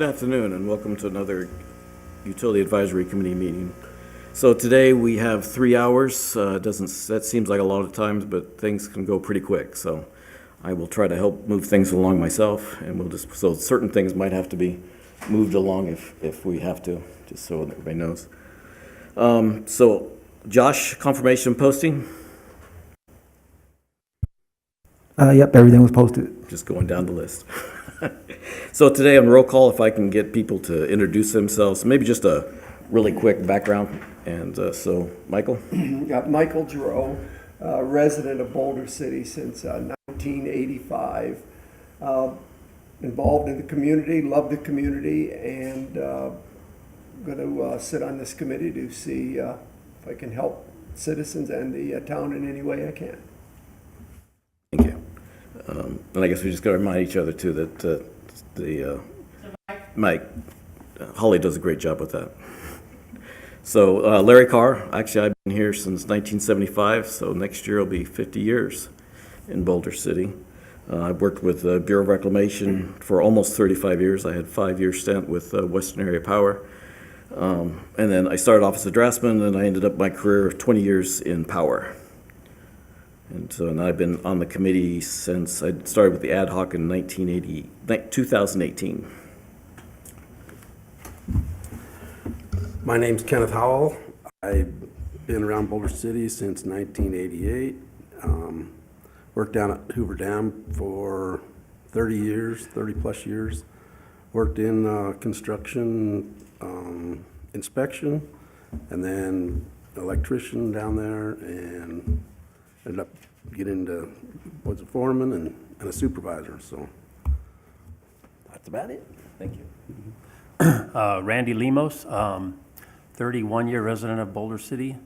afternoon and welcome to another Utility Advisory Committee meeting. So today we have 3 hours. That seems like a lot of times, but things can go pretty quick. So I will try to help move things along myself, and so certain things might have to be moved along if we have to, just so everybody knows. So Josh, confirmation posting? Yep, everything was posted. Just going down the list. So today on roll call, if I can get people to introduce themselves, maybe just a really quick background. And so, Michael? Got Michael Giroux, resident of Boulder City since 1985. Involved in the community, love the community, and going to sit on this committee to see if I can help citizens and the town in any way I can. Thank you. And I guess we just got to remind each other too that Mike, Holly does a great job with that. So Larry Carr, actually I've been here since 1975, so next year will be 50 years in Boulder City. I've worked with the Bureau of Reclamation for almost 35 years. I had a 5-year stint with Western Area Power. And then I started off as a draftsman, and I ended up my career of 20 years in power. And so and I've been on the committee since I started with the ad hoc in 2018. My name's Kenneth Howell. I've been around Boulder City since 1988. Worked down at Hoover Dam for 30 plus years. Worked in construction, inspection, and then electrician down there, and ended up getting to, was a foreman and a supervisor, so that's about it. Thank you. Randy Lemos, 31-year resident of Boulder City.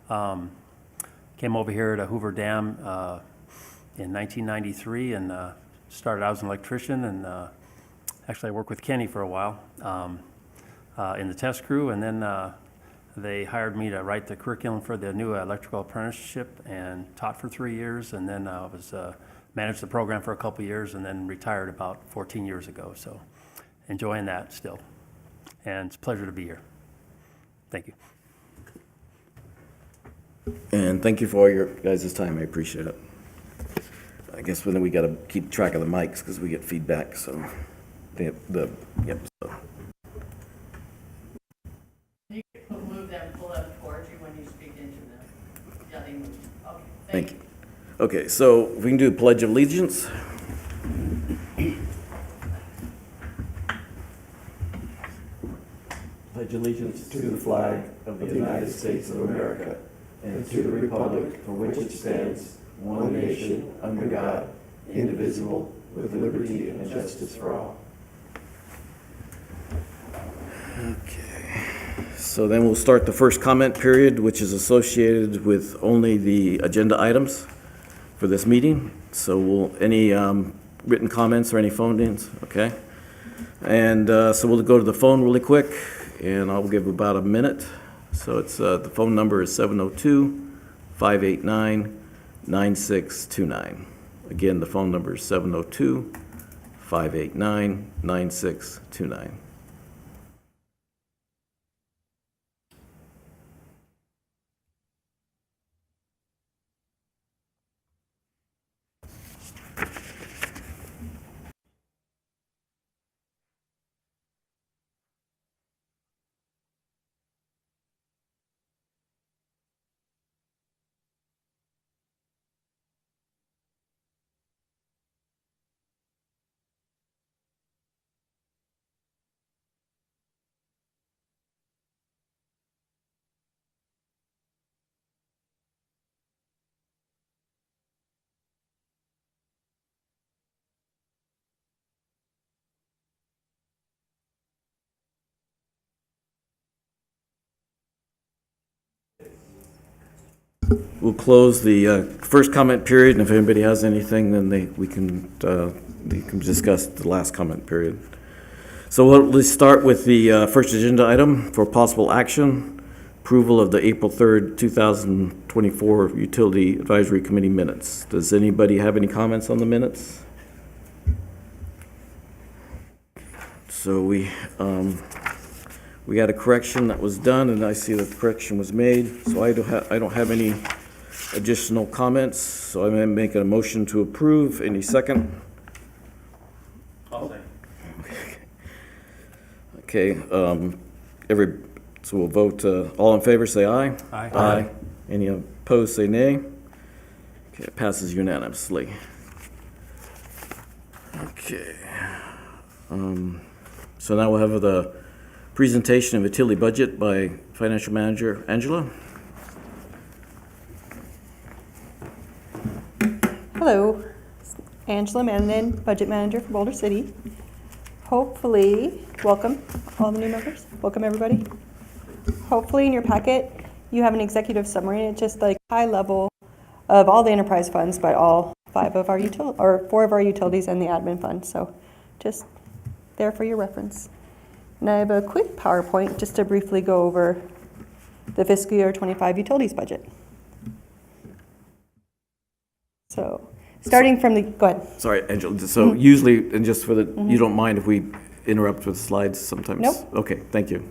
Came over here to Hoover Dam in 1993 and started out as an electrician, and actually I worked with Kenny for a while in the test crew, and then they hired me to write the curriculum for the new electrical apprenticeship and taught for 3 years, and then I was managed the program for a couple years and then retired about 14 years ago, so enjoying that still. And it's a pleasure to be here. Thank you. And thank you for all your guys' time. I appreciate it. I guess then we got to keep track of the mics because we get feedback. So, yep. So. You can move them, pull them towards you when you speak into them. Yeah, they move. Okay. Thank you. Okay, so we can do a Pledge of Allegiance. Pledge allegiance to the flag of the United States of America and to the republic for which it stands, one nation, under God, indivisible, with liberty and justice for all. Okay, so then we'll start the first comment period, which is associated with only the agenda items for this meeting. So any written comments or any phone-ins? Okay. And so we'll go to the phone really quick, and I'll give about a minute. So it's the phone number is 702-589-9629. Again, the phone number is 702-589-9629. We'll close the first comment period, and if anybody has anything, then we can discuss the last comment period. So let's start with the first agenda item for possible action, approval of the April 3rd, 2024 Utility Advisory Committee minutes. Does anybody have any comments on the minutes? So we had a correction that was done, and I see that the correction was made, so I don't have any additional comments, so I'm gonna make a motion to approve. Any second? Okay, so we'll vote, all in favor, say aye. Aye. Aye. Any opposed, say nay. Okay, it passes unanimously. Okay. So now we'll have the presentation of utility budget by Financial Manager Angela. Hello, Angela Mannan, Budget Manager for Boulder City. Hopefully, welcome all the new members. Welcome everybody. Hopefully in your packet, you have an executive summary. It's just like high level of all the enterprise funds, but all 4 of our utilities and the admin fund. So just there for your reference. And I have a quick PowerPoint just to briefly go over the fiscal year 25 utilities budget. So starting from the, go ahead. Sorry, Angela, so usually, and just for the, you don't mind if we interrupt with slides sometimes? Nope. Okay, thank you.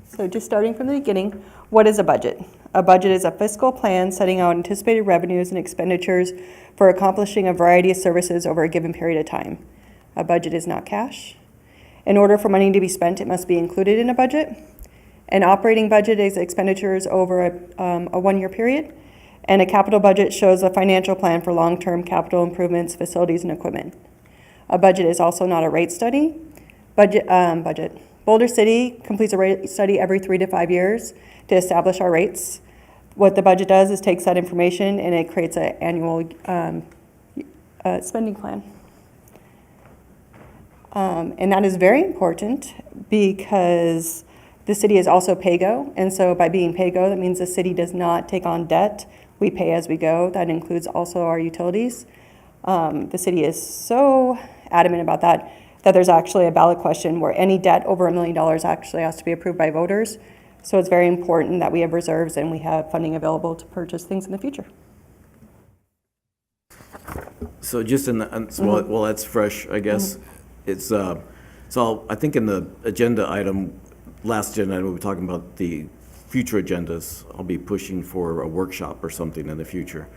So just starting from the beginning, what is a budget? A budget is a fiscal plan setting out anticipated revenues and expenditures for accomplishing a variety of services over a given period of time. A budget is not cash. In order for money to be spent, it must be included in a budget. An operating budget is expenditures over a one-year period, and a capital budget shows a financial plan for long-term capital improvements, facilities, and equipment. A budget is also not a rate study. Boulder City completes a rate study every 3 to 5 years to establish our rates. What the budget does is takes that information and it creates an annual spending plan. And that is very important because the city is also PAYGO, and so by being PAYGO, that means the city does not take on debt. We pay as we go. That includes also our utilities. The city is so adamant about that there's actually a ballot question where any debt over $1 million actually has to be approved by voters. So it's very important that we have reserves and we have funding available to purchase things in the future. So just in the, well, that's fresh, I guess. It's, so I think in the agenda item, last agenda item, we were talking about the future agendas. I'll be pushing for a workshop or something in the future.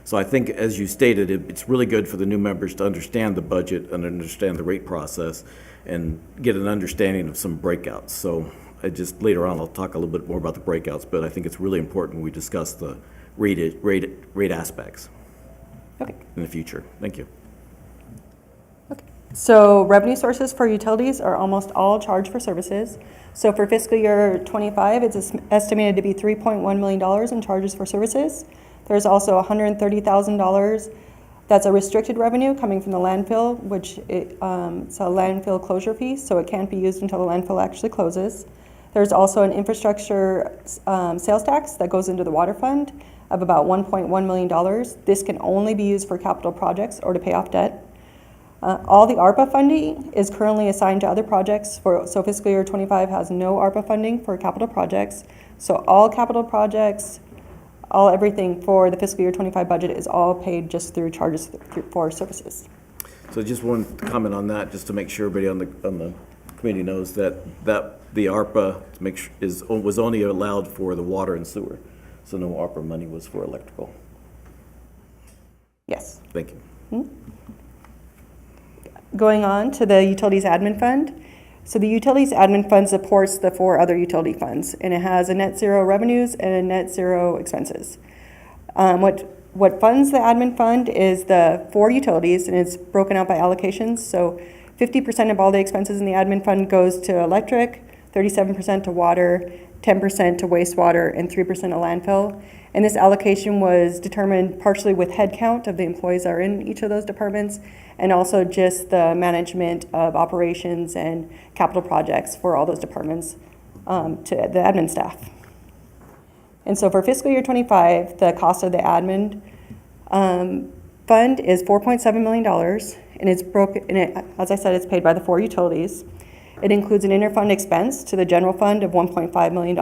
So I think, as you stated, it's really good for the new members to understand the budget and understand the rate process and get an understanding of some breakouts. So later on, I'll talk a little bit more about the breakouts, but I think it's really important we discuss the rate aspects Okay. in the future. Thank you. Okay. So revenue sources for utilities are almost all charged for services. So for fiscal year 25, it's estimated to be $3.1 million in charges for services. There's also $130,000 that's a restricted revenue coming from the landfill, which it's a landfill closure fee, so it can't be used until the landfill actually closes. There's also an infrastructure sales tax that goes into the water fund of about $1.1 million. This can only be used for capital projects or to pay off debt. All the ARPA funding is currently assigned to other projects, so fiscal year 25 has no ARPA funding for capital projects. So all capital projects, everything for the fiscal year 25 budget is all paid just through charges for services. So just one comment on that, just to make sure everybody on the committee knows that the ARPA was only allowed for the water and sewer. So no ARPA money was for electrical. Yes. Thank you. Going on to the Utilities Admin Fund. So the Utilities Admin Fund supports the 4 other utility funds, and it has a net zero revenues and a net zero expenses. What funds the admin fund is the 4 utilities, and it's broken out by allocations. So 50% of all the expenses in the admin fund goes to electric, 37% to water, 10% to wastewater, and 3% to landfill. And this allocation was determined partially with headcount of the employees that are in each of those departments, and also just the management of operations and capital projects for all those departments to the admin staff. And so for fiscal year 25, the cost of the admin fund is $4.7 million, and it's broken. And as I said, it's paid by the 4 utilities. It includes an interfund expense to the general fund of $1.5 million,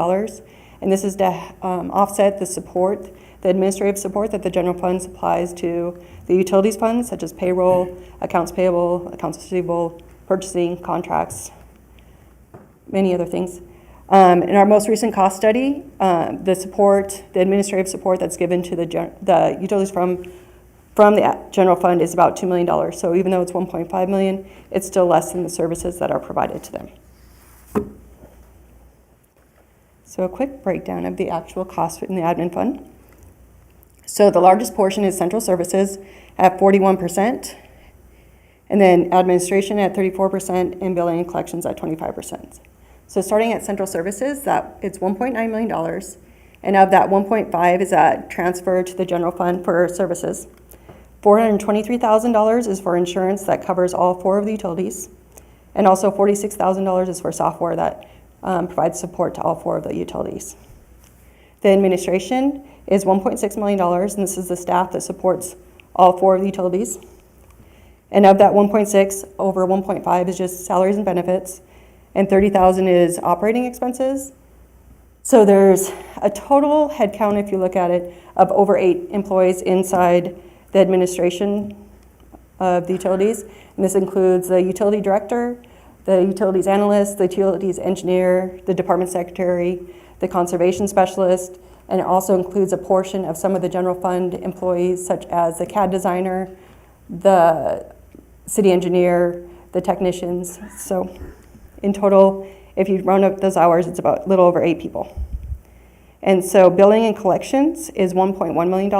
and this is to offset the administrative support that the general fund supplies to the utilities funds, such as payroll, accounts payable, accounts receivable, purchasing contracts, many other things. In our most recent cost study, the administrative support that's given to the utilities from the general fund is about $2 million. So even though it's 1.5 million, it's still less than the services that are provided to them. So a quick breakdown of the actual cost in the admin fund. So the largest portion is central services at 41%, and then administration at 34%, and billing and collections at 25%. So starting at central services, it's $1.9 million, and of that 1.5 is transferred to the general fund for services. $423,000 is for insurance that covers all 4 of the utilities, and also $46,000 is for software that provides support to all 4 of the utilities. The administration is $1.6 million, and this is the staff that supports all 4 of the utilities. And of that 1.6, over 1.5 is just salaries and benefits, and 30,000 is operating expenses. So there's a total headcount, if you look at it, of over 8 employees inside the administration of the utilities. And this includes the utility director, the utilities analyst, the utilities engineer, the department secretary, the conservation specialist, and it also includes a portion of some of the general fund employees, such as the CAD designer, the city engineer, the technicians. So in total, if you round up those hours, it's about a little over 8 people. And so billing and collections is $1.1 million,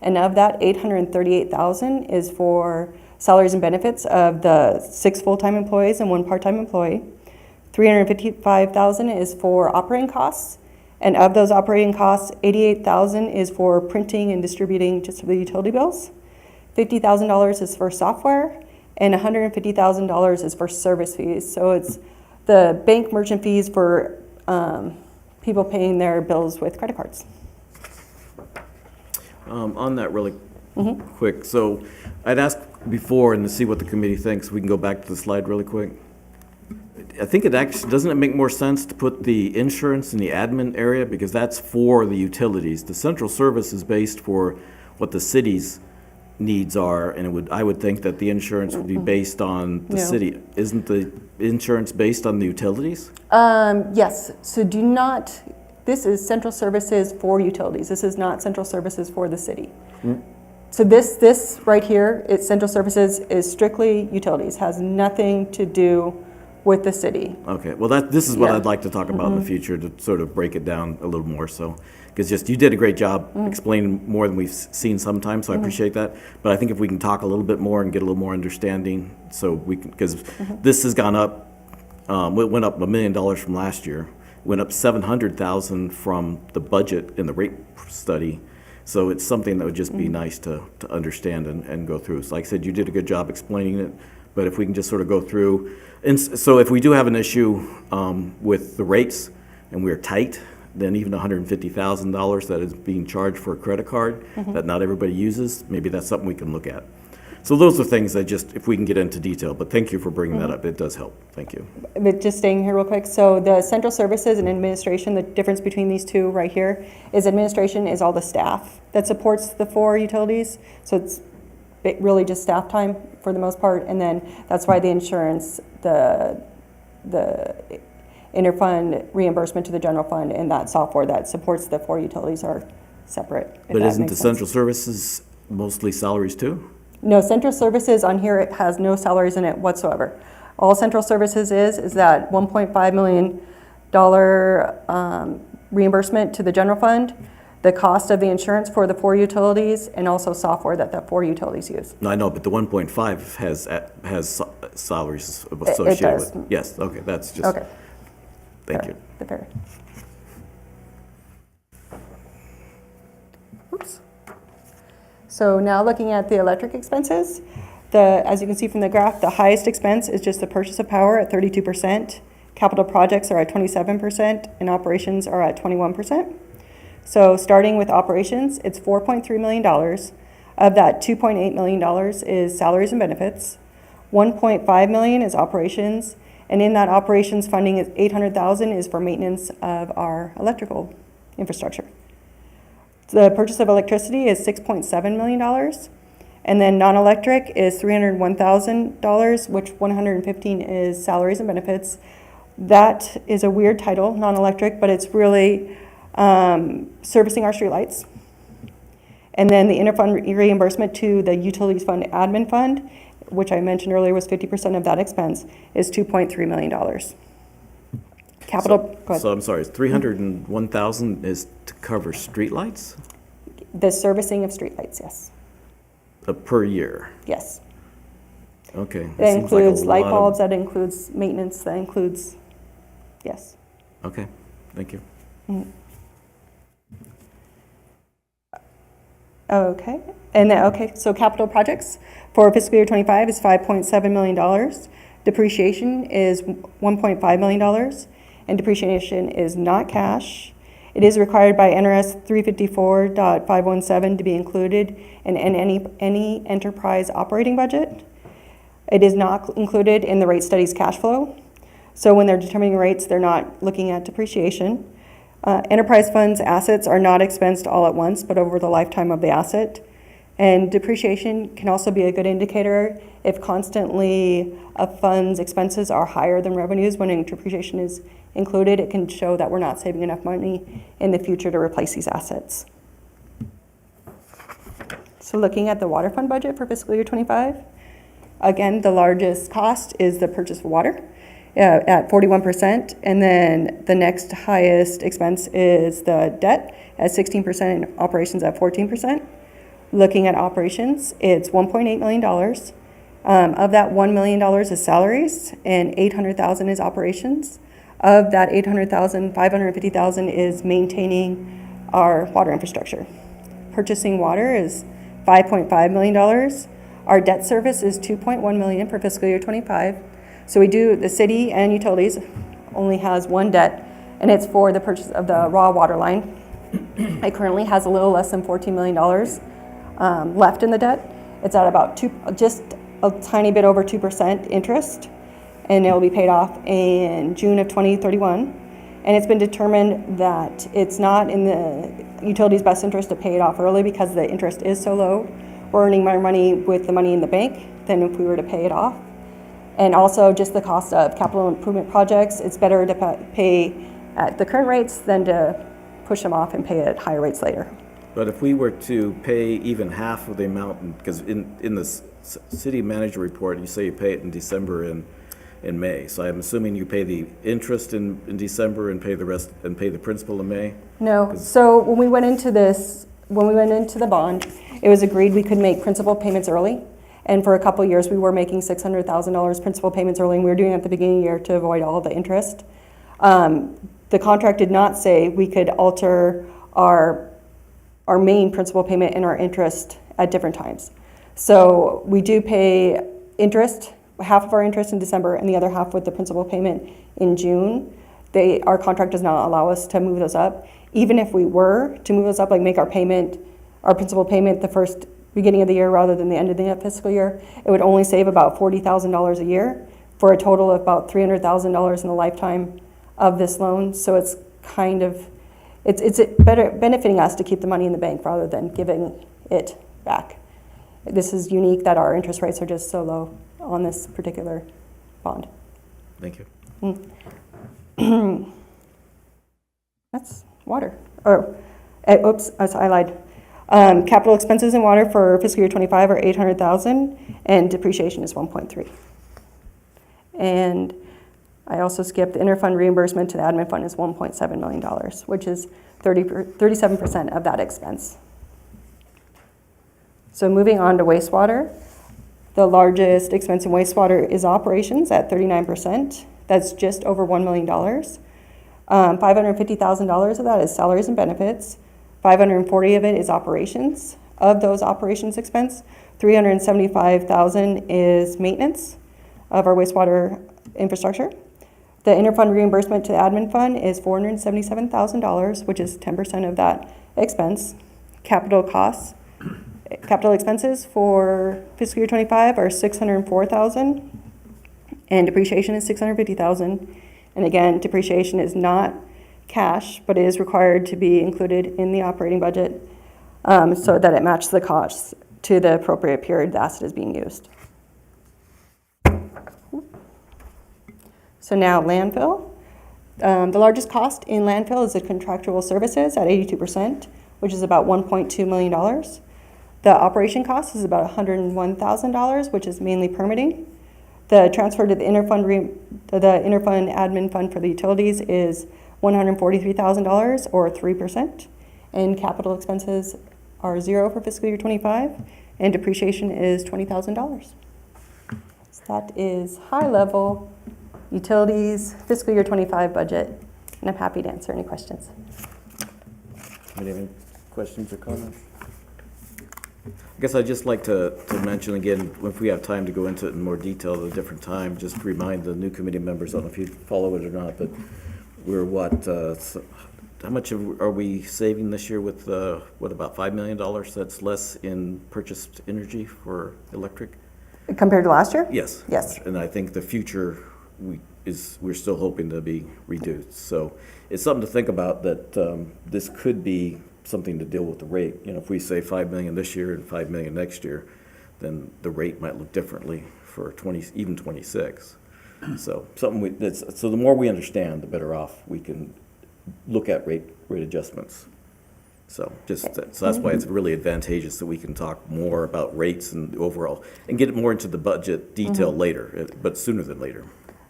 and of that, $838,000 is for salaries and benefits of the 6 full-time employees and 1 part-time employee. $355,000 is for operating costs, and of those operating costs, $88,000 is for printing and distributing just the utility bills. $50,000 is for software, and $150,000 is for service fees. So it's the bank merchant fees for people paying their bills with credit cards. On that really quick, so I'd asked before and to see what the committee thinks. We can go back to the slide really quick. I think it actually, doesn't it make more sense to put the insurance in the admin area, because that's for the utilities. The central service is based for what the city's needs are, and I would think that the insurance would be based on the No. city. Isn't the insurance based on the utilities? Yes, so this is central services for utilities. This is not central services for the city. So this right here, it's central services is strictly utilities, has nothing to do with the city. Okay, well, this is what Yeah. I'd like to talk about in the future, to sort of break it down a little more, so, because you did a great job explaining more than we've seen sometimes, so I appreciate that. But I think if we can talk a little bit more and get a little more understanding, so we can, because this has gone up, it went up $1 million from last year, went up 700,000 from the budget in the rate study. So it's something that would just be nice to understand and go through. So like I said, you did a good job explaining it, but if we can just sort of go through. And so if we do have an issue with the rates and we're tight, then even $150,000 that is being charged for a credit card that not everybody uses, maybe that's something we can look at. So those are things that just, if we can get into detail, but thank you for bringing that up. It does help. Thank you. But just staying here real quick, so the central services and administration, the difference between these two right here is administration is all the staff that supports the 4 utilities. So it's really just staff time for the most part, and then that's why the insurance, the interfund reimbursement to the general fund, and that software that supports the 4 utilities are separate. if But that isn't makes the sense. central services mostly salaries too? No, central services on here, it has no salaries in it whatsoever. All central services is that $1.5 million reimbursement to the general fund, the cost of the insurance for the 4 utilities, and also software that the 4 utilities use. No, I know, but the 1.5 has salaries associated does. with. Yes, okay, that's just. Okay. Thank fair, you. The fair. Oops. So now looking at the electric expenses, as you can see from the graph, the highest expense is just the purchase of power at 32%. Capital projects are at 27%, and operations are at 21%. So starting with operations, it's $4.3 million. Of that, $2.8 million is salaries and benefits. $1.5 million is operations, and in that operations funding, $800,000 is for maintenance of our electrical infrastructure. The purchase of electricity is $6.7 million. And then non-electric is $301,000, which 115 is salaries and benefits. That is a weird title, non-electric, but it's really servicing our streetlights. And then the interfund reimbursement to the utilities fund admin fund, which I mentioned earlier was 50% of that expense, is $2.3 million. Capital, go ahead. So I'm sorry, 301,000 is to cover streetlights The servicing of streetlights, yes. per year? Yes. Okay. That seems like a includes light lot of- bulbs, that includes maintenance, that includes, yes. Okay, thank you. Okay, and then, okay, so capital projects for fiscal year '25 is $5.7 million. Depreciation is $1.5 million, and depreciation is not cash. It is required by NRS 354.517 to be included in any enterprise operating budget. It is not included in the rate study's cash flow. So when they're determining rates, they're not looking at depreciation. Enterprise funds assets are not expensed all at once, but over the lifetime of the asset. And depreciation can also be a good indicator if constantly a fund's expenses are higher than revenues. When depreciation is included, it can show that we're not saving enough money in the future to replace these assets. So looking at the water fund budget for fiscal year '25, again, the largest cost is the purchase of water at 41%, and then the next highest expense is the debt at 16% and operations at 14%. Looking at operations, it's $1.8 million. Of that, $1 million is salaries and $800,000 is operations. Of that $800,000, $550,000 is maintaining our water infrastructure. Purchasing water is $5.5 million. Our debt service is $2.1 million for fiscal year '25. So the city and utilities only has one debt, and it's for the purchase of the raw water line. It currently has a little less than $14 million left in the debt. It's at about just a tiny bit over 2% interest, and it will be paid off in June of 2031. And it's been determined that it's not in the utility's best interest to pay it off early because the interest is so low. We're earning more money with the money in the bank than if we were to pay it off. And also just the cost of capital improvement projects, it's better to pay at the current rates than to push them off and pay at higher rates later. But if we were to pay even half of the amount, because in the city manager report, you say you pay it in December and in May. So I'm assuming you pay the interest in December and pay the rest, and pay the principal in May? No, so when we went into the bond, it was agreed we could make principal payments early. And for a couple of years, we were making $600,000 principal payments early, and we were doing it at the beginning of the year to avoid all of the interest. The contract did not say we could alter our main principal payment and our interest at different times. So we do pay interest, half of our interest in December and the other half with the principal payment in June. Our contract does not allow us to move those up. Even if we were to move those up, like make our principal payment the first beginning of the year rather than the end of the fiscal year, it would only save about $40,000 a year for a total of about $300,000 in the lifetime of this loan. So it's it's better benefiting us to keep the money in the bank rather than giving it back. This is unique that our interest rates are just so low on this particular bond. Thank you. That's water. I lied. Capital expenses in water for fiscal year '25 are $800,000, and depreciation is $1.3. And I also skipped the interfund reimbursement to the admin fund is $1.7 million, which is 37% of that expense. So moving on to wastewater, the largest expense in wastewater is operations at 39%. That's just over $1 million. $550,000 of that is salaries and benefits. $540,000 of it is operations. Of those operations expense, $375,000 is maintenance of our wastewater infrastructure. The interfund reimbursement to the admin fund is $477,000, which is 10% of that expense. Capital expenses for fiscal year '25 are $604,000, and depreciation is $650,000. And again, depreciation is not cash, but it is required to be included in the operating budget so that it matches the costs. to the appropriate period the asset is being used. So now landfill. The largest cost in landfill is the contractual services at 82%, which is about $1.2 million. The operation cost is about $101,000, which is mainly permitting. The transfer to the interfund admin fund for the utilities is $143,000 or 3%. And capital expenses are 0 for fiscal year 25, and depreciation is $20,000. So that is high level utilities fiscal year 25 budget, and I'm happy to answer any questions. Any questions or comments? I guess I'd just like to mention again, if we have time to go into it in more detail at a different time, just to remind the new committee members, I don't know if you follow it or not, but we're how much are we saving this year with, about $5 million that's less in purchased energy for electric? Compared to last year? Yes. Yes. And I think the future we're still hoping to be reduced. So it's something to think about that this could be something to deal with the rate. You know, if we say 5 million this year and 5 million next year, then the rate might look differently for even 26. So so the more we understand, the better off we can look at rate adjustments. So that's why it's really advantageous that we can talk more about rates and overall and get more into the budget detail later, but sooner than later.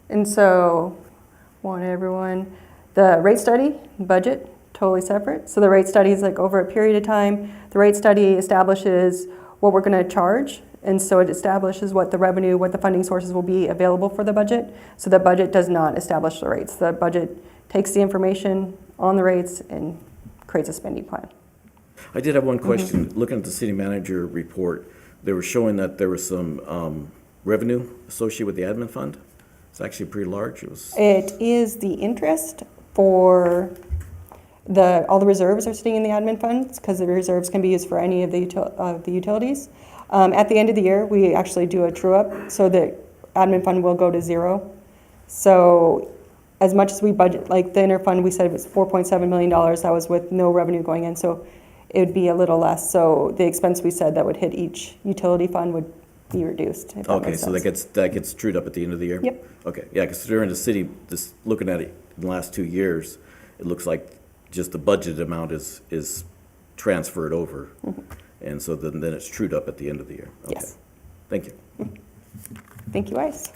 And so, the rate study, budget, totally separate. So the rate study is like over a period of time. The rate study establishes what we're going to charge. And so it establishes what the revenue, what the funding sources will be available for the budget. So the budget does not establish the rates. The budget takes the information on the rates and creates a spending plan. I did have one question. Looking at the city manager report, they were showing that there was some revenue associated with the admin fund. It's actually pretty large. It is the interest for all the reserves are sitting in the admin funds because the reserves can be used for any of the utilities. At the end of the year, we actually do a true up, so the admin fund will go to 0. So as much as we budget, like the interfund, we said it was $4.7 million. That was with no revenue going in, so it would be a little less. So the expense we said that would hit each utility fund would be reduced. If that Okay, makes so sense. that gets trued up at the end of the year? Yep. Okay, yeah, because during the city, looking at it in the last 2 years, it looks like just the budgeted amount is transferred over. And so then it's trued up at the end of the year. Okay. Yes. Thank you. Thank you, Ice.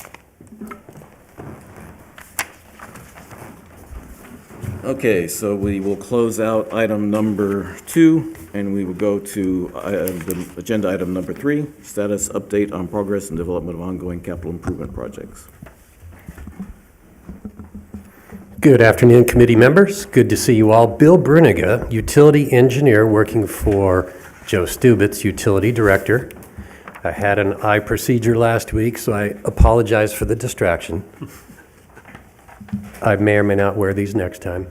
Okay, so we will close out item number 2, and we will go to the agenda item number 3, status update on progress and development of ongoing capital improvement projects. Good afternoon, committee members. Good to see you all. Bill Bruniga, utility engineer working for Joe Stubitz, utility director. I had an eye procedure last week, so I apologize for the distraction. I may or may not wear these next time.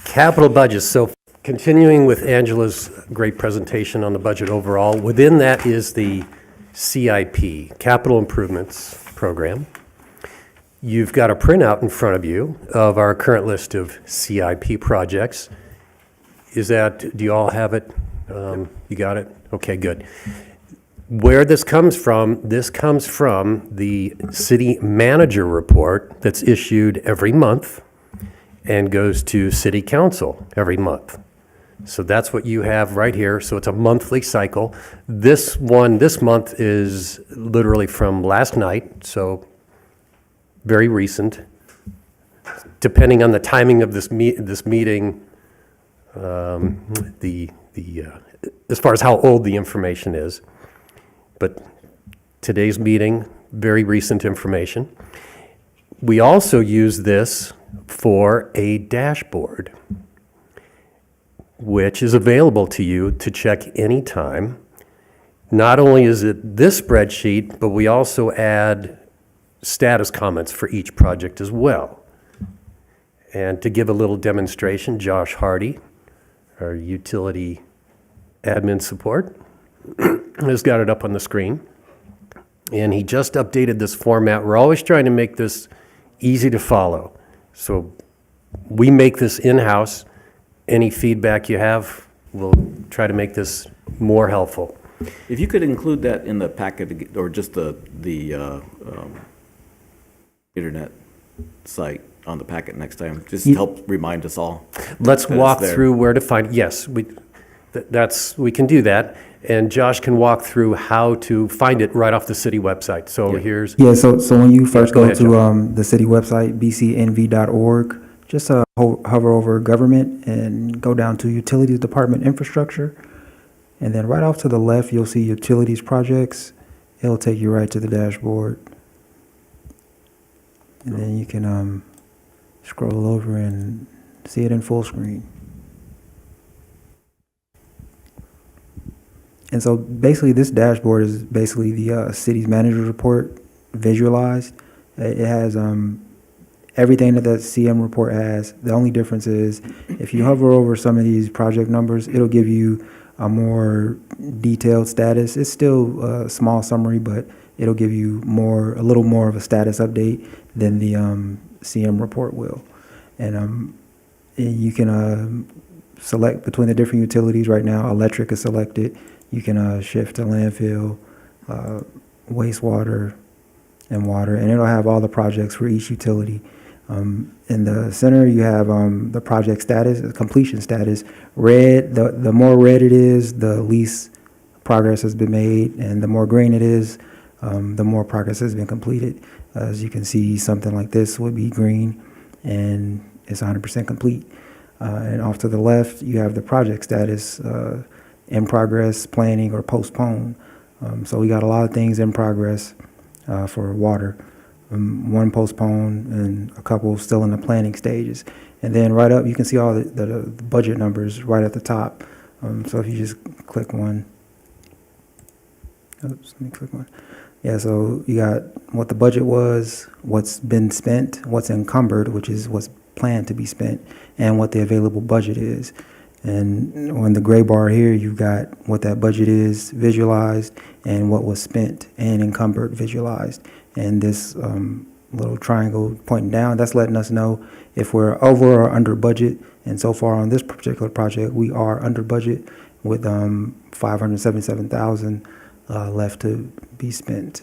Capital budgets. So continuing with Angela's great presentation on the budget overall, within that is the CIP, Capital Improvements Program. You've got a printout in front of you of our current list of CIP projects. Do you all have it? You got it? Okay, good. Where this comes from the city manager report that's issued every month and goes to city council every month. So that's what you have right here. So it's a monthly cycle. This month is literally from last night, so very recent. Depending on the timing of this meeting, as far as how old the information is. But today's meeting, very recent information. We also use this for a dashboard, which is available to you to check anytime. Not only is it this spreadsheet, but we also add status comments for each project as well. And to give a little demonstration, Josh Hardy, our utility admin support, has got it up on the screen. And he just updated this format. We're always trying to make this easy to follow. So we make this in-house. Any feedback you have, we'll try to make this more helpful. If you could include that in the packet, or just the internet site on the packet next time, just help remind us all. Let's that it's walk there. through where to find, yes, we can do that. And Josh can walk through how to find it right off the city website. So here's, Yeah, so when you first go go ahead, to the city website, bcnv.org, just hover over government and go down to utilities department infrastructure. And then right off to the left, you'll see utilities projects. It'll take you right to the dashboard. And then you can scroll over and see it in full screen. And so basically this dashboard is basically the city's manager report visualized. It has everything that CM report has. The only difference is if you hover over some of these project numbers, it'll give you a more detailed status. It's still a small summary, but it'll give you a little more of a status update than the CM report will. And you can select between the different utilities. Right now, electric is selected. You can shift to landfill, wastewater, and water, and it'll have all the projects for each utility. In the center, you have the project status, the completion status. Red, the more red it is, the least progress has been made, and the more green it is, the more progress has been completed. As you can see, something like this would be green, and it's 100% complete. And off to the left, you have the project status, in progress, planning, or postponed. So we got a lot of things in progress for water. One postponed and a couple still in the planning stages. And then right up, you can see all the budget numbers right at the top. So if you just click one. Oops, let me click one. Yeah, so you got what the budget was, what's been spent, what's encumbered, which is what's planned to be spent, and what the available budget is. And on the gray bar here, you've got what that budget is visualized and what was spent and encumbered visualized. And this little triangle pointing down, that's letting us know if we're over or under budget. And so far on this particular project, we are under budget with $577,000 left to be spent.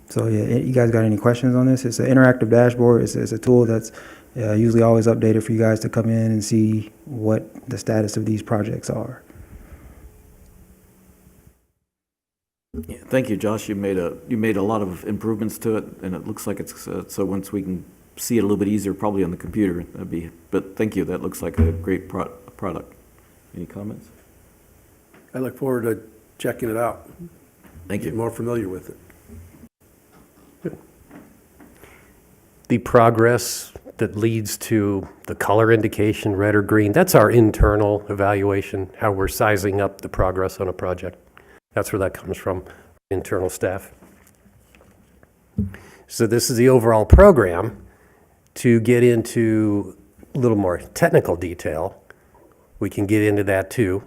So yeah, you guys got any questions on this? It's an interactive dashboard. It's a tool that's usually always updated for you guys to come in and see what the status of these projects are. Yeah, thank you, Josh. You made a lot of improvements to it, and it looks like it's so once we can see it a little bit easier, probably on the computer, that'd be. But thank you. That looks like a great product. Any comments? I look forward to checking it out. Thank you. Get more familiar with it. the progress that leads to the color indication, red or green, that's our internal evaluation, how we're sizing up the progress on a project. That's where that comes from, internal staff. So this is the overall program. To get into a little more technical detail, we can get into that too.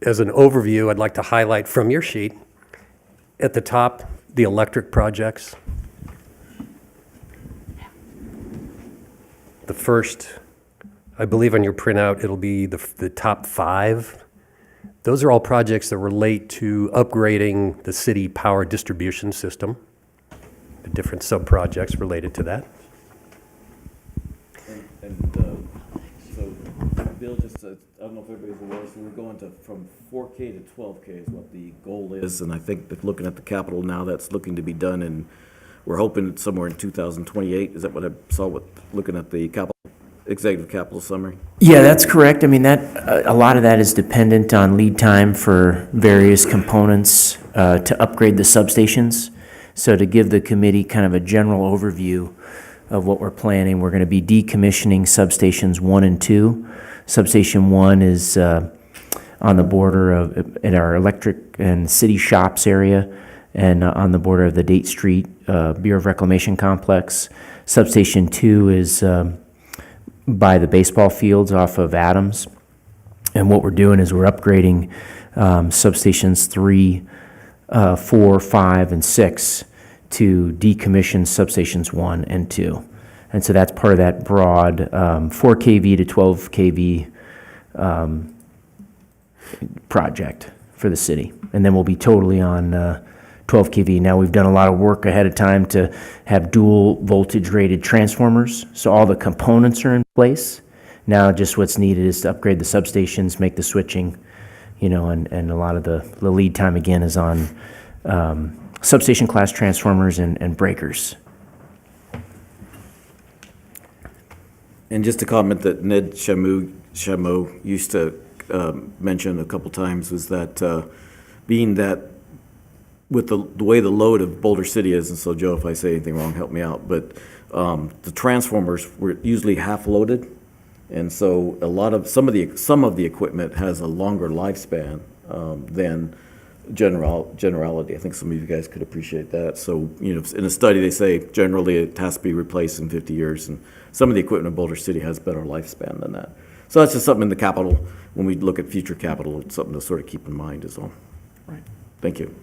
As an overview, I'd like to highlight from your sheet, at the top, the electric projects. The first, I believe on your printout, it'll be the top 5. Those are all projects that relate to upgrading the city power distribution system, the different sub-projects related to that. And so, Bill, just, I don't know if everybody's aware, so we're going from 4K to 12K is what the goal is, and I think that looking at the capital now, that's looking to be done, and we're hoping it's somewhere in 2028. Is that what I saw looking at the executive capital summary? Yeah, that's correct. I mean, that a lot of that is dependent on lead time for various components to upgrade the substations. So to give the committee kind of a general overview of what we're planning, we're going to be decommissioning substations 1 and 2. Substation 1 is on the border of in our electric and city shops area, and on the border of the Date Street Bureau of Reclamation complex. Substation 2 is by the baseball fields off of Adams. And what we're doing is we're upgrading substations 3, 4, 5, and 6 to decommission substations 1 and 2. And so that's part of that broad 4 kV to 12 kV project for the city. And then we'll be totally on 12 kV. Now, we've done a lot of work ahead of time to have dual voltage rated transformers. So all the components are in place. Now, just what's needed is to upgrade the substations, make the switching, and a lot of the lead time, again, is on substation class transformers and breakers. And just a comment that Ned Chameau used to mention a couple times was that being that with the way the load of Boulder City is, and so Joe, if I say anything wrong, help me out, but the transformers were usually half loaded, and so some of the equipment has a longer lifespan than generality. I think some of you guys could appreciate that. So, in a study they say generally it has to be replaced in 50 years, and some of the equipment in Boulder City has better lifespan than that. So that's just something in the capital, when we look at future capital, it's something to sort of keep in mind is all. Right. Thank you.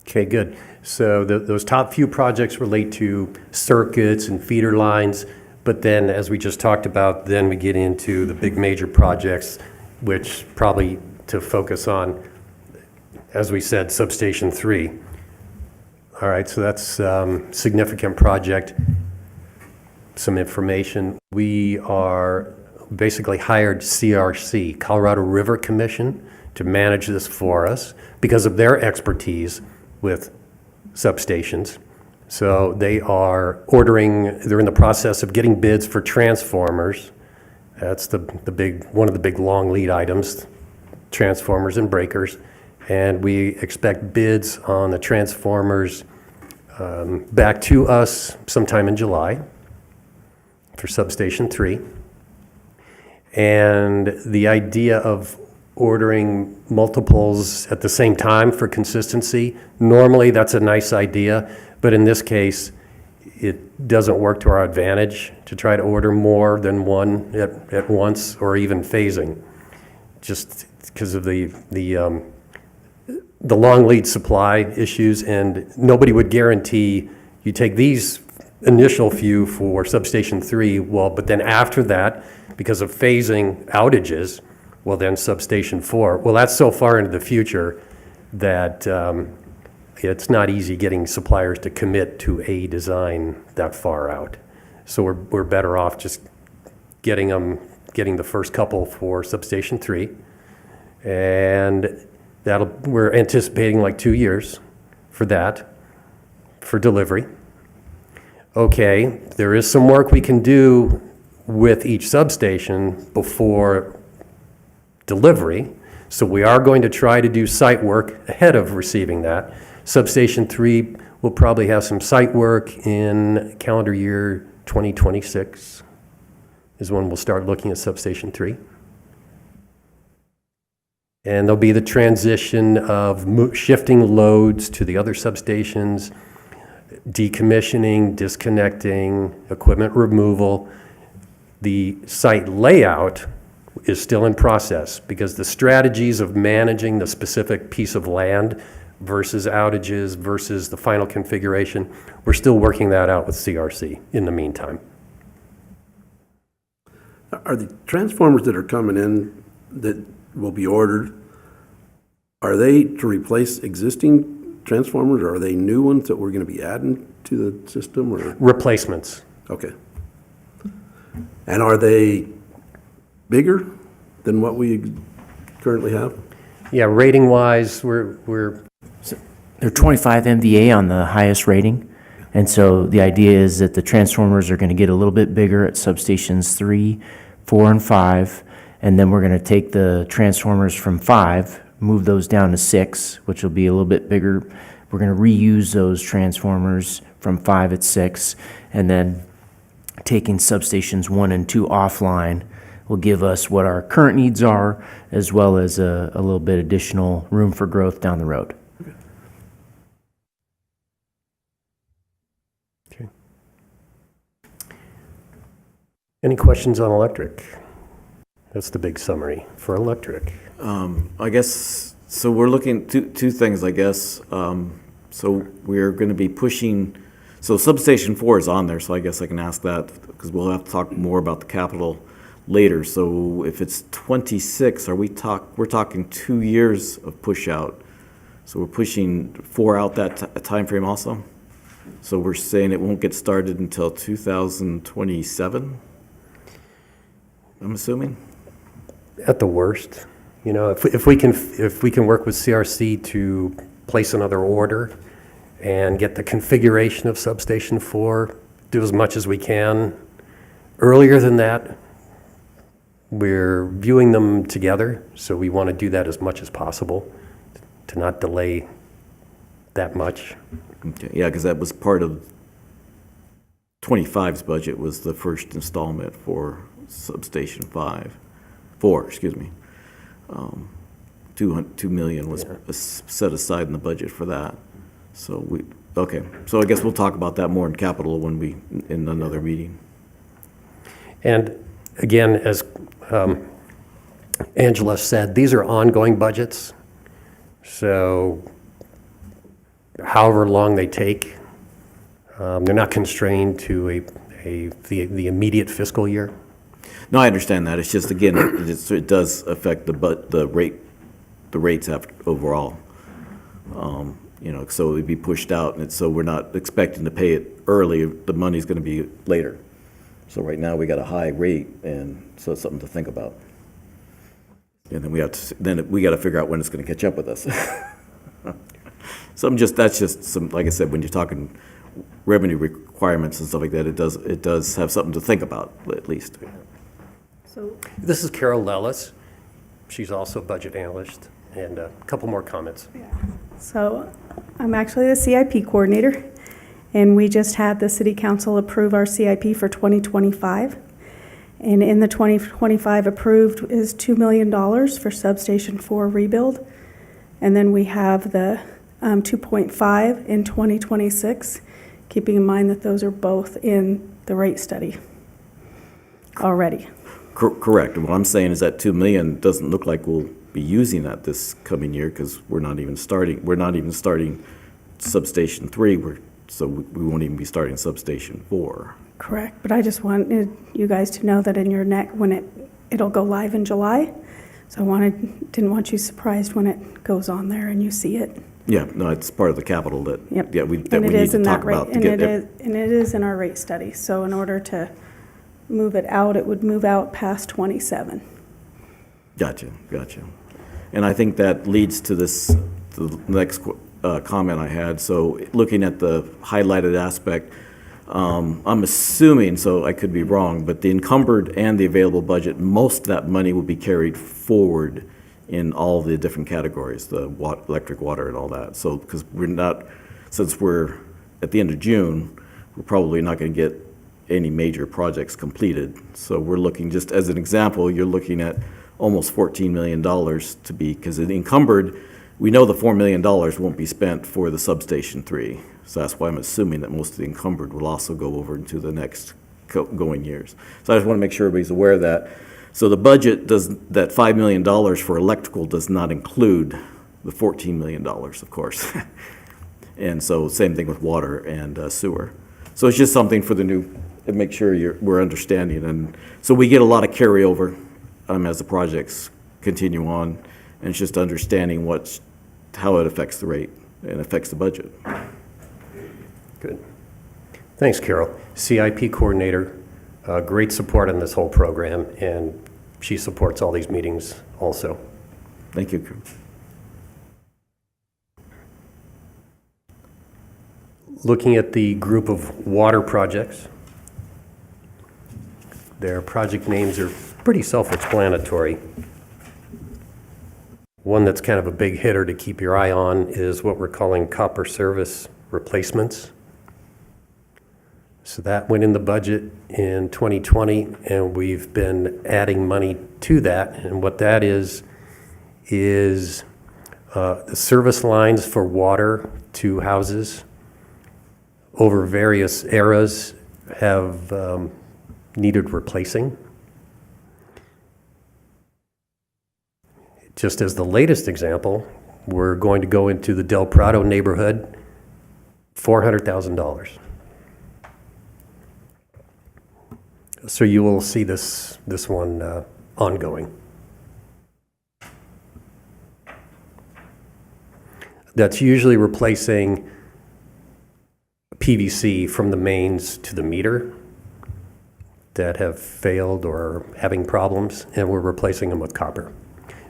Okay, good. So those top few projects relate to circuits and feeder lines, but then, as we just talked about, then we get into the big major projects, which probably to focus on, as we said, Substation 3. All right, so that's significant project. Some information. We are basically hired CRC, Colorado River Commission, to manage this for us because of their expertise with substations. So they're in the process of getting bids for transformers. That's one of the big long lead items, transformers and breakers. And we expect bids on the transformers back to us sometime in July for Substation 3. And the idea of ordering multiples at the same time for consistency, normally that's a nice idea, but in this case, it doesn't work to our advantage to try to order more than one at once, or even phasing, just because of the long lead supply issues, and nobody would guarantee you take these initial few for Substation 3, but then after that, because of phasing outages, then Substation 4. Well, that's so far into the future that it's not easy getting suppliers to commit to a design that far out. So we're better off just getting the first couple for Substation 3, and we're anticipating like 2 years for delivery. Okay, there is some work we can do with each substation before delivery, so we are going to try to do site work ahead of receiving that. Substation 3 will probably have some site work in calendar year 2026 is when we'll start looking at Substation 3. And there'll be the transition of shifting loads to the other substations, decommissioning, disconnecting, equipment removal. The site layout is still in process because the strategies of managing the specific piece of land versus outages versus the final configuration, we're still working that out with CRC in the meantime. Are the transformers that are coming in that will be ordered, are they to replace existing transformers, or are they new ones that we're going to be adding to the system? Or Replacements. Okay. And are they bigger than what we currently have? Yeah, rating-wise, we're They're 25 MVA on the highest rating. And so the idea is that the transformers are going to get a little bit bigger at substations 3, 4, and 5. And then we're going to take the transformers from 5, move those down to 6, which will be a little bit bigger. We're going to reuse those transformers from 5 at 6. And then taking substations 1 and 2 offline will give us what our current needs are, as well as a little bit additional room for growth down the road. okay. Any questions on electric? That's the big summary for electric. I guess, so we're looking two things, I guess. So we're going to be pushing So substation 4 is on there, so I guess I can ask that, because we'll have to talk more about the capital later. So if it's 26, we're talking 2 years of push out. So we're pushing 4 out that time frame also? So we're saying it won't get started until 2027? I'm assuming? At the worst, you know, if we can work with CRC to place another order and get the configuration of Substation 4, do as much as we can. Earlier than that, we're viewing them together, so we want to do that as much as possible to not delay that much. Okay, yeah, because that was part of 25's budget, was the first installment for Substation 4, excuse me. 2 million was set aside in the budget for that. So okay, so I guess we'll talk about that more in capital in another meeting. And again, as Angela said, these are ongoing budgets. So however long they take, they're not constrained to the immediate fiscal year. No, I understand that. It's just, again, it does affect the rates overall. You know, so it'd be pushed out, and so we're not expecting to pay it early. The money's going to be later. So right now we got a high rate, and so it's something to think about. And then we got to figure out when it's going to catch up with us. That's just some, like I said, when you're talking revenue requirements and stuff like that, it does have something to think about, at least. So This is Carol Lellis. She's also a budget analyst. And a couple more comments. So I'm actually the CIP coordinator, and we just had the city council approve our CIP for 2025. And in the 2025 approved is $2 million for Substation 4 rebuild. And then we have the 2.5 in 2026, keeping in mind that those are both in the rate study already. Correct. And what I'm saying is that 2 million doesn't look like we'll be using that this coming year, because we're not even starting Substation 3, so we won't even be starting Substation 4. Correct, but I just wanted you guys to know that in your when it'll go live in July. So didn't want you surprised when it goes on there and you see it. Yeah, no, it's part of the capital that, Yep. yeah, we And need it is to in talk that rate, about. and it is in our rate study. So in order to move it out, it would move out past 27. Gotcha. And I think that leads to the next comment I had. So looking at the highlighted aspect, I'm assuming, so I could be wrong, but the encumbered and the available budget, most of that money will be carried forward in all the different categories, the electric, water, and all that. So, because since we're at the end of June, we're probably not going to get any major projects completed. So we're looking, just as an example, you're looking at almost $14 million to be, because the encumbered, we know the $4 million won't be spent for the Substation 3. So that's why I'm assuming that most of the encumbered will also go over into the next going years. So I just want to make sure everybody's aware of that. So the budget that $5 million for electrical does not include the $14 million, of course. And so same thing with water and sewer. So it's just something for the new, and make sure we're understanding. And so we get a lot of carryover as the projects continue on, and it's just understanding how it affects the rate and affects the budget. Good. Thanks, Carol. CIP coordinator, great support on this whole program, and she supports all these meetings also. Thank you. Looking at the group of water projects, their project names are pretty self-explanatory. One that's kind of a big hitter to keep your eye on is what we're calling copper service replacements. So that went in the budget in 2020, and we've been adding money to that. And what that is the service lines for water to houses over various eras have needed replacing. Just as the latest example, we're going to go into the Del Prado neighborhood, $400,000. So you will see this one ongoing. That's usually replacing PVC from the mains to the meter that have failed or having problems, and we're replacing them with copper.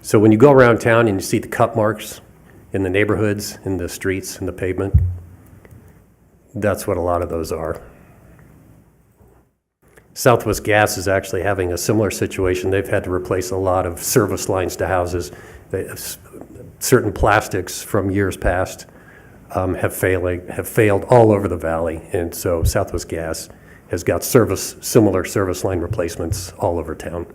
So when you go around town and you see the cut marks in the neighborhoods, in the streets, in the pavement, that's what a lot of those are. Southwest Gas is actually having a similar situation. They've had to replace a lot of service lines to houses. Certain plastics from years past have failed all over the valley, and so Southwest Gas has got similar service line replacements all over town.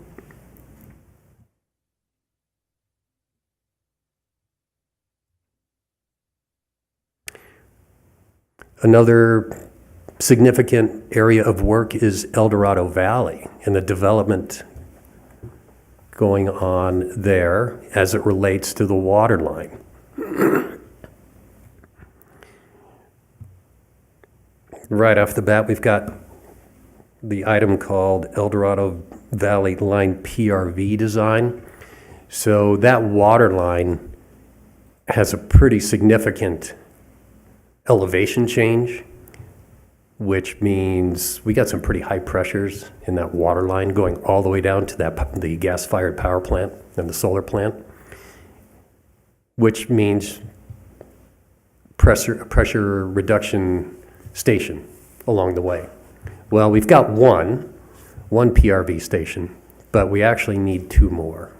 Another significant area of work is El Dorado Valley and the development going on there as it relates to the water line. Right off the bat, we've got the item called El Dorado Valley Line PRV design. So that water line has a pretty significant elevation change, which means we got some pretty high pressures in that water line going all the way down to the gas-fired power plant and the solar plant, which means pressure reduction station along the way. Well, we've got one PRV station, but we actually need 2 more.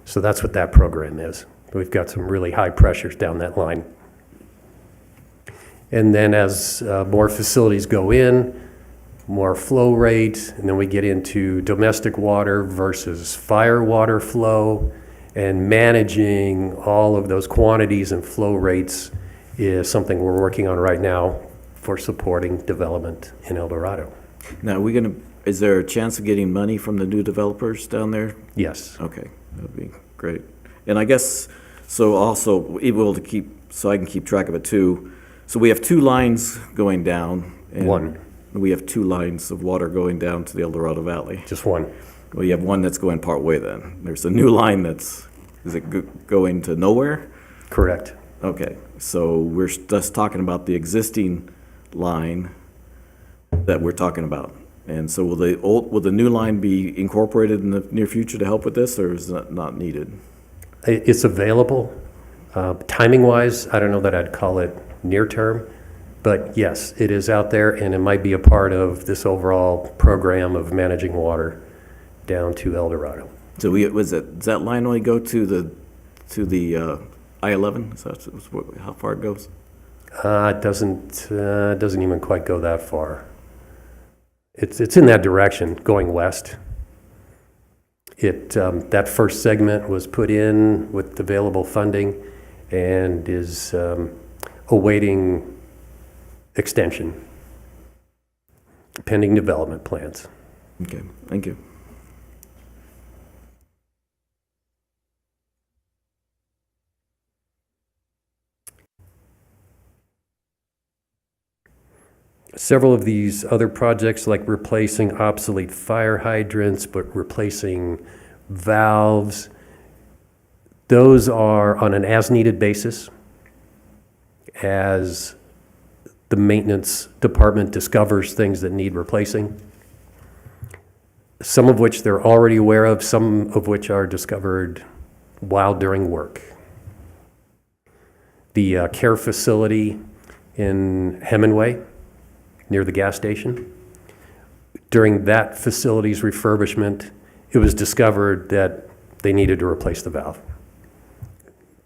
So that's what that program is. We've got some really high pressures down that line. And then as more facilities go in, more flow rate, and then we get into domestic water versus fire water flow, and managing all of those quantities and flow rates is something we're working on right now for supporting development in El Dorado. Now, is there a chance of getting money from the new developers down there? Yes. Okay, that'd be great. And I guess, so also, so I can keep track of it too. So we have 2 lines going down. And One. We have 2 lines of water going down to the El Dorado Valley. Just one. Well, you have one that's going part way then. There's a new line is it going to nowhere? Correct. Okay, so we're just talking about the existing line that we're talking about. And so will the new line be incorporated in the near future to help with this, or is that not needed? It's available. Timing-wise, I don't know that I'd call it near term, but yes, it is out there, and it might be a part of this overall program of managing water down to El Dorado. So does that line only go to the I-11? Is that how far it goes? It doesn't even quite go that far. It's in that direction, going west. That first segment was put in with available funding and is awaiting extension, pending development plans. Okay, thank you. Several of these other projects, like replacing obsolete fire hydrants, but replacing valves, those are on an as-needed basis as the maintenance department discovers things that need replacing, some of which they're already aware of, some of which are discovered while doing work. The care facility in Hemingway, near the gas station. During that facility's refurbishment, it was discovered that they needed to replace the valve.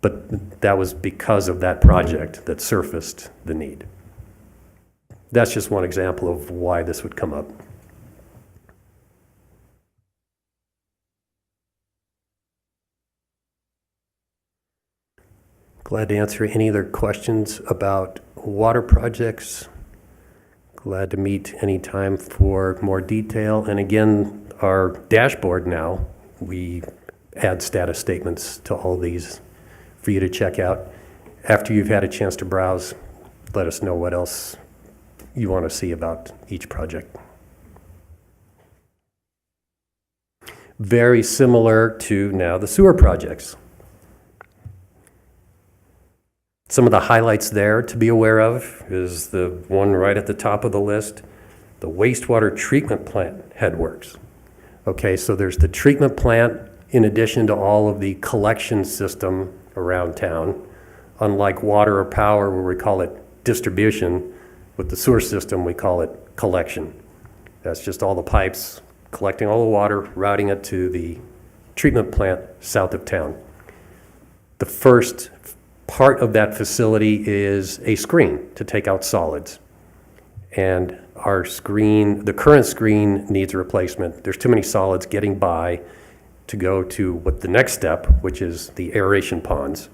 But that was because of that project that surfaced the need. That's just one example of why this would come up. Glad to answer any other questions about water projects. Glad to meet anytime for more detail. And again, our dashboard now, we add status statements to all these for you to check out. After you've had a chance to browse, let us know what else you want to see about each project. very similar to now the sewer projects. Some of the highlights there to be aware of is the one right at the top of the list, the wastewater treatment plant headworks. Okay, so there's the treatment plant in addition to all of the collection system around town. Unlike water or power where we call it distribution, with the sewer system we call it collection. That's just all the pipes collecting all the water, routing it to the treatment plant south of town. The first part of that facility is a screen to take out solids. And our screen, the current screen needs a replacement. There's too many solids getting by to go to what the next step, which is the aeration ponds.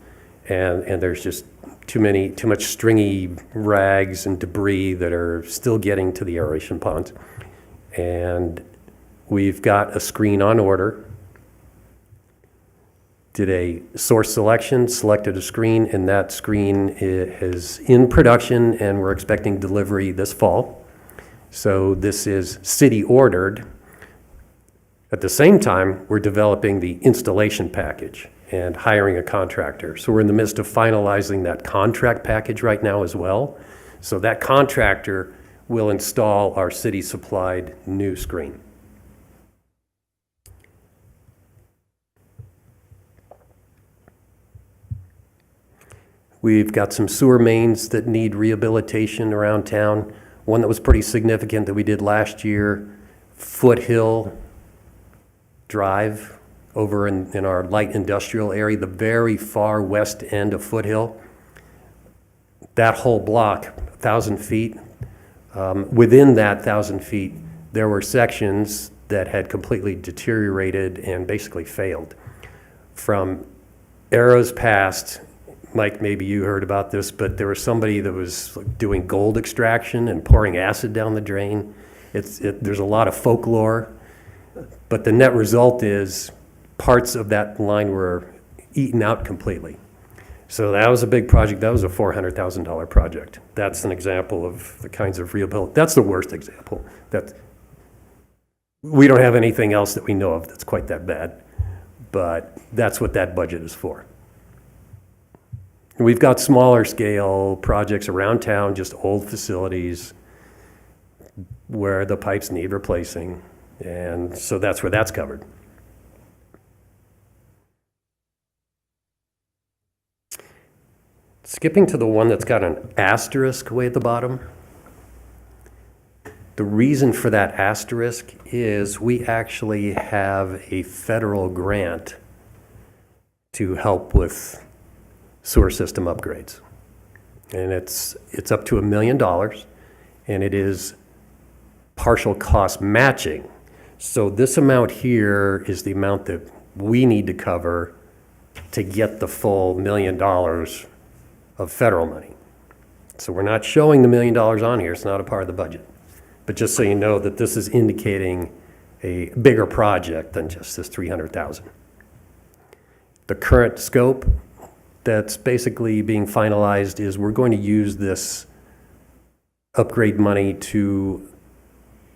And there's just too much stringy rags and debris that are still getting to the aeration ponds. And we've got a screen on order. Did a source selection, selected a screen, and that screen is in production, and we're expecting delivery this fall. So this is city ordered. At the same time, we're developing the installation package and hiring a contractor. So we're in the midst of finalizing that contract package right now as well. So that contractor will install our city-supplied new screen. We've got some sewer mains that need rehabilitation around town. One that was pretty significant that we did last year, Foothill Drive over in our light industrial area, the very far west end of Foothill. That whole block, 1,000 feet, within that 1,000 feet, there were sections that had completely deteriorated and basically failed. From Arrows Past, Mike, maybe you heard about this, but there was somebody that was doing gold extraction and pouring acid down the drain. There's a lot of folklore, but the net result is parts of that line were eaten out completely. So that was a big project. That was a $400,000 project. That's an example of the kinds of rehabilitation. That's the worst example. We don't have anything else that we know of that's quite that bad, but that's what that budget is for. We've got smaller scale projects around town, just old facilities where the pipes need replacing, and so that's where that's covered. Skipping to the one that's got an asterisk way at the bottom. The reason for that asterisk is we actually have a federal grant to help with sewer system upgrades. And it's up to $1 million, and it is partial cost matching. So this amount here is the amount that we need to cover to get the full $1 million of federal money. So we're not showing the $1 million on here, it's not a part of the budget. But just so you know that this is indicating a bigger project than just this $300,000. The current scope that's basically being finalized is we're going to use this upgrade money to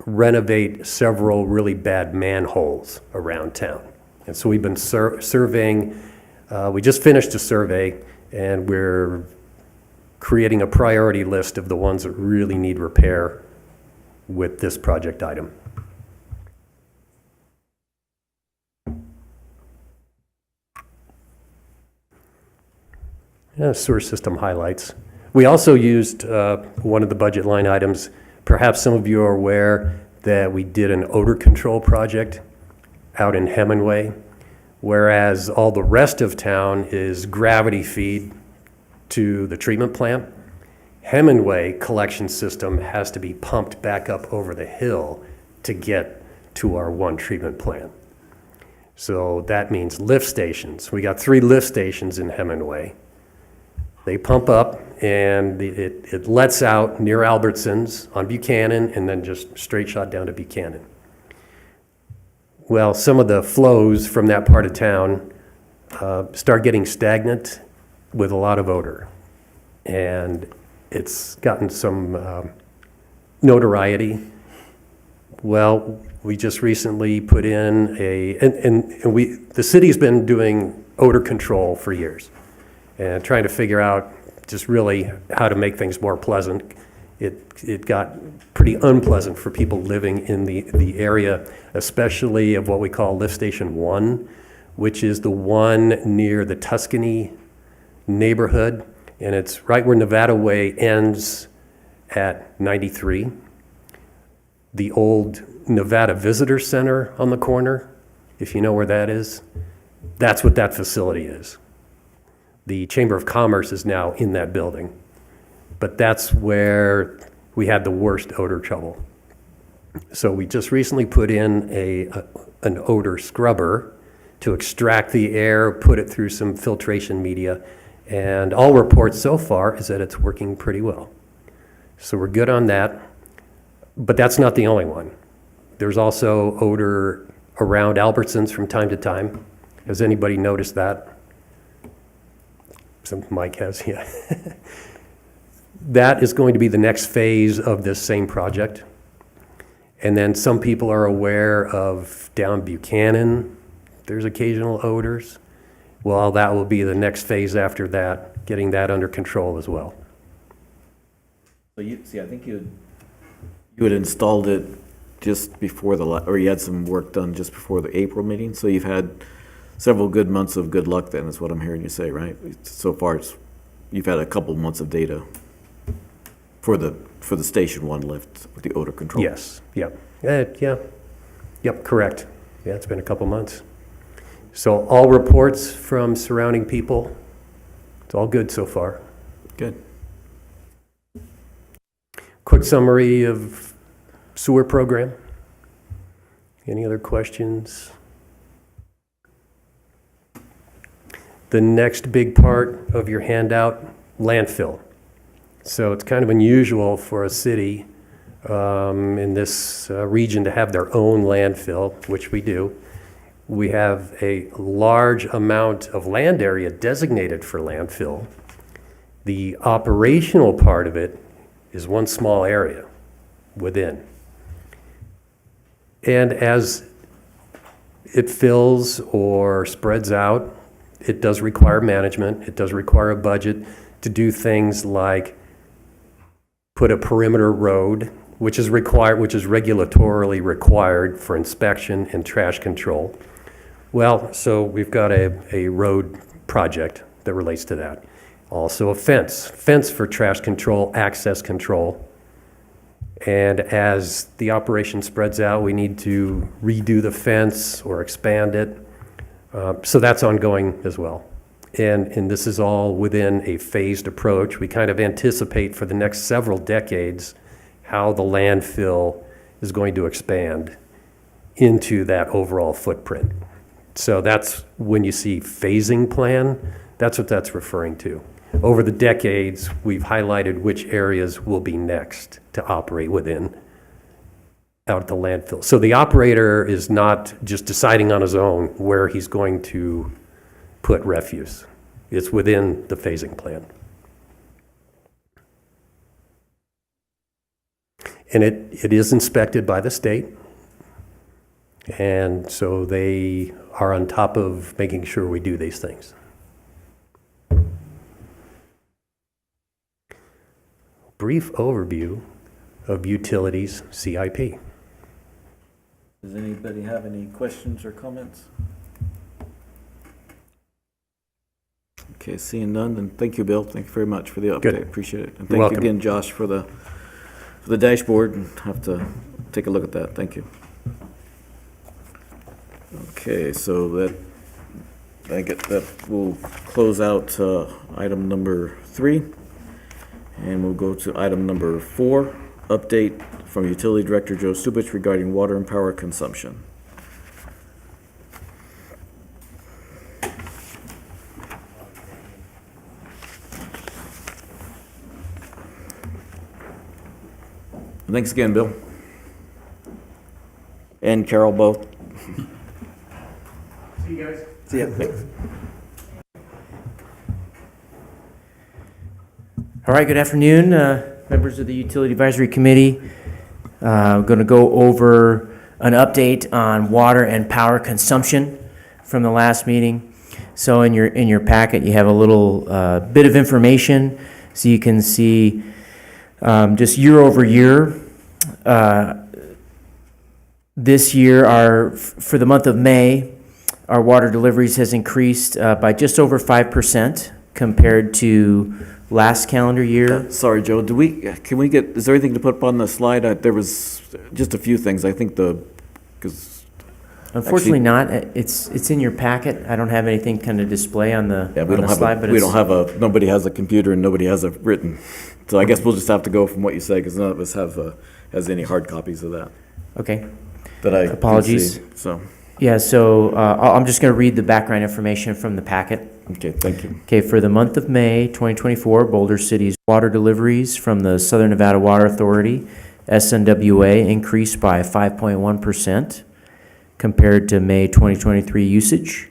renovate several really bad manholes around town. And so we've been surveying, we just finished a survey, and we're creating a priority list of the ones that really need repair with this project item. Sewer system highlights. We also used one of the budget line items. Perhaps some of you are aware that we did an odor control project out in Hemingway, whereas all the rest of town is gravity feed to the treatment plant. Hemingway collection system has to be pumped back up over the hill to get to our one treatment plant. So that means lift stations. We got 3 lift stations in Hemingway. They pump up, and it lets out near Albertsons on Buchanan, and then just straight shot down to Buchanan. Well, some of the flows from that part of town start getting stagnant with a lot of odor. And it's gotten some notoriety. Well, we just recently put in the city's been doing odor control for years and trying to figure out just really how to make things more pleasant. It got pretty unpleasant for people living in the area, especially of what we call Lift Station 1, which is the one near the Tuscany neighborhood, and it's right where Nevada Way ends at 93. The old Nevada Visitor Center on the corner, if you know where that is, that's what that facility is. The Chamber of Commerce is now in that building, but that's where we had the worst odor trouble. So we just recently put in an odor scrubber to extract the air, put it through some filtration media, and all reports so far is that it's working pretty well. So we're good on that, but that's not the only one. There's also odor around Albertsons from time to time. Has anybody noticed that? Mike has, yeah. That is going to be the next phase of this same project. And then some people are aware of down Buchanan, there's occasional odors. Well, that will be the next phase after that, getting that under control as well. So I think you had installed it just before or you had some work done just before the April meeting, so you've had several good months of good luck then, is what I'm hearing you say, right? So far, you've had a couple months of data for the Station 1 lift with the odor control. Yes, yep, yep, correct. Yeah, it's been a couple months. So all reports from surrounding people, it's all good so far. Good. Quick summary of sewer program. Any other questions? The next big part of your handout, landfill. So it's kind of unusual for a city in this region to have their own landfill, which we do. We have a large amount of land area designated for landfill. The operational part of it is one small area within. And as it fills or spreads out, it does require management. It does require a budget to do things like put a perimeter road, which is regulatorily required for inspection and trash control. Well, so we've got a road project that relates to that. Also a fence for trash control, access control. And as the operation spreads out, we need to redo the fence or expand it. So that's ongoing as well. And this is all within a phased approach. We kind of anticipate for the next several decades how the landfill is going to expand into that overall footprint. So that's when you see phasing plan, that's what that's referring to. Over the decades, we've highlighted which areas will be next to operate within out at the landfill. So the operator is not just deciding on his own where he's going to put refuse. It's within the phasing plan. And it is inspected by the state. And so they are on top of making sure we do these things. Brief overview of utilities CIP. Does anybody have any questions or comments? Okay, seeing none, then thank you, Bill. Thank you very much for the update. Good. Appreciate it. And You're thank you welcome. again, Josh, for the dashboard, and have to take a look at that. Thank you. Okay, so that will close out item number 3, and we'll go to item number 4, update from Utility Director Joe Subich regarding water and power consumption. Thanks again, Bill. And Carol, both. See you guys. See ya. All right, good afternoon, members of the Utility Advisory Committee. I'm going to go over an update on water and power consumption from the last meeting. So in your packet, you have a little bit of information, so you can see just year over year. This year, for the month of May, our water deliveries has increased by just over 5% compared to last calendar year. Sorry, Joe, is there anything to put up on the slide? There was just a few things, I think because. Unfortunately not. It's in your packet. I don't have anything kind of display on the, Yeah, on the slide, but nobody has a computer and nobody has it written. So I guess we'll just have to go from what you say, because none of us has any hard copies of that, Okay. that I can Apologies. see. So, Yeah, so I'm just going to read the background information from the packet. okay, thank you. Okay, for the month of May 2024, Boulder City's water deliveries from the Southern Nevada Water Authority, SNWA, increased by 5.1% compared to May 2023 usage.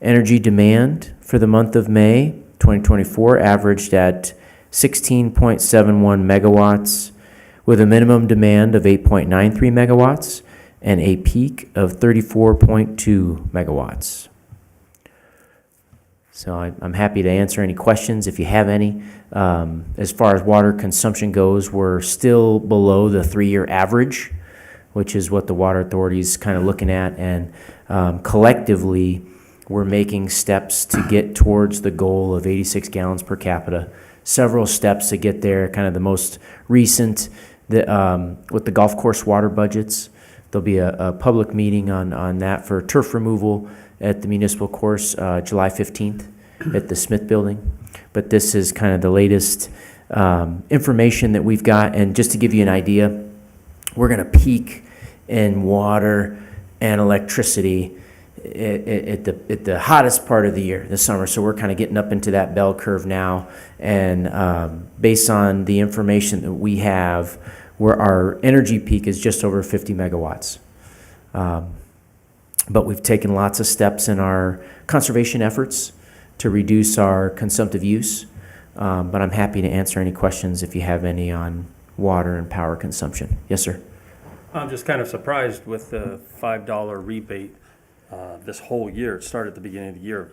Energy demand for the month of May 2024 averaged at 16.71 megawatts, with a minimum demand of 8.93 megawatts and a peak of 34.2 megawatts. So I'm happy to answer any questions if you have any. As far as water consumption goes, we're still below the 3-year average, which is what the Water Authority is kind of looking at. And collectively, we're making steps to get towards the goal of 86 gallons per capita. Several steps to get there, kind of the most recent with the golf course water budgets. There'll be a public meeting on that for turf removal at the municipal course July 15th at the Smith Building. But this is kind of the latest information that we've got. And just to give you an idea, we're going to peak in water and electricity at the hottest part of the year, this summer. So we're kind of getting up into that bell curve now. And based on the information that we have, where our energy peak is just over 50 megawatts. But we've taken lots of steps in our conservation efforts to reduce our consumptive use. But I'm happy to answer any questions if you have any on water and power consumption. Yes, sir. I'm just kind of surprised with the $5 rebate this whole year. It started at the beginning of the year,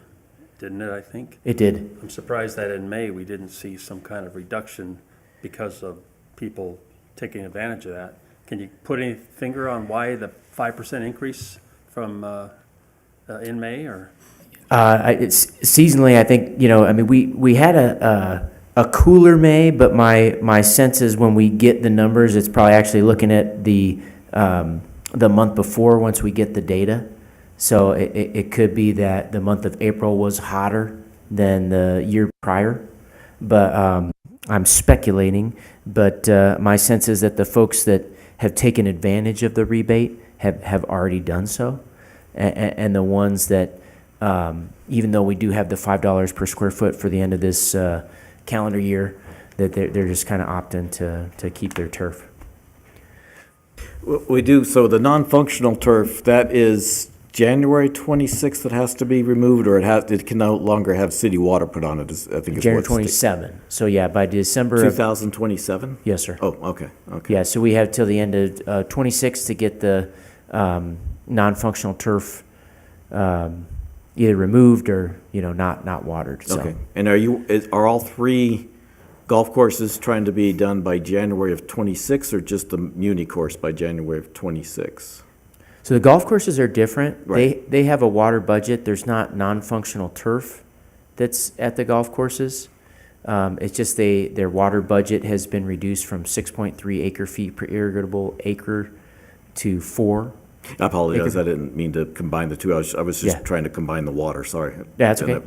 didn't it, I think? It did. I'm surprised that in May, we didn't see some kind of reduction because of people taking advantage of that. Can you put any finger on why the 5% increase from in May, or? It's seasonally, I think, I mean, we had a cooler May, but my sense is when we get the numbers, it's probably actually looking at the month before once we get the data. So it could be that the month of April was hotter than the year prior, but I'm speculating. But my sense is that the folks that have taken advantage of the rebate have already done so, and the ones that, even though we do have the $5 per square foot for the end of this calendar year, that they're just kind of opting to keep their turf. We do, so the non-functional turf, that is January 26th that has to be removed, or it can no longer have city water put on it, I think is January what's 27. So yeah, by December of 2027? Yes, sir. Oh, okay. Yeah, so we have till the end of 26 to get the non-functional turf either removed or not watered. So. Okay. And are all 3 golf courses trying to be done by January of 26, or just the Muni course by January of 26? So the golf courses are different. Right. They have a water budget. There's not non-functional turf that's at the golf courses. It's just their water budget has been reduced from 6.3 acre feet per irrigable acre to 4. I apologize. I didn't mean to combine the two. I was just trying to combine the water. Sorry. Yeah, that's okay.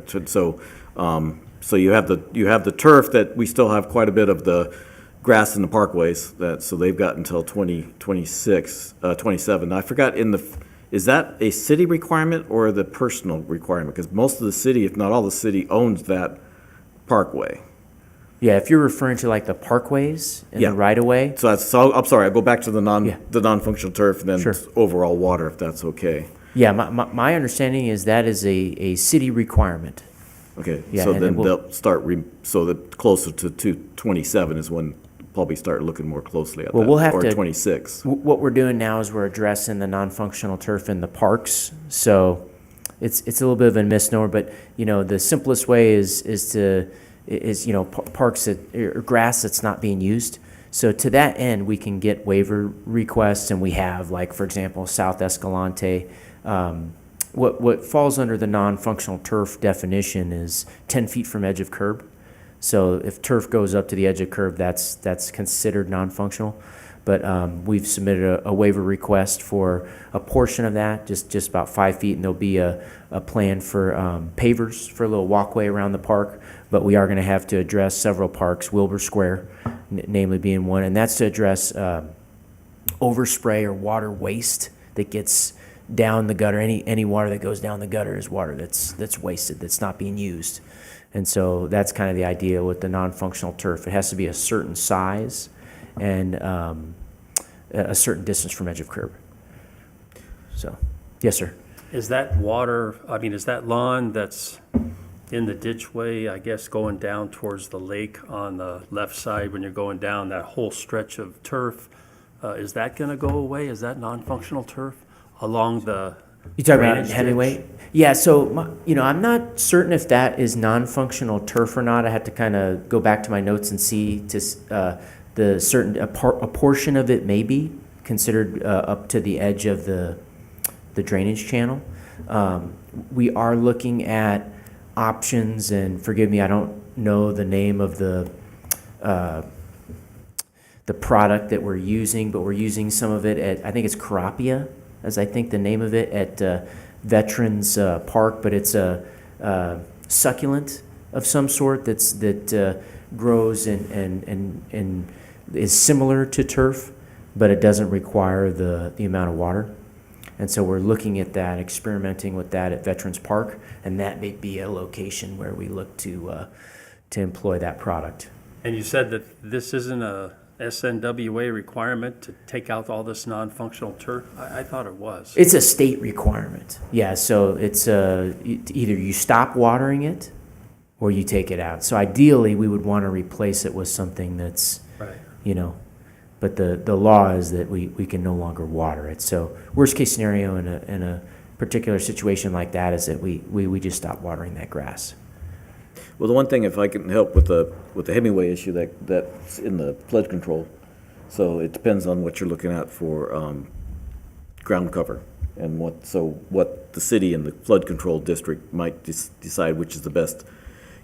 So you have the turf that we still have quite a bit of the grass in the parkways, so they've got until 27. I forgot, is that a city requirement or the personal requirement? Because most of the city, if not all the city, owns that parkway. Yeah, if you're referring to like the parkways and the right-of-way. So I'm sorry, I'll go back to the non-functional turf and then Sure. overall water, if that's okay. Yeah, my understanding is that is a city requirement. Okay, Yeah, so and then then we'll- they'll start, so that closer to 27 is when probably start looking more closely at Well, that. we'll have or to- 26. What we're doing now is we're addressing the non-functional turf in the parks. So it's a little bit of a misnomer, but you know, the simplest way is you know, parks that, or grass that's not being used. So to that end, we can get waiver requests, and we have, like, for example, South Escalante. What falls under the non-functional turf definition is 10 feet from edge of curb. So if turf goes up to the edge of curb, that's considered non-functional. But we've submitted a waiver request for a portion of that, just about 5 feet, and there'll be a plan for pavers for a little walkway around the park. But we are going to have to address several parks, Wilbur Square, namely being one, and that's to address overspray or water waste that gets down the gutter. Any water that goes down the gutter is water that's wasted, that's not being used. And so that's kind of the idea with the non-functional turf. It has to be a certain size and a certain distance from edge of curb. So, yes, sir. Is that water, I mean, is that lawn that's in the ditchway, I guess, going down towards the lake on the left side when you're going down that whole stretch of turf, is that going to go away? Is that non-functional turf along the You talking about drainage ditch? Hemingway? Yeah, so, you know, I'm not certain if that is non-functional turf or not. I had to kind of go back to my notes and see a portion of it may be considered up to the edge of the drainage channel. We are looking at options, and forgive me, I don't know the name of the product that we're using, but we're using some of it at, I think it's Carapia, as I think the name of it, at Veterans Park, but it's a succulent of some sort that grows and is similar to turf, but it doesn't require the amount of water. And so we're looking at that, experimenting with that at Veterans Park, and that may be a location where we look to employ that product. And you said that this isn't a SNWA requirement to take out all this non-functional turf? I thought it was. It's a state requirement. Yeah, so it's either you stop watering it or you take it out. So ideally, we would want to replace it with something that's, Right. you know, but the law is that we can no longer water it. So worst case scenario in a particular situation like that is that we just stop watering that grass. Well, the one thing, if I can help with the Hemingway issue, that's in the flood control. So it depends on what you're looking at for ground cover and what the city and the flood control district might decide which is the best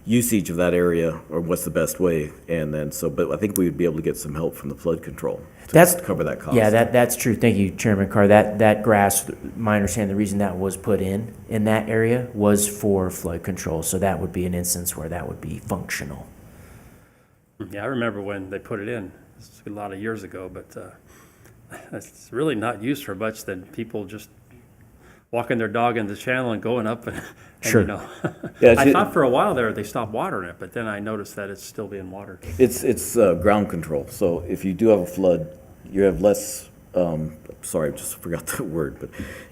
usage of that area or what's the best way. And then but I think we would be able to get some help from the flood control to cover that cost. Yeah, that's true. Thank you, Chairman Carr. That grass, my understanding, the reason that was put in that area was for flood control. So that would be an instance where that would be functional. Yeah, I remember when they put it in. It's a lot of years ago, but it's really not used for much than people just walking their dog in the channel and going up and Sure. you know. Yeah, I thought for a while there they stopped watering it, but then I noticed that it's still being watered. It's ground control. So if you do have a flood, you have less, sorry, I just forgot the word, but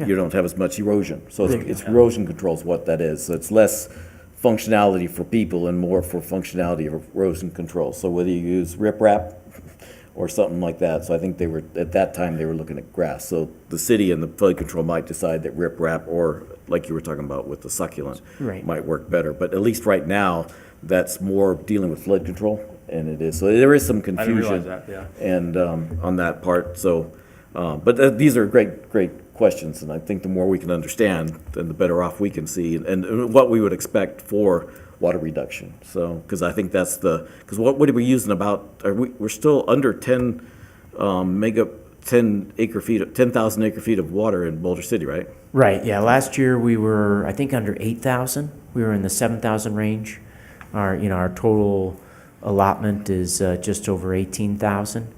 you don't have as much erosion. So it's erosion control is what that is. So it's less functionality for people and more for functionality of erosion control. So whether you use riprap or something like that. So I think at that time, they were looking at grass. So the city and the flood control might decide that riprap or, like you were talking about with the succulent, Right. might work better. But at least right now, that's more dealing with flood control, and it is. So there is some I didn't confusion. realize that, yeah. And on that part, so, but these are great questions, and I think the more we can understand, then the better off we can see, and what we would expect for water reduction. So, because I think that's because what are we using about, we're still under 10,000 acre feet of water in Boulder City, right? Right, yeah. Last year we were, I think, under 8,000. We were in the 7,000 range. Our total allotment is just over 18,000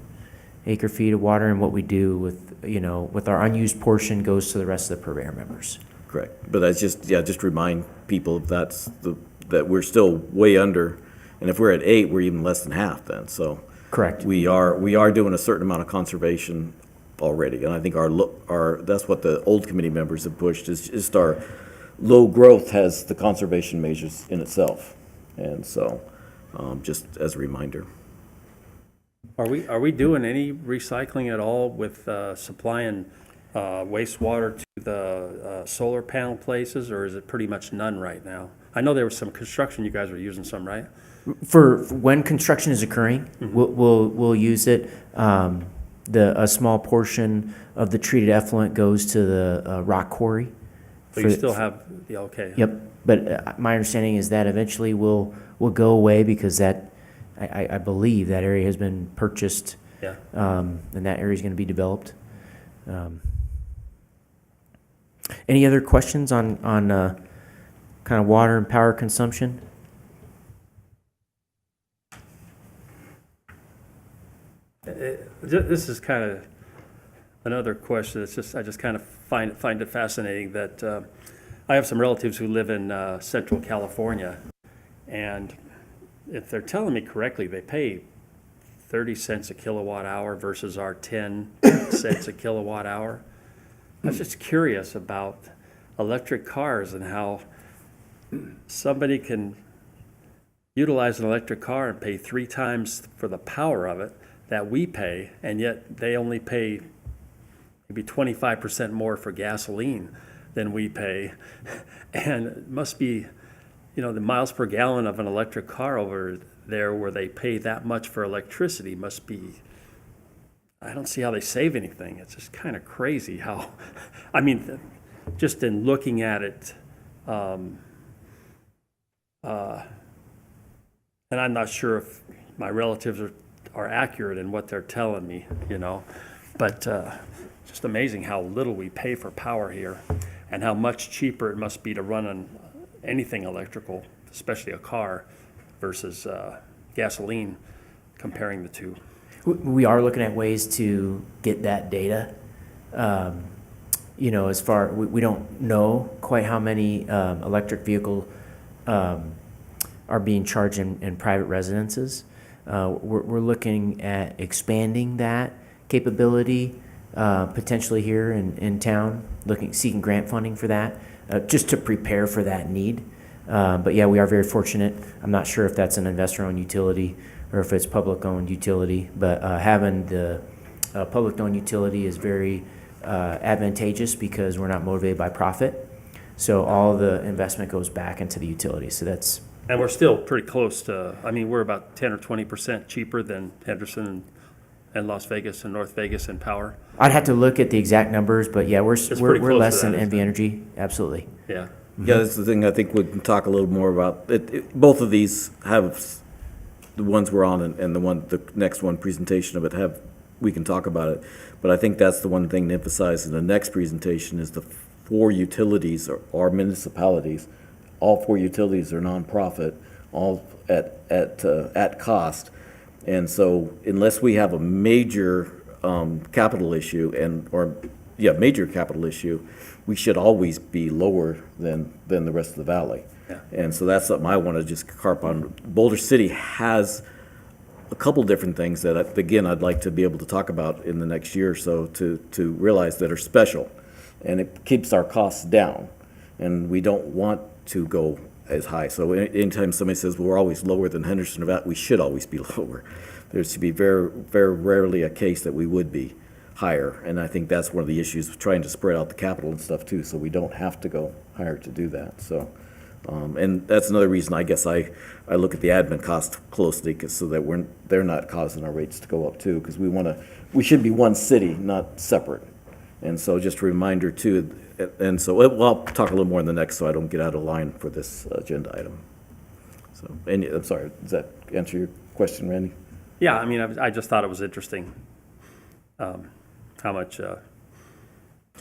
acre feet of water, and what we do with our unused portion goes to the rest of the Purveyor members. Correct. But that's just remind people that we're still way under, and if we're at 8, we're even less than half then, so. Correct. We are doing a certain amount of conservation already, and I think that's what the old committee members have pushed, is just our low growth has the conservation measures in itself, and so, just as a reminder. Are we doing any recycling at all with supplying wastewater to the solar panel places, or is it pretty much none right now? I know there was some construction, you guys were using some, right? For when construction is occurring, we'll use it. A small portion of the treated effluent goes to the rock quarry. But you For- still have, yeah, okay. Yep, but my understanding is that eventually will go away because that, I believe that area has been purchased, Yeah. and that area is going to be developed. Any other questions on kind of water and power consumption? This is kind of another question. It's just, I just kind of find it fascinating that I have some relatives who live in Central California, and if they're telling me correctly, they pay 30 cents a kilowatt hour versus our 10 cents a kilowatt hour. I was just curious about electric cars and how somebody can utilize an electric car and pay 3 times for the power of it that we pay, and yet they only pay maybe 25% more for gasoline than we pay. And it must be, you know, the miles per gallon of an electric car over there where they pay that much for electricity must be, I don't see how they save anything. It's just kind of crazy how, I mean, just in looking at it, and I'm not sure if my relatives are accurate in what they're telling me, you know, but just amazing how little we pay for power here and how much cheaper it must be to run on anything electrical, especially a car, versus gasoline, comparing the two. We are looking at ways to get that data. You know, as far, we don't know quite how many electric vehicle are being charged in private residences. We're looking at expanding that capability potentially here in town, seeking grant funding for that, just to prepare for that need. But yeah, we are very fortunate. I'm not sure if that's an investor-owned utility or if it's public-owned utility, but having the public-owned utility is very advantageous because we're not motivated by profit. So all the investment goes back into the utility. So that's. And we're still pretty close to, I mean, we're about 10 or 20% cheaper than Henderson and Las Vegas and North Vegas in power. I'd have to look at the exact numbers, but yeah, we're pretty we're close less to than that, isn't NV it? Energy, absolutely. Yeah. Yeah, that's the thing I think we can talk a little more about. Both of these have, the ones we're on and the next one presentation of it we can talk about it. But I think that's the one thing to emphasize in the next presentation is the 4 utilities or municipalities. All 4 utilities are nonprofit, all at cost. And so unless we have a major capital issue major capital issue, we should always be lower than the rest of the valley. Yeah. And so that's something I want to just harp on. Boulder City has a couple different things that, again, I'd like to be able to talk about in the next year or so to realize that are special. And it keeps our costs down. And we don't want to go as high. So anytime somebody says, well, we're always lower than Henderson or that, we should always be lower. There should be very, very rarely a case that we would be higher. And I think that's one of the issues with trying to spread out the capital and stuff too, so we don't have to go higher to do that. So, and that's another reason I guess I look at the admin cost closely, so that they're not causing our rates to go up too, because we should be one city, not separate. And so just a reminder too, and so I'll talk a little more in the next, so I don't get out of line for this agenda item. So, I'm sorry, does that answer your question, Randy? Yeah, I mean, I just thought it was interesting how much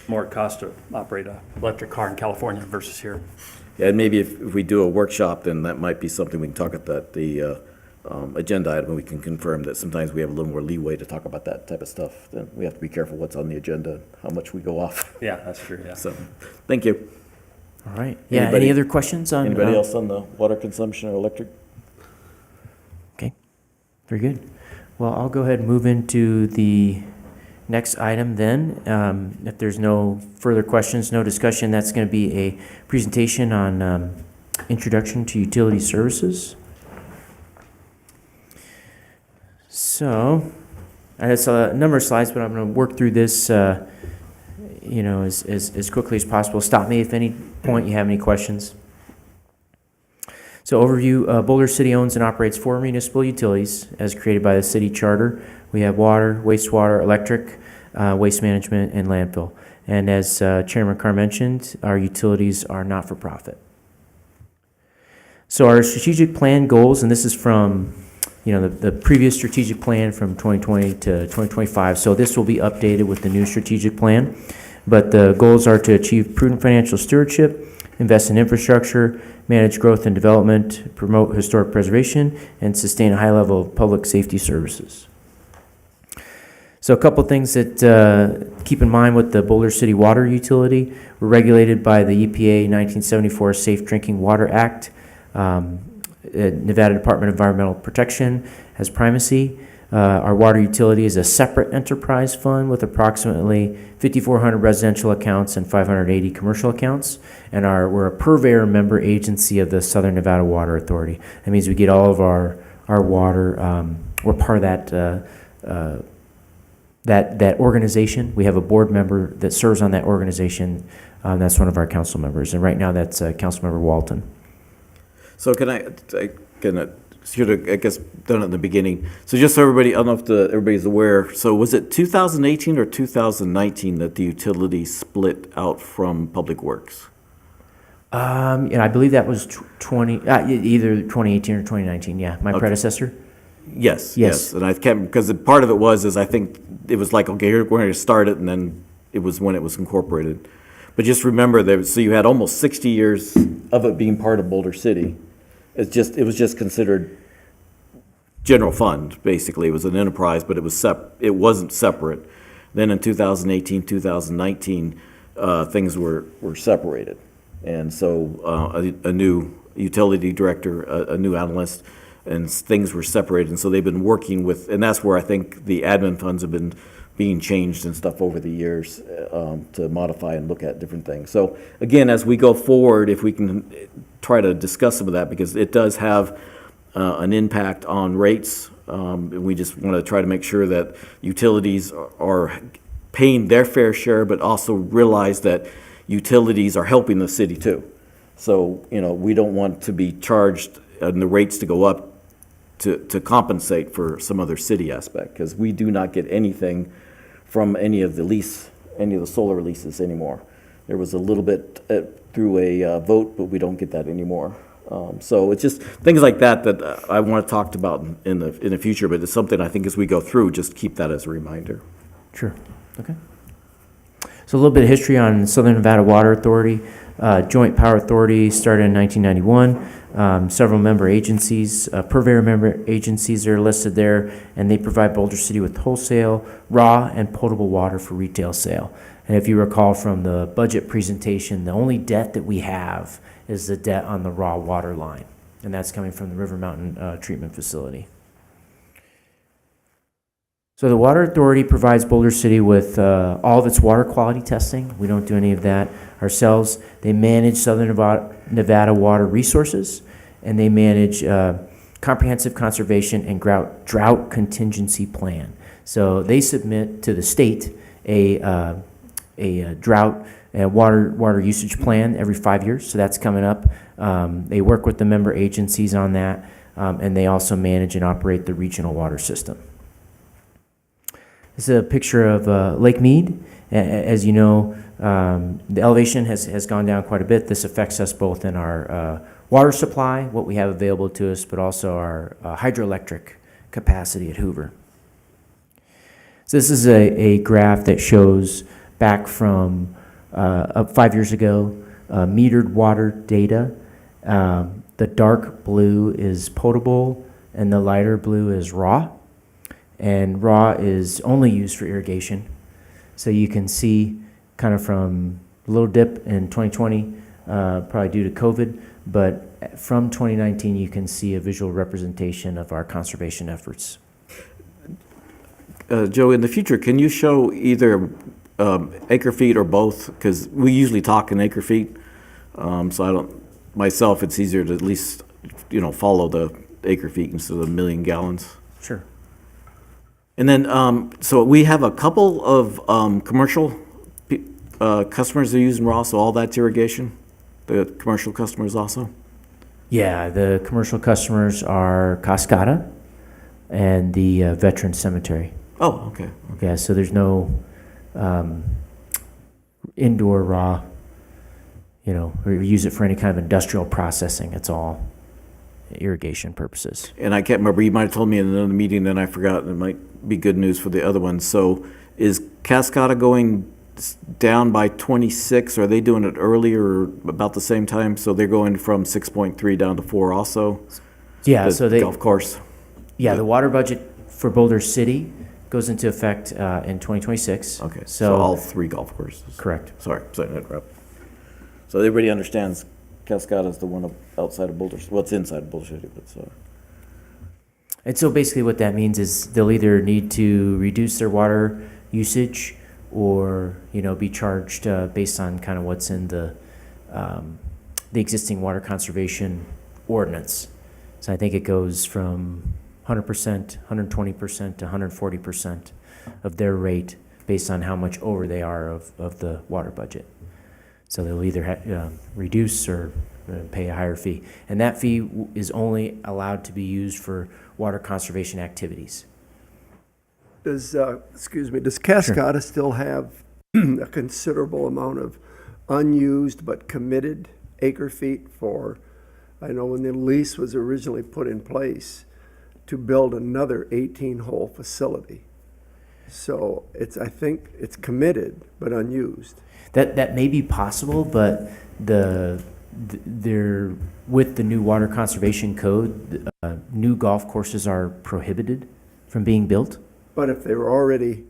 more it costs to operate an electric car in California versus here. Yeah, and maybe if we do a workshop, then that might be something we can talk about the agenda item, and we can confirm that sometimes we have a little more leeway to talk about that type of stuff. Then we have to be careful what's on the agenda, how much we go off. Yeah, that's true, yeah. So, thank you. All right. Yeah. Anybody- Any other questions on? Anybody else on the water consumption or electric? Okay. Very good. Well, I'll go ahead and move into the next item then. If there's no further questions, no discussion, that's going to be a presentation on Introduction to Utility Services. So, it's a number of slides, but I'm going to work through this, as quickly as possible. Stop me if any point you have any questions. So overview, Boulder City owns and operates 4 municipal utilities as created by the city charter. We have water, wastewater, electric, waste management, and landfill. And as Chairman Carr mentioned, our utilities are not-for-profit. So our strategic plan goals, and this is from the previous strategic plan from 2020 to 2025. So this will be updated with the new strategic plan. But the goals are to achieve prudent financial stewardship, invest in infrastructure, manage growth and development, promote historic preservation, and sustain a high level of public safety services. So a couple things that keep in mind with the Boulder City Water Utility. We're regulated by the EPA 1974 Safe Drinking Water Act. Nevada Department of Environmental Protection has primacy. Our water utility is a separate enterprise fund with approximately 5,400 residential accounts and 580 commercial accounts. And we're a purveyor member agency of the Southern Nevada Water Authority. That means we get all of our water. We're part of that organization. We have a board member that serves on that organization. That's one of our council members. And right now that's Councilmember Walton. So should have, I guess, done it in the beginning. So just so everybody, I don't know if everybody's aware, so was it 2018 or 2019 that the utility split out from Public Works? I believe that was either 2018 or 2019, yeah, my predecessor. Yes. And I can't, because part of it was, I think it was like, okay, we're going to start it, and then it was when it was incorporated. But just remember, so you had almost 60 years of it being part of Boulder City. It was just considered general fund, basically. It was an enterprise, but it wasn't separate. Then in 2018, 2019, things were separated. And so a new utility director, a new analyst, and things were separated. And so they've been working with, and that's where I think the admin funds have been being changed and stuff over the years to modify and look at different things. So again, as we go forward, if we can try to discuss some of that, because it does have an impact on rates. We just want to try to make sure that utilities are paying their fair share, but also realize that utilities are helping the city too. So, we don't want to be charged and the rates to go up to compensate for some other city aspect, because we do not get anything from any of the solar leases anymore. There was a little bit through a vote, but we don't get that anymore. So it's just things like that I want to talk about in the future, but it's something I think as we go through, just keep that as a reminder. Sure. Okay. So a little bit of history on Southern Nevada Water Authority. Joint Power Authority started in 1991. Several member agencies, purveyor member agencies are listed there, and they provide Boulder City with wholesale, raw, and potable water for retail sale. And if you recall from the budget presentation, the only debt that we have is the debt on the raw water line, and that's coming from the River Mountain Treatment Facility. So the Water Authority provides Boulder City with all of its water quality testing. We don't do any of that ourselves. They manage Southern Nevada water resources, and they manage comprehensive conservation and drought contingency plan. So they submit to the state a drought water usage plan every 5 years. So that's coming up. They work with the member agencies on that, and they also manage and operate the regional water system. This is a picture of Lake Mead. As you know, the elevation has gone down quite a bit. This affects us both in our water supply, what we have available to us, but also our hydroelectric capacity at Hoover. So this is a graph that shows back from 5 years ago, metered water data. The dark blue is potable, and the lighter blue is raw. And raw is only used for irrigation. So you can see kind of from a little dip in 2020, probably due to COVID, but from 2019 you can see a visual representation of our conservation efforts. Joe, in the future, can you show either acre feet or both? Because we usually talk in acre feet. So myself, it's easier to at least, follow the acre feet instead of 1 million gallons. Sure. And then, so we have a couple of commercial customers that are using raw, so all that's irrigation? The commercial customers also? Yeah, the commercial customers are Cascada and the Veteran Cemetery. Oh, okay. Yeah, so there's no indoor raw, or use it for any kind of industrial processing. It's all irrigation purposes. And I can't remember, you might have told me in another meeting, then I forgot, it might be good news for the other ones. So is Cascada going down by 26? Are they doing it earlier or about the same time? So they're going from 6.3 down to 4 also? Yeah, The so golf course? yeah, the water budget for Boulder City goes into effect in 2026. Okay, so all 3 golf courses? Correct. Sorry to interrupt. So everybody understands Cascada is the one outside of Boulder, well, it's inside of Boulder City, but so. And so basically what that means is they'll either need to reduce their water usage or, be charged based on kind of what's in the existing water conservation ordinance. So I think it goes from 100%, 120% to 140% of their rate based on how much over they are of the water budget. So they'll either reduce or pay a higher fee. And that fee is only allowed to be used for water conservation activities. Does Cascada still have a considerable amount of unused but committed acre feet for, I know when the lease was originally put in place, to build another 18-hole facility. So I think it's committed but unused. That may be possible, but they're with the new water conservation code, new golf courses are prohibited from being built. But if they were already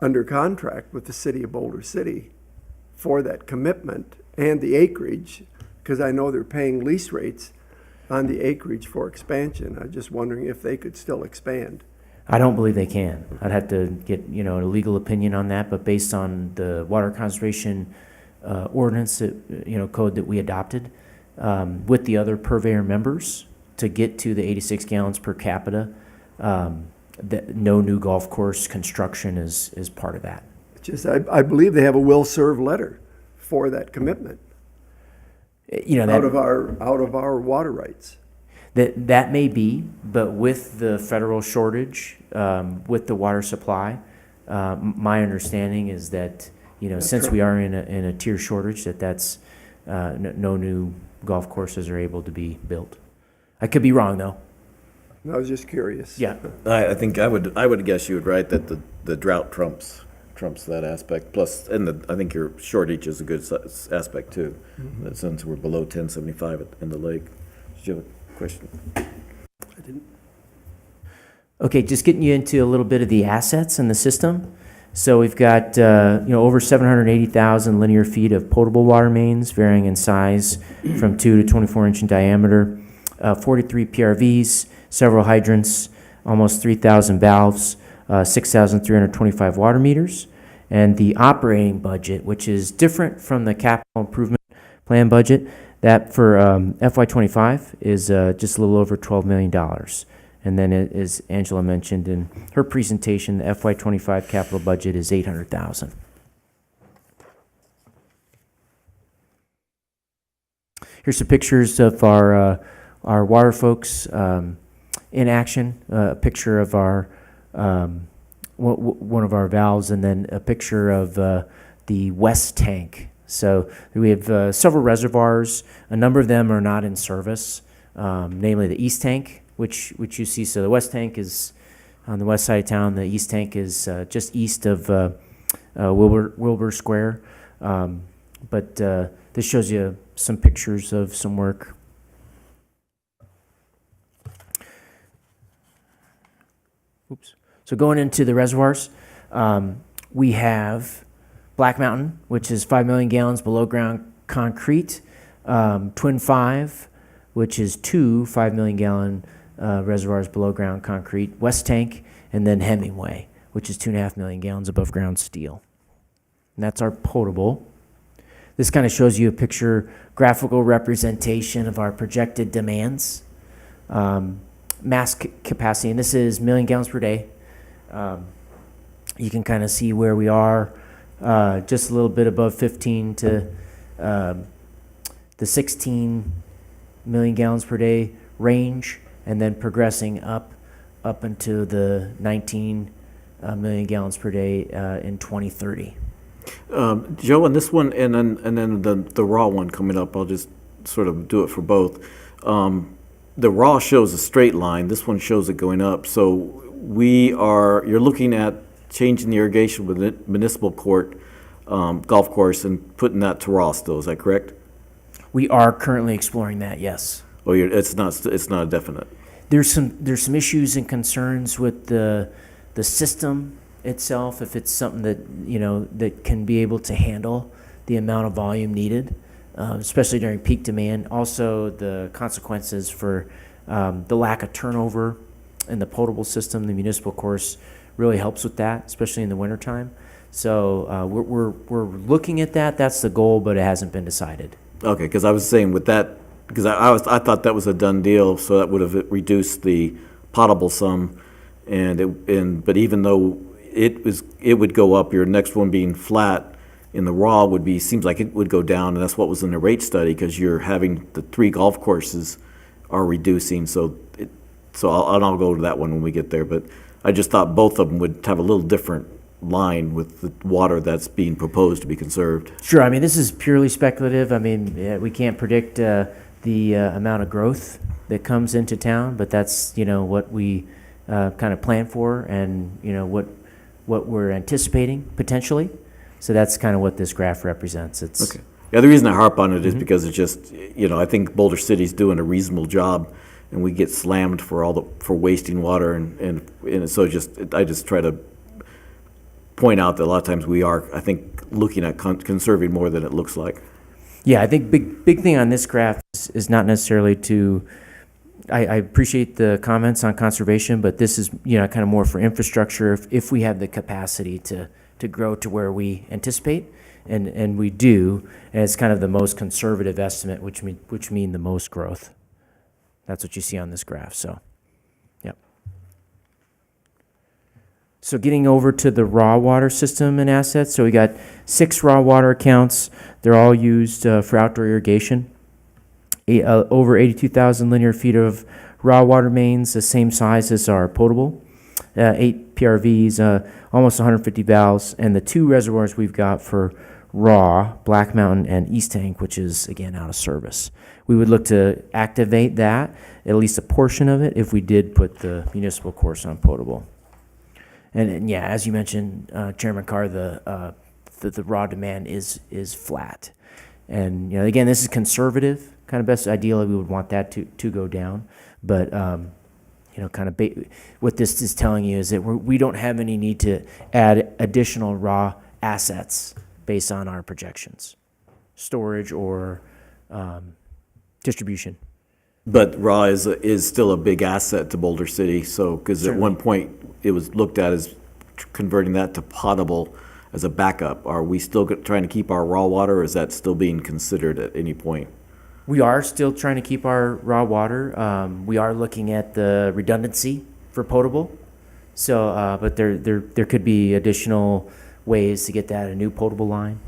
under contract with the city of Boulder City for that commitment and the acreage, because I know they're paying lease rates on the acreage for expansion, I'm just wondering if they could still expand. I don't believe they can. I'd have to get, a legal opinion on that, but based on the water conservation ordinance that, code that we adopted with the other purveyor members to get to the 86 gallons per capita, that no new golf course construction is part of that. Just, I believe they have a will serve letter for that commitment out of our water rights. That may be, but with the federal shortage, with the water supply, my understanding is that, since we are in a tier shortage, that's no new golf courses are able to be built. I could be wrong, though. I was just curious. Yeah. I think I would guess you would write that the drought trumps that aspect. Plus, and I think your shortage is a good aspect too, that since we're below 1075 in the lake. Did you have a question? I didn't. Okay, just getting you into a little bit of the assets in the system. So we've got over 780,000 linear feet of potable water mains, varying in size from 2 to 24-inch in diameter, 43 PRVs, several hydrants, almost 3,000 valves, 6,325 water meters, and the operating budget, which is different from the capital improvement plan budget, that for FY25 is just a little over $12 million. And then, as Angela mentioned in her presentation, the FY25 capital budget is $800,000. Here's some pictures of our water folks in action. A picture of our one of our valves, and then a picture of the west tank. So we have several reservoirs. A number of them are not in service, namely the east tank, which you see. So the west tank is on the west side of town. The east tank is just east of Wilbur Square. But this shows you some pictures of some work. Oops. So going into the reservoirs, we have Black Mountain, which is 5 million gallons below ground concrete. Twin 5, which is 2 5 million gallon reservoirs below ground concrete. West Tank, and then Hemingway, which is 2.5 million gallons above ground steel. And that's our potable. This kind of shows you a picture, graphical representation of our projected demands. Mass capacity, and this is million gallons per day. You can kind of see where we are, just a little bit above 15 to the 16 million gallons per day range, and then progressing up into the 19 million gallons per day in 2030. Joe, on this one, and then the raw one coming up, I'll just sort of do it for both. The raw shows a straight line. This one shows it going up. So you're looking at changing the irrigation with the municipal court golf course and putting that to raw still. Is that correct? We are currently exploring that, yes. Oh, it's not a definite. There's some issues and concerns with the system itself, if it's something that, that can be able to handle the amount of volume needed, especially during peak demand. Also, the consequences for the lack of turnover in the potable system, the municipal course really helps with that, especially in the wintertime. So we're looking at that. That's the goal, but it hasn't been decided. Okay, because I was saying with that, because I thought that was a done deal, so that would have reduced the potable sum, but even though it would go up, your next one being flat in the raw seems like it would go down, and that's what was in the rate study, because you're having the 3 golf courses are reducing, so I'll go to that one when we get there, but I just thought both of them would have a little different line with the water that's being proposed to be conserved. Sure. I mean, this is purely speculative. I mean, we can't predict the amount of growth that comes into town, but that's, what we kind of plan for, and, what we're anticipating potentially. So that's kind of what this graph represents. It's okay. Yeah, the reason I harp on it is because it's just, I think Boulder City's doing a reasonable job, and we get slammed for wasting water, and so I just try to point out that a lot of times we are, I think, looking at conserving more than it looks like. Yeah, I think big thing on this graph is not necessarily to. I appreciate the comments on conservation, but this is kind of more for infrastructure. If we have the capacity to grow to where we anticipate, and we do, and it's kind of the most conservative estimate, which mean the most growth. That's what you see on this graph. So, yep. So getting over to the raw water system and assets. So we got 6 raw water accounts. They're all used for outdoor irrigation. Over 82,000 linear feet of raw water mains, the same size as our potable. 8 PRVs, almost 150 valves, and the 2 reservoirs we've got for raw, Black Mountain and East Tank, which is, again, out of service. We would look to activate that, at least a portion of it, if we did put the municipal course on potable. And yeah, as you mentioned, Chairman Carr, the raw demand is flat. And, again, this is conservative, kind of best. Ideally, we would want that to go down. But, what this is telling you is that we don't have any need to add additional raw assets based on our projections, storage or distribution. But raw is still a big asset to Boulder City. So, because at one point it was looked at as converting that to potable as a backup. Are we still trying to keep our raw water, or is that still being considered at any point? We are still trying to keep our raw water. We are looking at the redundancy for potable. So, but there could be additional ways to get that, a new potable line,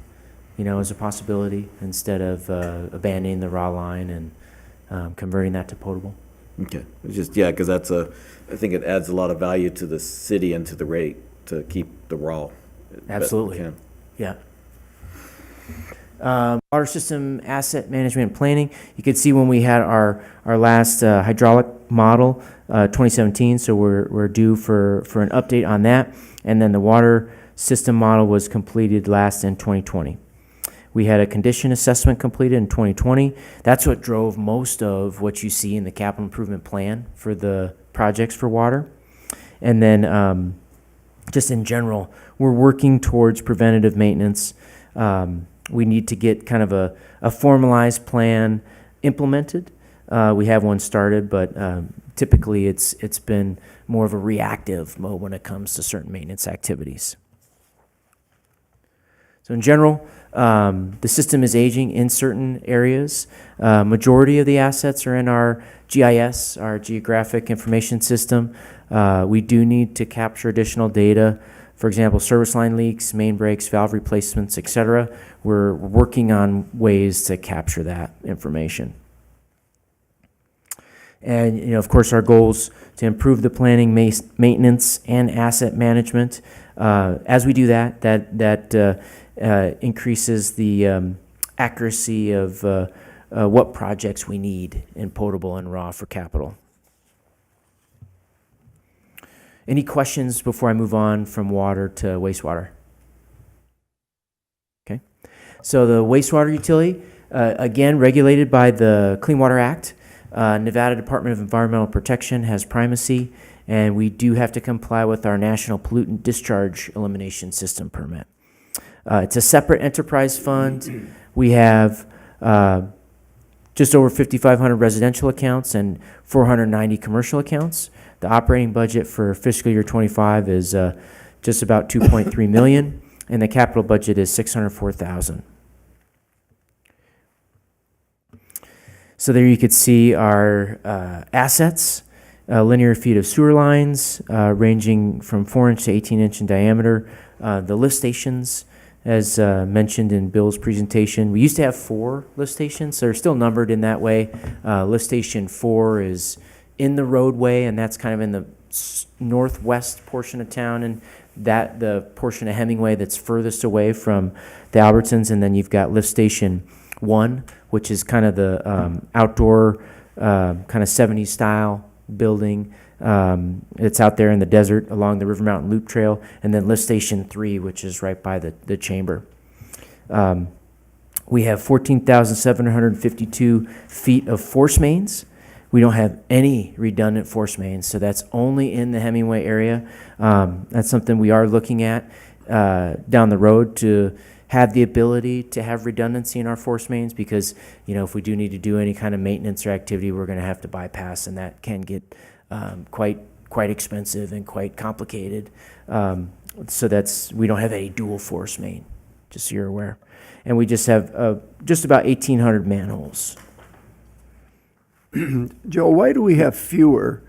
as a possibility, instead of abandoning the raw line and converting that to potable. Okay, it's just, because I think it adds a lot of value to the city and to the rate to keep the raw. Absolutely. Yeah. Water system asset management and planning. You could see when we had our last hydraulic model, 2017, so we're due for an update on that. And then the water system model was completed last in 2020. We had a condition assessment completed in 2020. That's what drove most of what you see in the capital improvement plan for the projects for water. And then just in general, we're working towards preventative maintenance. We need to get kind of a formalized plan implemented. We have one started, but typically it's been more of a reactive mode when it comes to certain maintenance activities. So So in general, the system is aging in certain areas. Majority of the assets are in our GIS, our Geographic Information System. We do need to capture additional data. For example, service line leaks, main breaks, valve replacements, etc. We're working on ways to capture that information. And, you know, of course, our goals to improve the planning, maintenance, and asset management. As we do that increases the accuracy of what projects we need in potable and raw for capital. Any questions before I move on from water to wastewater? Okay. So the wastewater utility, again, regulated by the Clean Water Act. Nevada Department of Environmental Protection has primacy, and we do have to comply with our National Pollutant Discharge Elimination System permit. It's a separate enterprise fund. We have just over 5,500 residential accounts and 490 commercial accounts. The operating budget for fiscal year 25 is just about 2.3 million, and the capital budget is 604,000. So there you could see our assets, linear feet of sewer lines ranging from 4-inch to 18-inch in diameter. The lift stations, as mentioned in Bill's presentation, we used to have 4 lift stations, so they're still numbered in that way. Lift station 4 is in the roadway, and that's kind of in the northwest portion of town, and that the portion of Hemingway that's furthest away from the Albertsons. And then you've got lift station 1, which is kind of the outdoor kind of 70s style building. It's out there in the desert along the River Mountain Loop Trail. And then lift station 3, which is right by the chamber. We have 14,752 feet of force mains. We don't have any redundant force mains, so that's only in the Hemingway area. That's something we are looking at down the road, to have the ability to have redundancy in our force mains, because, you know, if we do need to do any kind of maintenance or activity, we're going to have to bypass, and that can get quite expensive and quite complicated. So we don't have any dual force main, just so you're aware. And we just have just about 1,800 manholes. Joe, why do we have fewer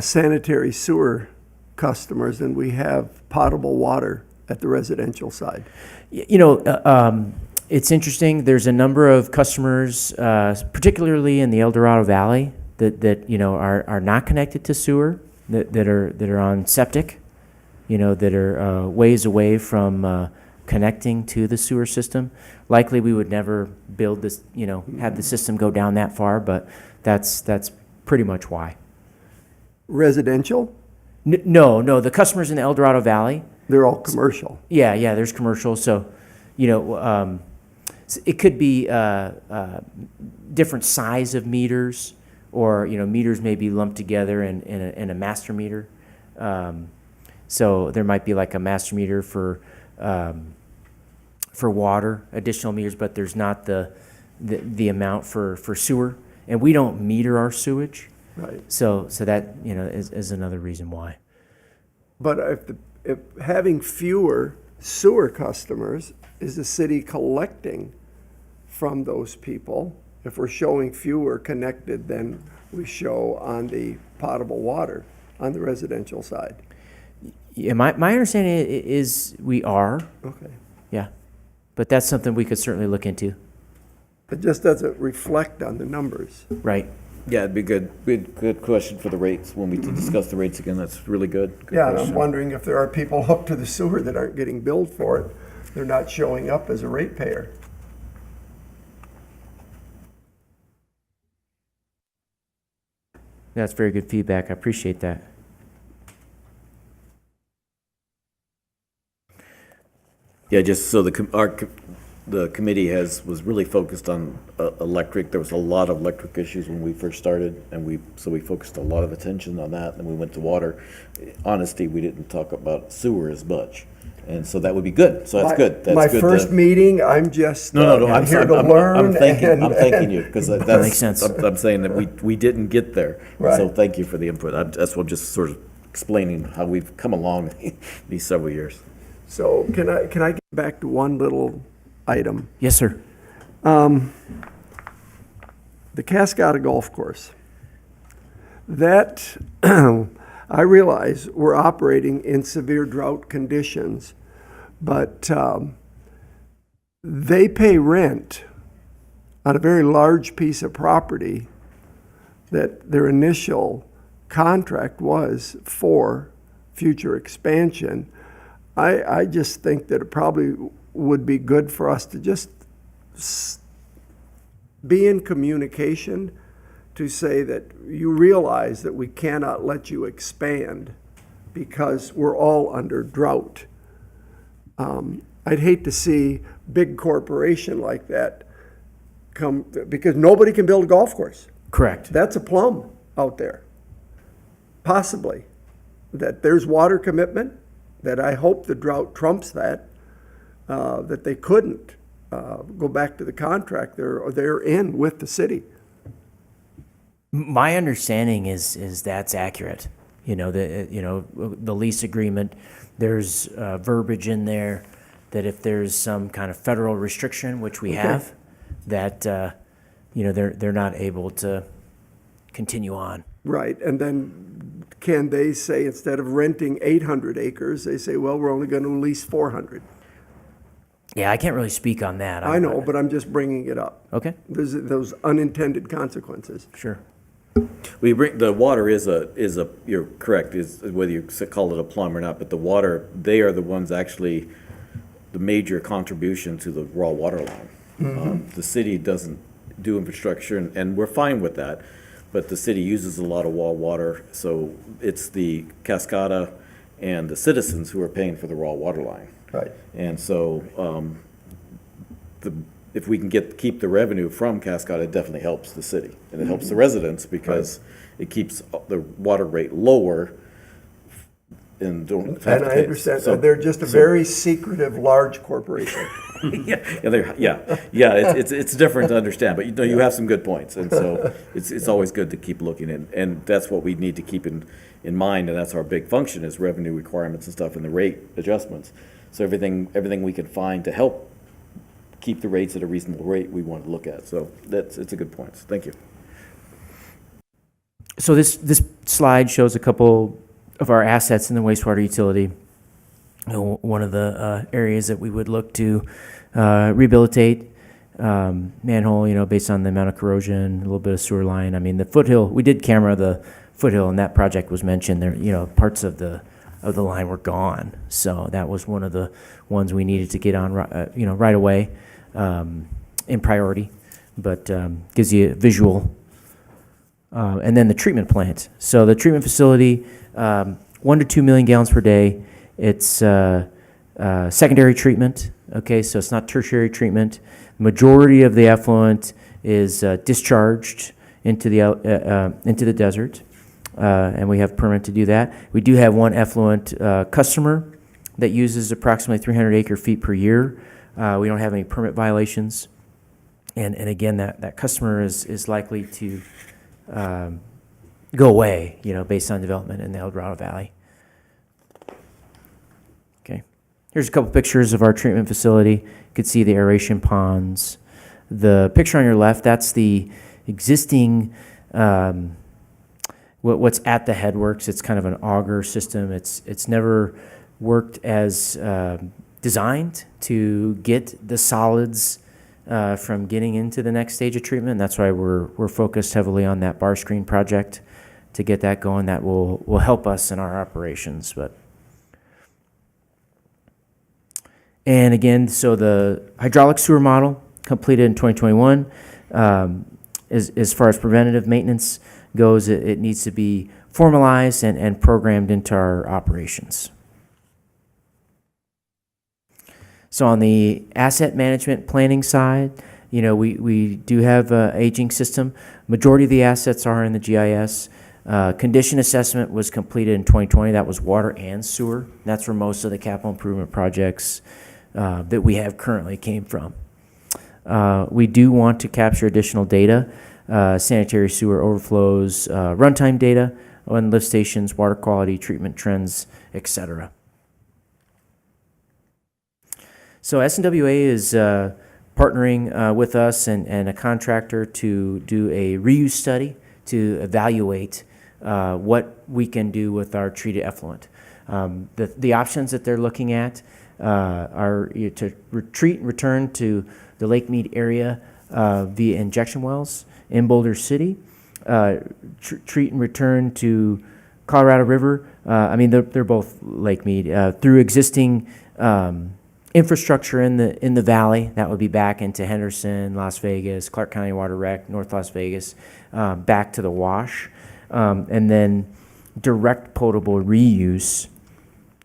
sanitary sewer customers than we have potable water at the residential side? You know, it's interesting. There's a number of customers, particularly in the El Dorado Valley, that you know are not connected to sewer, that are on septic, you know, that are ways away from connecting to the sewer system. Likely, we would never build this, you know, have the system go down that far, but that's pretty much why. Residential? No, the customers in the El Dorado Valley, They're all commercial. Yeah, there's commercial. So, you know, it could be different size of meters, or, you know, meters may be lumped together in a master meter. So there might be like a master meter for water, additional meters, but there's not the amount for sewer, and we don't meter our sewage. Right. So that, you know, is another reason why. But if having fewer sewer customers, is the city collecting from those people? If we're showing fewer connected than we show on the potable water on the residential side? Yeah, my understanding is we are. Okay. Yeah, but that's something we could certainly look into. It just doesn't reflect on the numbers. Right. Yeah, it'd be good question for the rates, when we discuss the rates again. That's really good. Good Yeah, and I'm question. wondering if there are people hooked to the sewer that aren't getting billed for it. They're not showing up as a ratepayer. That's very good feedback. I appreciate that. Yeah, just so the committee was really focused on electric. There was a lot of electric issues when we first started, and we focused a lot of attention on that. And we went to water. Honesty, we didn't talk about sewer as much, and so that would be good. So that's good. That's My good first meeting, I'm just No. I'm here to learn. I'm thanking you, because that's That makes sense. I'm saying that we didn't get there. Right. So thank you for the input. That's what I'm just sort of explaining how we've come along these several years. So can I get back to one little item? Yes, sir. The Cascada Golf Course. That, I realize we're operating in severe drought conditions, but they pay rent on a very large piece of property that their initial contract was for future expansion. I just think that it probably would be good for us to just be in communication to say that you realize that we cannot let you expand because we're all under drought. I'd hate to see big corporation like that come, because nobody can build a golf course. Correct. That's a plum out there. Possibly. That there's water commitment, that I hope the drought trumps that, that they couldn't go back to the contract they're in with the city. My understanding is that's accurate. The lease agreement, there's verbiage in there that if there's some kind of federal restriction, which we have, that, they're not able to continue on. Right, and then can they say, instead of renting 800 acres, they say, well, we're only going to lease 400? Yeah, I can't really speak on that. I know, but I'm just bringing it up. Okay, There's those unintended consequences. sure. We bring, the water is you're correct, is whether you call it a plum or not, but the water, they are the ones actually, the major contribution to the raw water line. The city doesn't do infrastructure, and we're fine with that, but the city uses a lot of raw water, so it's the Cascada and the citizens who are paying for the raw water line. Right. And so, if we can keep the revenue from Cascada, it definitely helps the city. And it helps the residents because it keeps the water rate lower and don't have And to I pay. understand, So- they're just a very secretive, large corporation. It's different to understand, but you have some good points. And so it's always good to keep looking in. And that's what we need to keep in mind, and that's our big function is revenue requirements and stuff and the rate adjustments. So everything we can find to help keep the rates at a reasonable rate, we want to look at. So it's a good point. Thank you. So this slide shows a couple of our assets in the wastewater utility. One of the areas that we would look to rehabilitate, manhole, based on the amount of corrosion, a little bit of sewer line. I mean, the foothill, we did camera the foothill, and that project was mentioned there. Parts of the line were gone, so that was one of the ones we needed to get on, right away, in priority. But gives you a visual. And then the treatment plant. So the treatment facility, 1 to 2 million gallons per day. It's secondary treatment. Okay, so it's not tertiary treatment. Majority of the effluent is discharged into the desert, and we have permit to do that. We do have one effluent customer that uses approximately 300 acre-feet per year. We don't have any permit violations, and again, that customer is likely to go away, based on development in the El Dorado Valley. Okay, here's a couple pictures of our treatment facility. You can see the aeration ponds. The picture on your left, that's the existing, what's at the headworks. It's kind of an auger system. It's never worked as designed to get the solids from getting into the next stage of treatment. And that's why we're focused heavily on that bar screen project to get that going. That will help us in our operations. And again, so the hydraulic sewer model completed in 2021. As far as preventative maintenance goes, it needs to be formalized and programmed into our operations. So on the asset management planning side, we do have an aging system. Majority of the assets are in the GIS. Condition assessment was completed in 2020. That was water and sewer. That's where most of the capital improvement projects that we have currently came from. We do want to capture additional data, sanitary sewer overflows, runtime data on lift stations, water quality, treatment trends, etc. So SNWA is partnering with us and a contractor to do a reuse study to evaluate what we can do with our treated effluent. The options that they're looking at are to treat and return to the Lake Mead area via injection wells in Boulder City, treat and return to Colorado River. I mean, they're both Lake Mead through existing infrastructure in the valley. That would be back into Henderson, Las Vegas, Clark County Water Rec, North Las Vegas, back to the wash, and then direct potable reuse,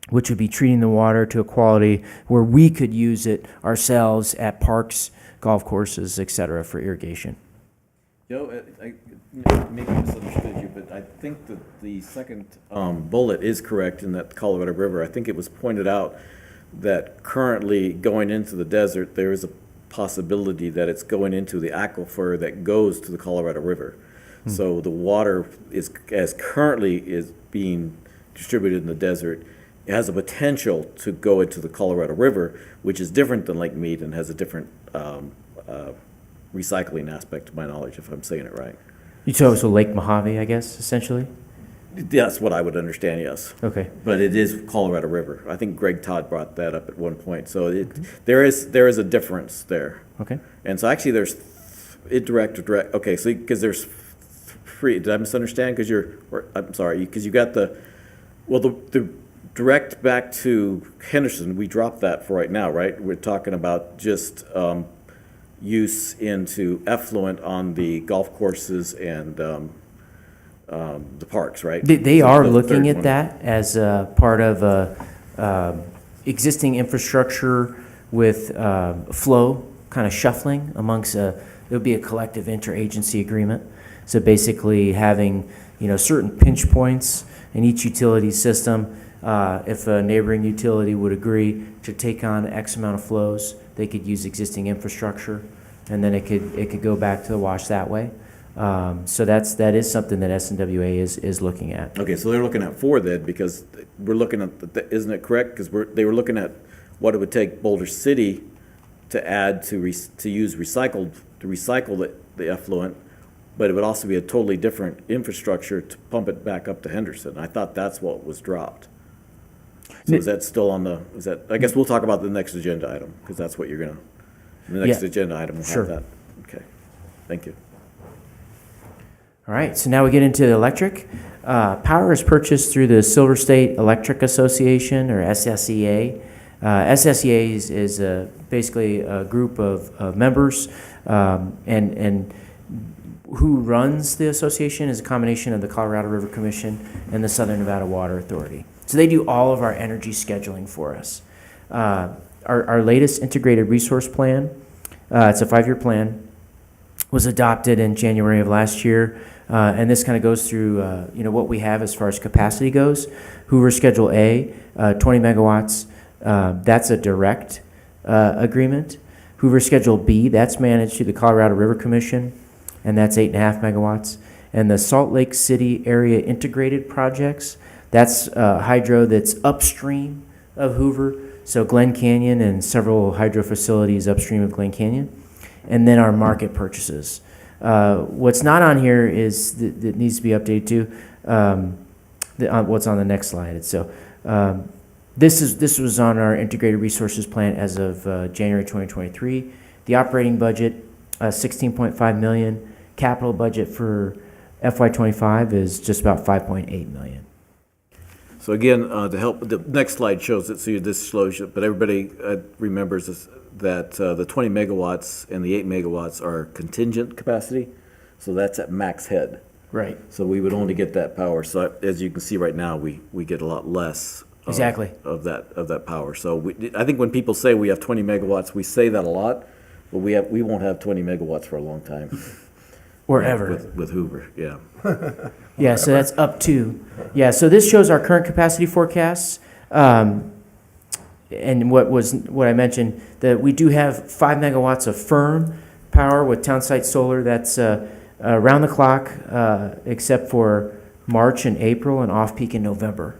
which would be treating the water to a quality where we could use it ourselves at parks, golf courses, et cetera, for irrigation. Joe, I maybe misunderstood you, but I think that the second bullet is correct in that Colorado River. I think it was pointed out that currently going into the desert, there is a possibility that it's going into the aquifer that goes to the Colorado River. So the water is, as currently is being distributed in the desert, it has a potential to go into the Colorado River, which is different than Lake Mead and has a different recycling aspect, to my knowledge, if I'm saying it right. So Lake Mojave, I guess, essentially? That's what I would understand, yes. Okay. But it is Colorado River. I think Greg Todd brought that up at one point. So there is a difference there. Okay. And so actually there's indirect, direct. Okay, so because there's three. Did I misunderstand? I'm sorry, because you got the direct back to Henderson. We dropped that for right now, right? We're talking about just use into effluent on the golf courses and the parks, right? They So are the looking third at one. that as a part of existing infrastructure with flow kind of shuffling amongst it would be a collective interagency agreement. So basically having, certain pinch points in each utility system. If a neighboring utility would agree to take on X amount of flows, they could use existing infrastructure, and then it could go back to the wash that way. So that is something that SNWA is looking at. Okay, so they're looking at four then, because we're looking at, isn't it correct? Because they were looking at what it would take Boulder City to add to use recycle the effluent, but it would also be a totally different infrastructure to pump it back up to Henderson. I thought that's what was dropped. So is that still on I guess we'll talk about the next agenda item, because that's what the next Yeah. agenda item will Sure. have that. Okay, thank you. All right, so now we get into the electric. Power is purchased through the Silver State Electric Association, or SSEA. SSEA is basically a group of members, and who runs the association is a combination of the Colorado River Commission and the Southern Nevada Water Authority. So they do all of our energy scheduling for us. Our latest integrated resource plan, it's a 5-year plan, was adopted in January of last year. And this kind of goes through, what we have as far as capacity goes. Hoover Schedule A, 20 megawatts, that's a direct agreement. Hoover Schedule B, that's managed through the Colorado River Commission, and that's 8.5 megawatts. And the Salt Lake City Area Integrated Projects, that's hydro that's upstream of Hoover, so Glen Canyon and several hydro facilities upstream of Glen Canyon. And then our market purchases. What's not on here is that needs to be updated to what's on the next slide. So this was on our integrated resources plan as of January 2023. The operating budget, $16.5 million. Capital budget for FY25 is just about $5.8 million. So again, to help, the next slide shows it, so this shows you, but everybody remembers this, that the 20 megawatts and the 8 megawatts are contingent capacity, so that's at max head. Right. So we would only get that power. So as you can see right now, we get a lot less Exactly. of that power. So I think when people say we have 20 megawatts, we say that a lot, but we won't have 20 megawatts for a long time. Or ever. With Hoover, yeah. Yeah, so that's up to. Yeah, so this shows our current capacity forecasts. And what I mentioned, that we do have 5 megawatts of firm power with Townsite Solar. That's around the clock, except for March and April, and off-peak in November.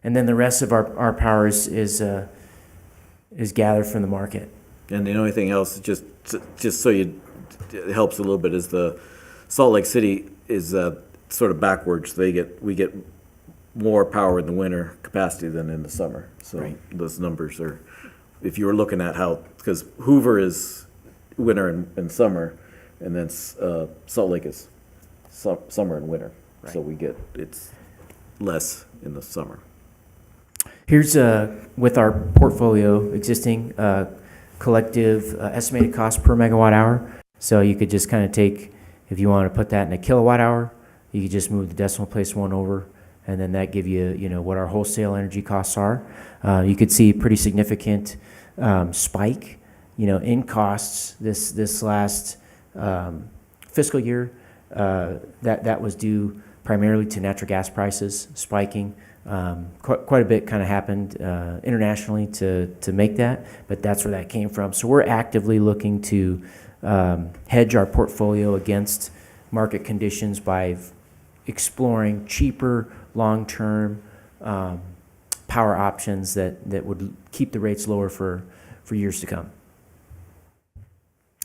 And then the rest of our power is is gathered from the market. And the only thing else, just so you, it helps a little bit, is the Salt Lake City is sort of backwards. We get more power in the winter capacity than in the summer. So Right. those numbers are, if you were looking at how, because Hoover is winter and summer, and then Salt Lake is summer and winter. So it's less in the summer. Here's, with our portfolio existing, collective estimated cost per megawatt hour. So you could just kind of take, if you want to put that in a kilowatt hour, you could just move the decimal place one over, and then that give you, what our wholesale energy costs are. You could see pretty significant spike, in costs this last fiscal year. That was due primarily to natural gas prices spiking. Quite a bit kind of happened internationally to make that, but that's where that came from. So we're actively looking to hedge our portfolio against market conditions by exploring cheaper, long-term power options that would keep the rates lower for years to come.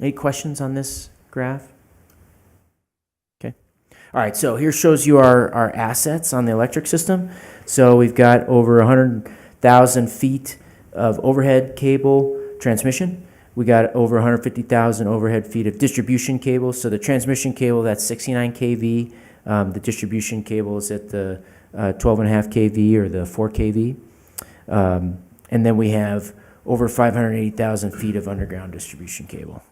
Any questions on this graph? Okay. All right, so here shows you our assets on the electric system. So we've got over 100,000 feet of overhead cable transmission. We got over 150,000 overhead feet of distribution cable. So the transmission cable, that's 69 kV. The distribution cable is at the 12.5 kV or the 4 kV. And then we have over 580,000 feet of underground distribution cable.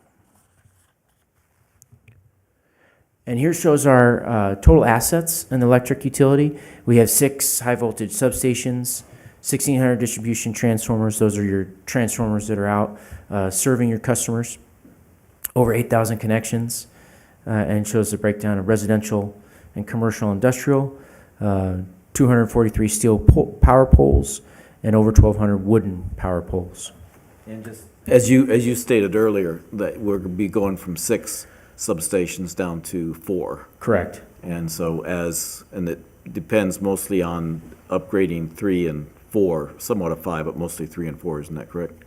And here shows our total assets in the electric utility. We have 6 high voltage substations, 1,600 distribution transformers. Those are your transformers that are out serving your customers. Over 8,000 connections, and shows the breakdown of residential and commercial industrial. 243 steel power poles and over 1,200 wooden power poles. And just as you stated earlier, that we're going to be going from 6 substations down to 4. Correct. And so and it depends mostly on upgrading 3 and 4, somewhat of 5, but mostly 3 and 4, isn't that correct?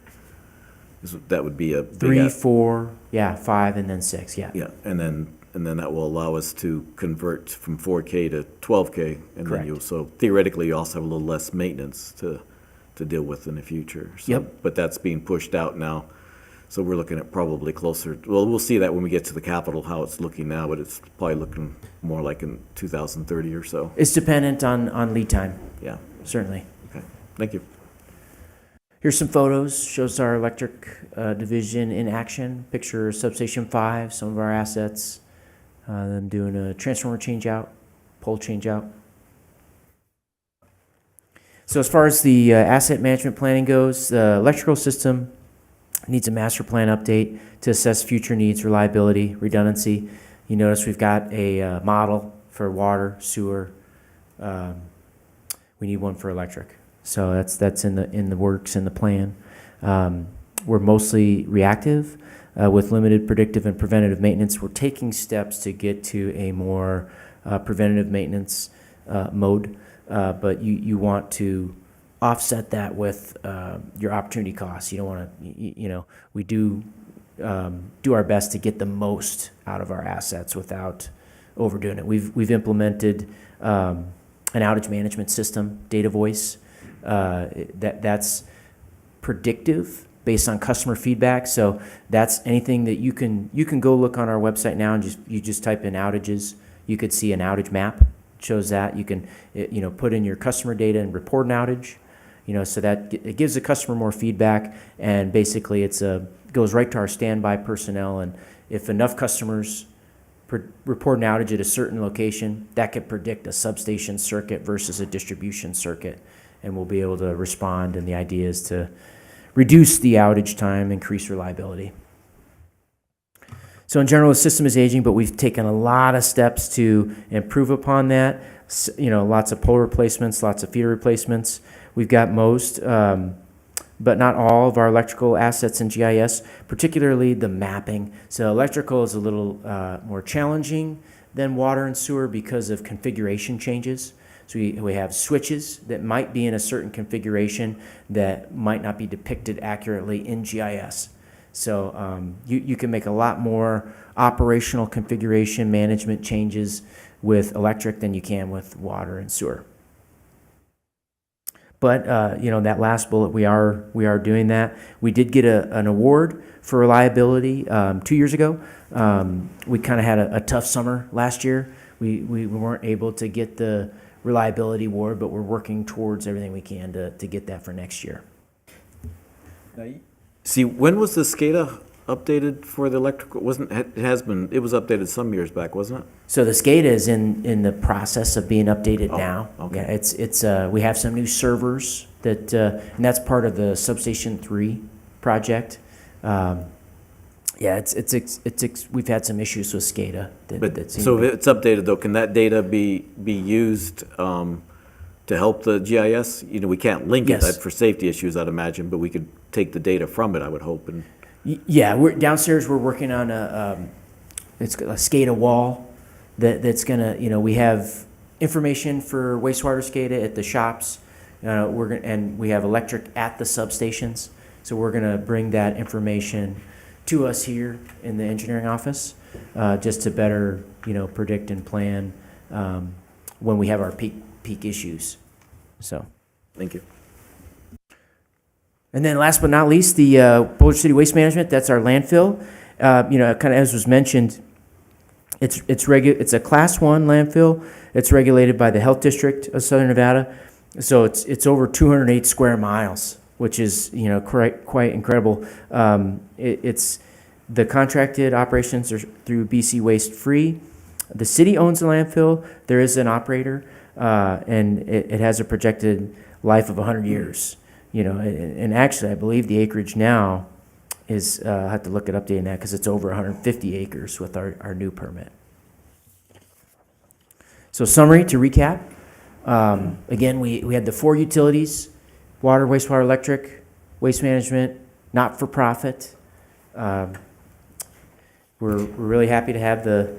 That would be a big 3, 4, 5, and then 6, yeah. Yeah, and then that will allow us to convert from 4K to 12K. And Correct. then so theoretically, you also have a little less maintenance to deal with in the future. So, Yep. But that's being pushed out now. So we're looking at probably closer, well, we'll see that when we get to the capital, how it's looking now, but it's probably looking more like in 2030 or so. It's dependent on lead time, Yeah, certainly. okay, thank you. Here's some photos, shows our electric division in action. Picture substation 5, some of our assets, them doing a transformer change out, pole change out. So as far as the asset management planning goes, the electrical system needs a master plan update to assess future needs, reliability, redundancy. You notice we've got a model for water, sewer. We need one for electric. So that's in the works, in the plan. We're mostly reactive with limited predictive and preventative maintenance. We're taking steps to get to a more preventative maintenance mode, but you want to offset that with your opportunity costs. You don't want to, we do our best to get the most out of our assets without overdoing it. We've implemented an outage management system, Data Voice. That's predictive based on customer feedback. So that's anything that you can go look on our website now and just type in outages. You could see an outage map. It shows that you can put in your customer data and report an outage. So that it gives the customer more feedback, and basically goes right to our standby personnel. And if enough customers report an outage at a certain location, that could predict a substation circuit versus a distribution circuit, and we'll be able to respond. And the idea is to reduce the outage time, increase reliability. So in general, the system is aging, but we've taken a lot of steps to improve upon that. Lots of pole replacements, lots of feeder replacements. We've got most, but not all of our electrical assets in GIS, particularly the mapping. So electrical is a little more challenging than water and sewer because of configuration changes. So we have switches that might be in a certain configuration that might not be depicted accurately in GIS. So you can make a lot more operational configuration management changes with electric than you can with water and sewer. But that last bullet, we are doing that. We did get an award for reliability 2 years ago. We kind of had a tough summer last year. We weren't able to get the reliability award, but we're working towards everything we can to get that for next year. See, when was the SCADA updated for the electrical? It was updated some years back, wasn't it? So the SCADA is in the process of being updated now. okay. Yeah, it's we have some new servers that and that's part of the Substation 3 project. We've had some issues with SCADA. So if it's updated though, can that data be used to help the GIS? We can't link it Yes. for safety issues, I'd imagine, but we could take the data from it, I would hope. And Yeah, we're downstairs. We're working on it's a SCADA wall that's gonna. We have information for wastewater SCADA at the shops. And we have electric at the substations. So we're gonna bring that information to us here in the engineering office, just to better predict and plan when we have our peak issues. So. thank you. And then last but not least, the Boulder City Waste Management, that's our landfill. Kind of as was mentioned, it's a Class 1 landfill. It's regulated by the Health District of Southern Nevada. So it's over 208 square miles, which is quite incredible. It's the contracted operations are through BC Waste Free. The city owns the landfill. There is an operator, and it has a projected life of 100 years. And actually, I believe the acreage now is, I have to look at updating that because it's over 150 acres with our new permit. So summary to recap, again, we had the 4 utilities, water, wastewater, electric, waste management, not-for-profit. We're really happy to have the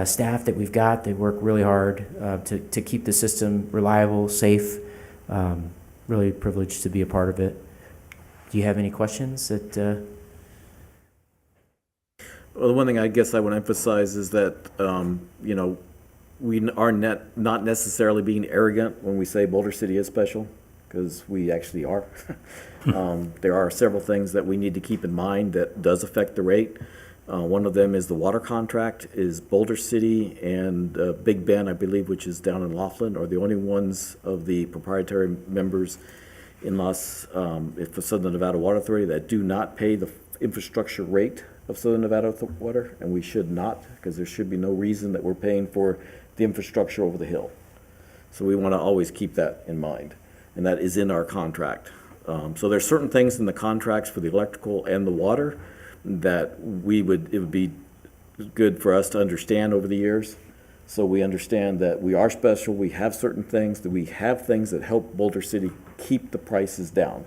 staff that we've got. They work really hard to keep the system reliable, safe. Really privileged to be a part of it. Do you have any questions that? Well, the one thing I guess I would emphasize is that, we are not necessarily being arrogant when we say Boulder City is special, because we actually are. There are several things that we need to keep in mind that does affect the rate. One of them is the water contract. Is Boulder City and Big Bend, I believe, which is down in Laughlin, are the only ones of the proprietary members in for Southern Nevada Water Authority that do not pay the infrastructure rate of Southern Nevada Water, and we should not, because there should be no reason that we're paying for the infrastructure over the hill. So we want to always keep that in mind, and that is in our contract. So there's certain things in the contracts for the electrical and the water that it would be good for us to understand over the years. So we understand that we are special, we have certain things, that we have things that help Boulder City keep the prices down.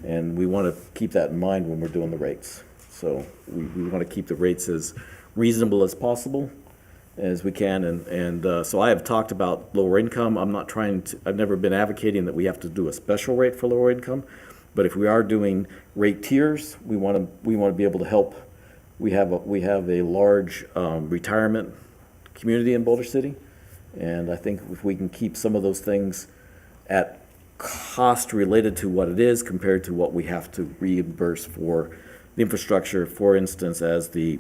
And we want to keep that in mind when we're doing the rates. So we want to keep the rates as reasonable as possible as we can. And so I have talked about lower income. I've never been advocating that we have to do a special rate for lower income. But if we are doing rate tiers, we want to be able to help. We have a large retirement community in Boulder City, and I think if we can keep some of those things at cost related to what it is compared to what we have to reimburse for the infrastructure, for instance, as getting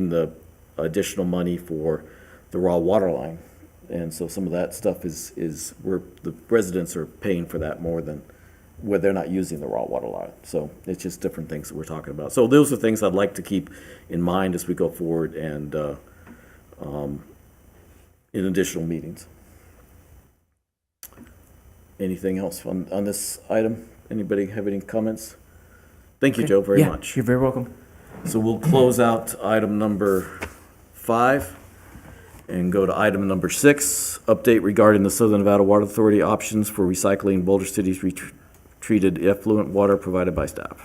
the additional money for the raw water line, and so some of that stuff is where the residents are paying for that more than where they're not using the raw water line. So it's just different things that we're talking about. So those are things I'd like to keep in mind as we go forward and in additional meetings. Anything else on this item? Anybody have any comments? Thank you, Joe, very much. You're very welcome. So we'll close out item number 5 and go to item number 6, update regarding the Southern Nevada Water Authority options for recycling Boulder City's treated effluent water provided by staff.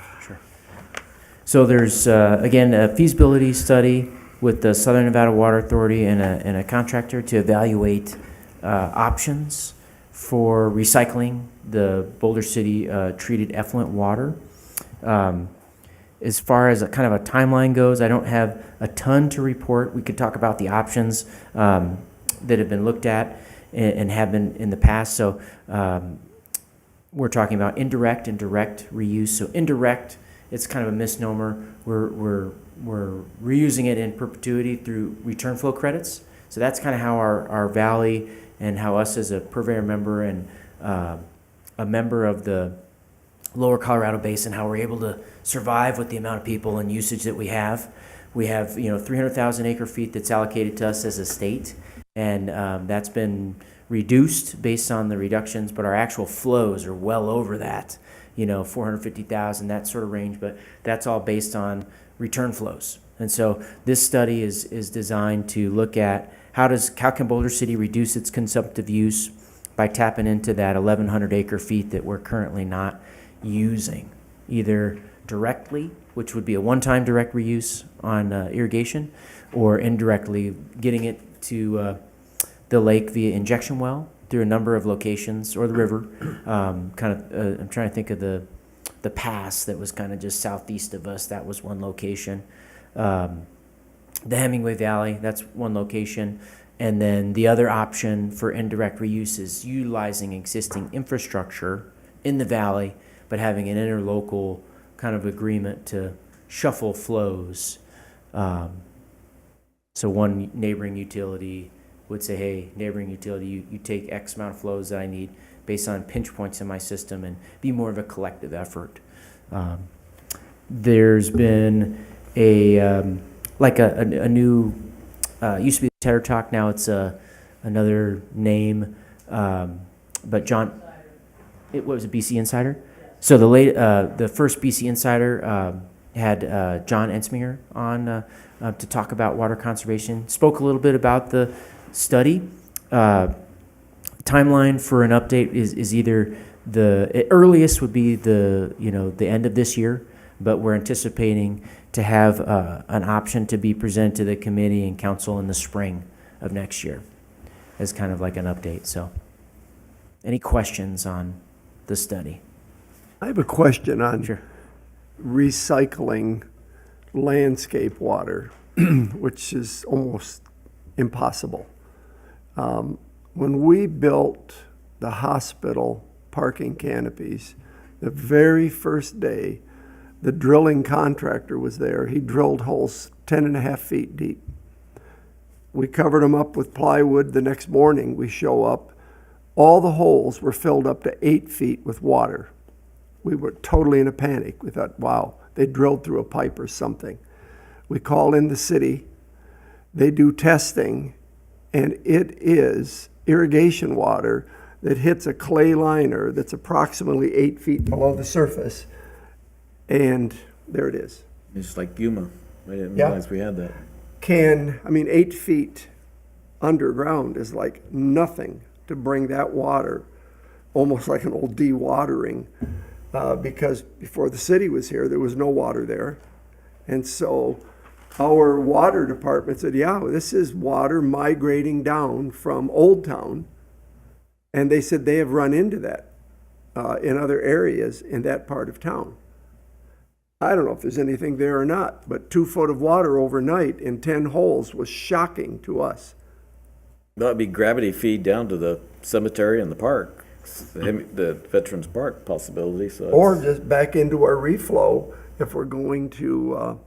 So there's, again, a feasibility study with the Southern Nevada Water Authority and a contractor to evaluate options for recycling the Boulder City treated effluent water. As far as a kind of a timeline goes, I don't have a ton to report. We could talk about the options that have been looked at and have been in the past. So we're talking about indirect and direct reuse. So indirect, it's kind of a misnomer. We're reusing it in perpetuity through return flow credits. So that's kind of how our valley and how us as a purveyor member and a member of the Lower Colorado Basin, how we're able to survive with the amount of people and usage that we have. We have 300,000 acre feet that's allocated to us as a state, and that's been reduced based on the reductions, but our actual flows are well over that, 450,000, that sort of range, but that's all based on return flows. And so this study is designed to look at how can Boulder City reduce its consumptive use by tapping into that 1,100 acre feet that we're currently not using, either directly, which would be a one-time direct reuse on irrigation, or indirectly getting it to the lake via injection well through a number of locations, or the river. I'm trying to think of the pass that was kind of just southeast of us. That was one location. The Hemingway Valley, that's one location. And then the other option for indirect reuse is utilizing existing infrastructure in the valley, but having an interlocal kind of agreement to shuffle flows. So one neighboring utility would say, hey, neighboring utility, you take X amount of flows that I need based on pinch points in my system, and be more of a collective effort. There's been a new, used to be Tater Talk, now it's another name, but John, it was a BC Insider. So the first BC Insider had John Ensminger on to talk about water conservation. Spoke a little bit about the study. Timeline for an update is either the earliest would be the end of this year, but we're anticipating to have an option to be presented to the committee and council in the spring of next year as kind of like an update. So, any questions on the study? I have a question on Sure. recycling landscape water, which is almost impossible. When we built the hospital parking canopies, the very first day, the drilling contractor was there. He drilled holes 10.5 feet deep. We covered them up with plywood. The next morning we show up. All the holes were filled up to 8 feet with water. We were totally in a panic. We thought, wow, they drilled through a pipe or something. We call in the city. They do testing, and it is irrigation water that hits a clay liner that's approximately 8 feet below the surface. And there it is. It's like Yuma. I didn't Yeah. realize we had that. 8 feet underground is like nothing to bring that water, almost like an old dewatering, because before the city was here, there was no water there. And so our water department said, yeah, this is water migrating down from Old Town. And they said they have run into that in other areas in that part of town. I don't know if there's anything there or not, but 2 foot of water overnight in 10 holes was shocking to us. That would be gravity feed down to the cemetery and the park, the Veterans Park possibility. So Or just back into our reflow if we're going to,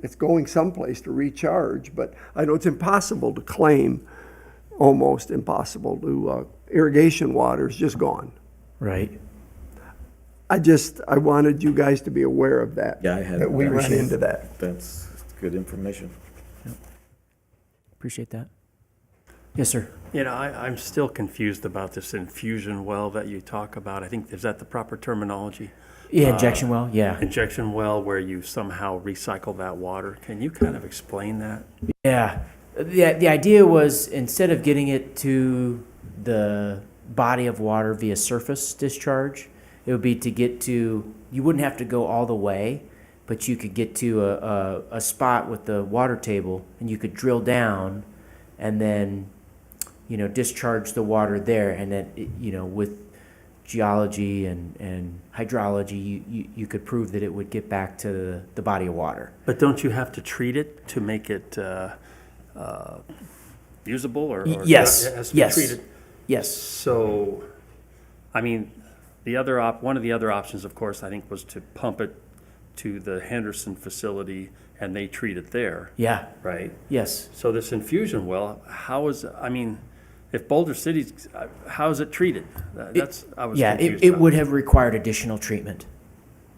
it's going someplace to recharge. But I know it's impossible to claim, almost impossible to, irrigation water is just gone. Right. I wanted you guys to be aware of that. Yeah, I had. That we run into that. That's good information. Appreciate that. Yes, sir. I'm still confused about this infusion well that you talk about. I think, is that the proper terminology? Yeah, injection well. Yeah. Injection well where you somehow recycle that water. Can you kind of explain that? Yeah. The idea was, instead of getting it to the body of water via surface discharge, it would be to get to, you wouldn't have to go all the way, but you could get to a spot with the water table and you could drill down and then, discharge the water there. And then, with geology and hydrology, you could prove that it would get back to the body of water. But don't you have to treat it to make it usable or? Yes, It has to be yes, treated? yes. So, I mean, one of the other options, of course, I think, was to pump it to the Henderson facility and they treat it there, Yeah, right? yes. So this infusion well, if Boulder City's, how is it treated? I was Yeah, confused it about. would have required additional treatment.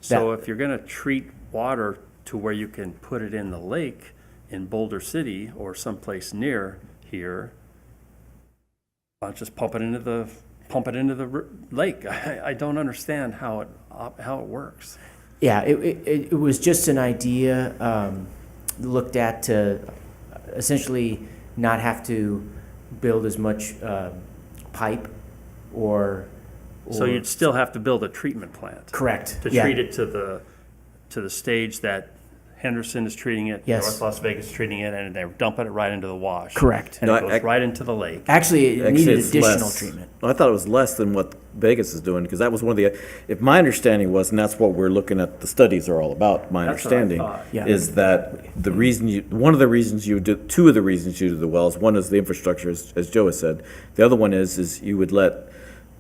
So if you're gonna treat water to where you can put it in the lake in Boulder City or someplace near here, why not just pump it into the lake? I don't understand how it works. Yeah, it was just an idea looked at to essentially not have to build as much pipe or. So you'd still have to build a treatment plant. Correct. To yeah. treat it to the stage that Henderson is treating it, Yes. North Las Vegas is treating it, and they're dumping it right into the wash. Correct. And No, it goes right into the lake. Actually, it Actually, needed it's additional less. treatment. I thought it was less than what Vegas is doing, because that was one of the, if my understanding was, and that's what we're looking at, the studies are all about, my That's what I understanding, thought. Yeah. is that two of the reasons you do the wells, one is the infrastructure, as Joe has said. The other one is you would let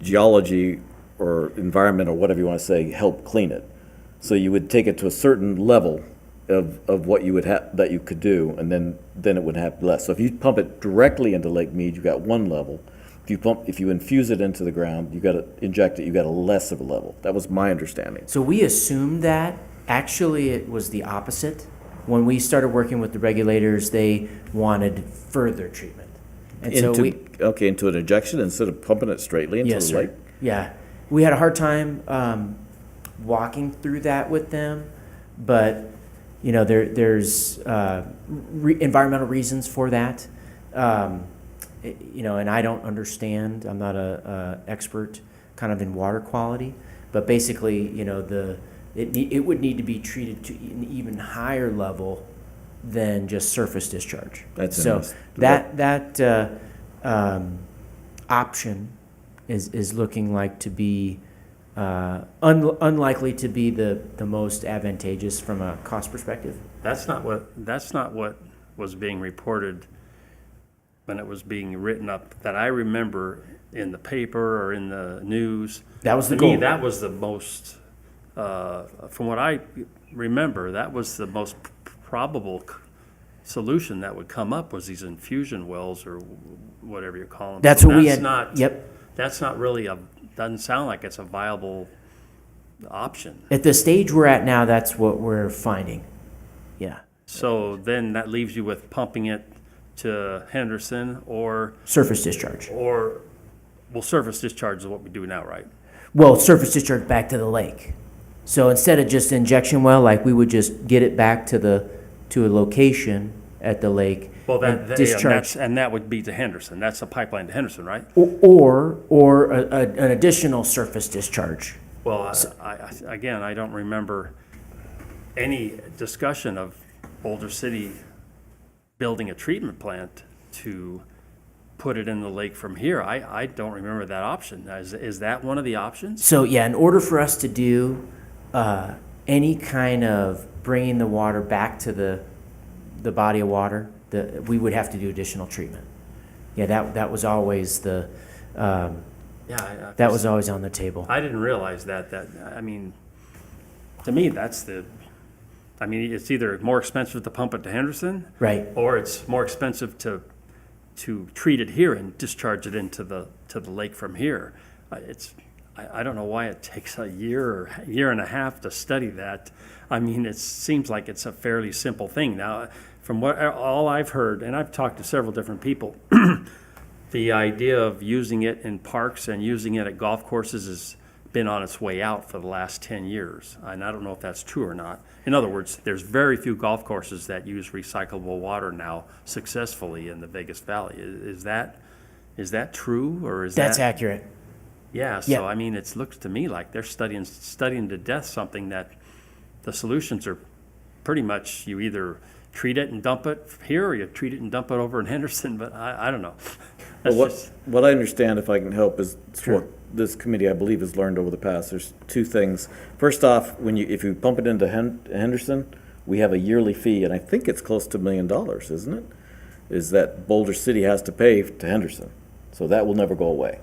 geology or environment, or whatever you want to say, help clean it. So you would take it to a certain level of what you would have, that you could do, and then it would have less. So if you pump it directly into Lake Mead, you got one level. If you infuse it into the ground, you got to inject it, you got a less of a level. That was my understanding. So we assumed that. Actually, it was the opposite. When we started working with the regulators, they wanted further treatment. And so Into an injection instead of pumping it straightly into yes, the sir. lake? Yeah. We had a hard time walking through that with them, but there's environmental reasons for that. And I don't understand. I'm not a expert kind of in water quality, but basically, it would need to be treated to an even higher level than just surface discharge. That's so interesting. that option is looking like to be unlikely to be the most advantageous from a cost perspective. That's not what was being reported when it was being written up, that I remember in the paper or in the news. That was the To me, goal. that was the most, from what I remember, that was the most probable solution that would come up, was these infusion wells or whatever you call them. That's So what we that's had. not- Yep. That's not really doesn't sound like it's a viable option. At the stage we're at now, that's what we're finding. Yeah. So then that leaves you with pumping it to Henderson or Surface discharge. surface discharge is what we do now, right? Well, surface discharge back to the lake. So instead of just injection well, like we would just get it back to a location at the lake. Well, and that discharge. that would be to Henderson. That's a pipeline to Henderson, right? Or an additional surface discharge. Well, I don't remember any discussion of Boulder City building a treatment plant to put it in the lake from here. I don't remember that option. Is that one of the options? So yeah, in order for us to do any kind of bringing the water back to the body of water, we would have to do additional treatment. Yeah, that was always that was always on the table. I didn't realize that. To me, it's either more expensive to pump it to Henderson, Right. or it's more expensive to treat it here and discharge it into the lake from here. I don't know why it takes a year and a half to study that. It seems like it's a fairly simple thing. Now, from all I've heard, and I've talked to several different people, the idea of using it in parks and using it at golf courses has been on its way out for the last 10 years. And I don't know if that's true or not. In other words, there's very few golf courses that use recyclable water now successfully in the Vegas Valley. Is that true, or is That's that? accurate. Yeah, so Yeah. it looks to me like they're studying to death something that the solutions are pretty much you either treat it and dump it here, or you treat it and dump it over in Henderson, but I don't know. That's Well, just, what I understand, if I can help, is what this committee, I believe, has learned over the past. There's two things. First off, if you pump it into Henderson, we have a yearly fee, and I think it's close to $1 million, isn't it? Is that Boulder City has to pay to Henderson. So that will never go away.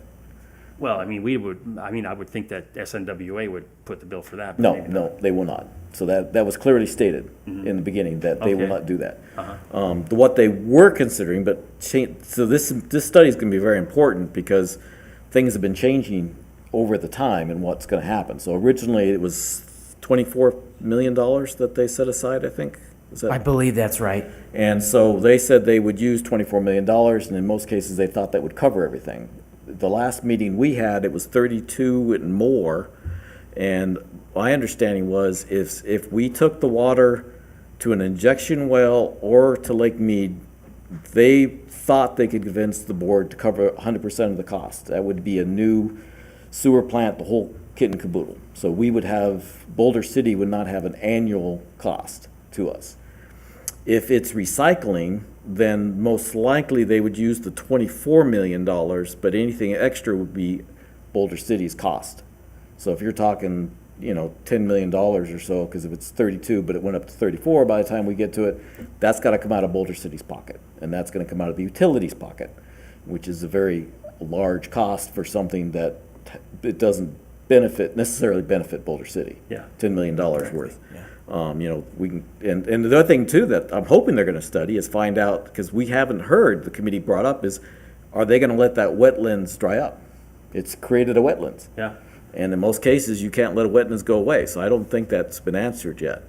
well, I mean, I would think that SNWA would put the bill for that. but No, maybe no, they will not. So that was clearly stated in the beginning, that they will Okay. not do that. Uh-huh. What they were considering, so this study is going to be very important because things have been changing over the time and what's going to happen. So originally, it was $24 million that they set aside, I think. Is that? I believe that's right. And so they said they would use $24 million, and in most cases, they thought that would cover everything. The last meeting we had, it was 32 and more, and my understanding was if we took the water to an injection well or to Lake Mead, they thought they could convince the board to cover 100% of the cost. That would be a new sewer plant, the whole kit and caboodle. So we would have, Boulder City would not have an annual cost to us. If it's recycling, then most likely they would use the $24 million, but anything extra would be Boulder City's cost. So if you're talking, $10 million or so, because if it's 32, but it went up to 34 by the time we get to it, that's got to come out of Boulder City's pocket, and that's going to come out of the utilities pocket, which is a very large cost for something that it doesn't necessarily benefit Boulder City. Yeah. $10 million worth. We can, and the other thing too that I'm hoping they're going to study is find out, because we haven't heard, the committee brought up, is are they going to let that wetlands dry up? It's created a wetlands. Yeah. And in most cases, you can't let a wetlands go away, so I don't think that's been answered yet.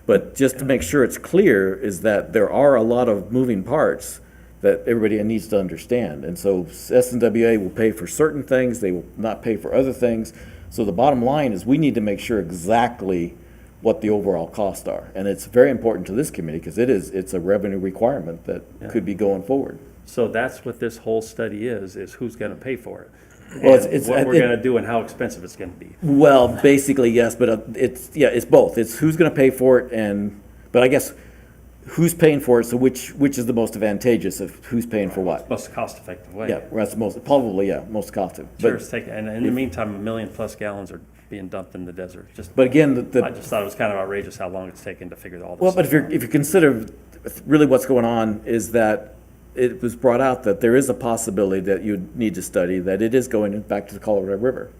But just to make sure it's clear is that there are a lot of moving parts that everybody needs to understand. And so SNWA will pay for certain things, they will not pay for other things. So the bottom line is we need to make sure exactly what the overall costs are. And it's very important to this committee because it's a revenue requirement that could be going forward. So that's what this whole study is who's gonna pay for it. Well, And what we're gonna do and how expensive it's gonna be. Well, basically, yes, but it's both. It's who's going to pay for it, but I guess who's paying for it. So which is the most advantageous of who's paying for what? Most cost-effective way. Yeah, that's the most most costed. Sure, it's taking, and in the meantime, 1 million plus gallons are being dumped in the desert. But again, I just thought it was kind of outrageous how long it's taken to figure all this. well, but stuff if you consider really what's going on is that it was brought out that there is a possibility that you need to study that it is going back to the Colorado River.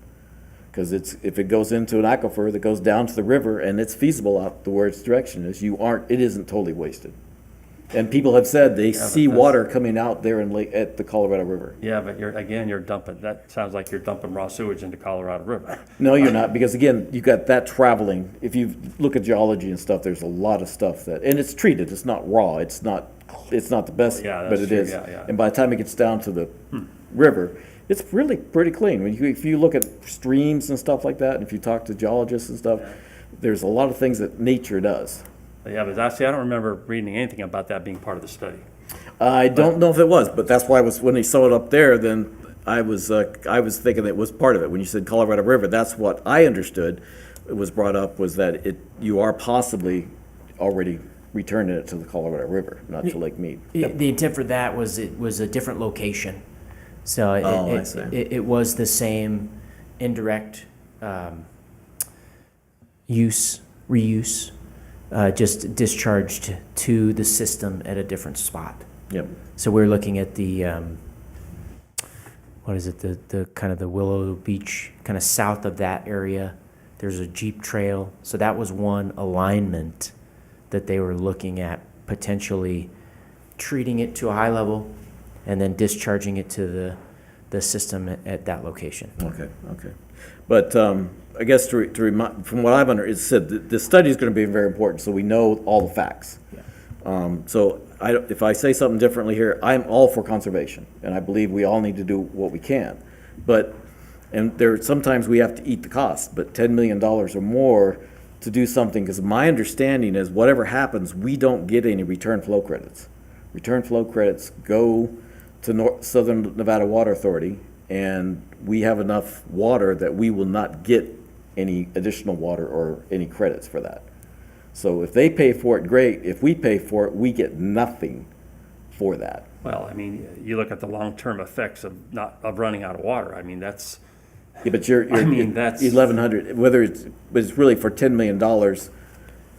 Because if it goes into an aquifer that goes down to the river and it's feasible out the where its direction is, it isn't totally wasted. And people have said they see that's- water coming out there at the Colorado River. Yeah, but you're dumping, that sounds like you're dumping raw sewage into Colorado River. No, you're not, because again, you got that traveling. If you look at geology and stuff, there's a lot of stuff and it's treated, it's not raw, it's not the best, Yeah, but that's it true, is. yeah. And by the time it gets down to the river, it's really pretty clean. If you look at streams and stuff like that, and if you talk to geologists and stuff, there's a lot of things that nature does. Yeah, but I don't remember reading anything about that being part of the study. I don't know if it was, but that's why when they saw it up there, then I was thinking it was part of it. When you said Colorado River, that's what I understood. It was brought up was that you are possibly already returning it to the Colorado River, not to Lake Mead. The intent for that was it was a different location. So I see. it was the same indirect reuse, just discharged to the system at a different spot. Yep. So we're looking at the, what is it, the kind of the Willow Beach, kind of south of that area. There's a Jeep trail. So that was one alignment that they were looking at, potentially treating it to a high level and then discharging it to the system at that location. Okay. But I guess to remind, from what I've understood, it's said the study is going to be very important, so we know all the facts. So if I say something differently here, I'm all for conservation, and I believe we all need to do what we can. And sometimes we have to eat the cost, but $10 million or more to do something, because my understanding is whatever happens, we don't get any return flow credits. Return flow credits go to Southern Nevada Water Authority, and we have enough water that we will not get any additional water or any credits for that. So if they pay for it, great. If we pay for it, we get nothing for that. Well, I mean, you look at the long-term effects of running out of water. I mean, that's, Yeah, but you're I mean, that's- 1,100, whether it's really for $10 million,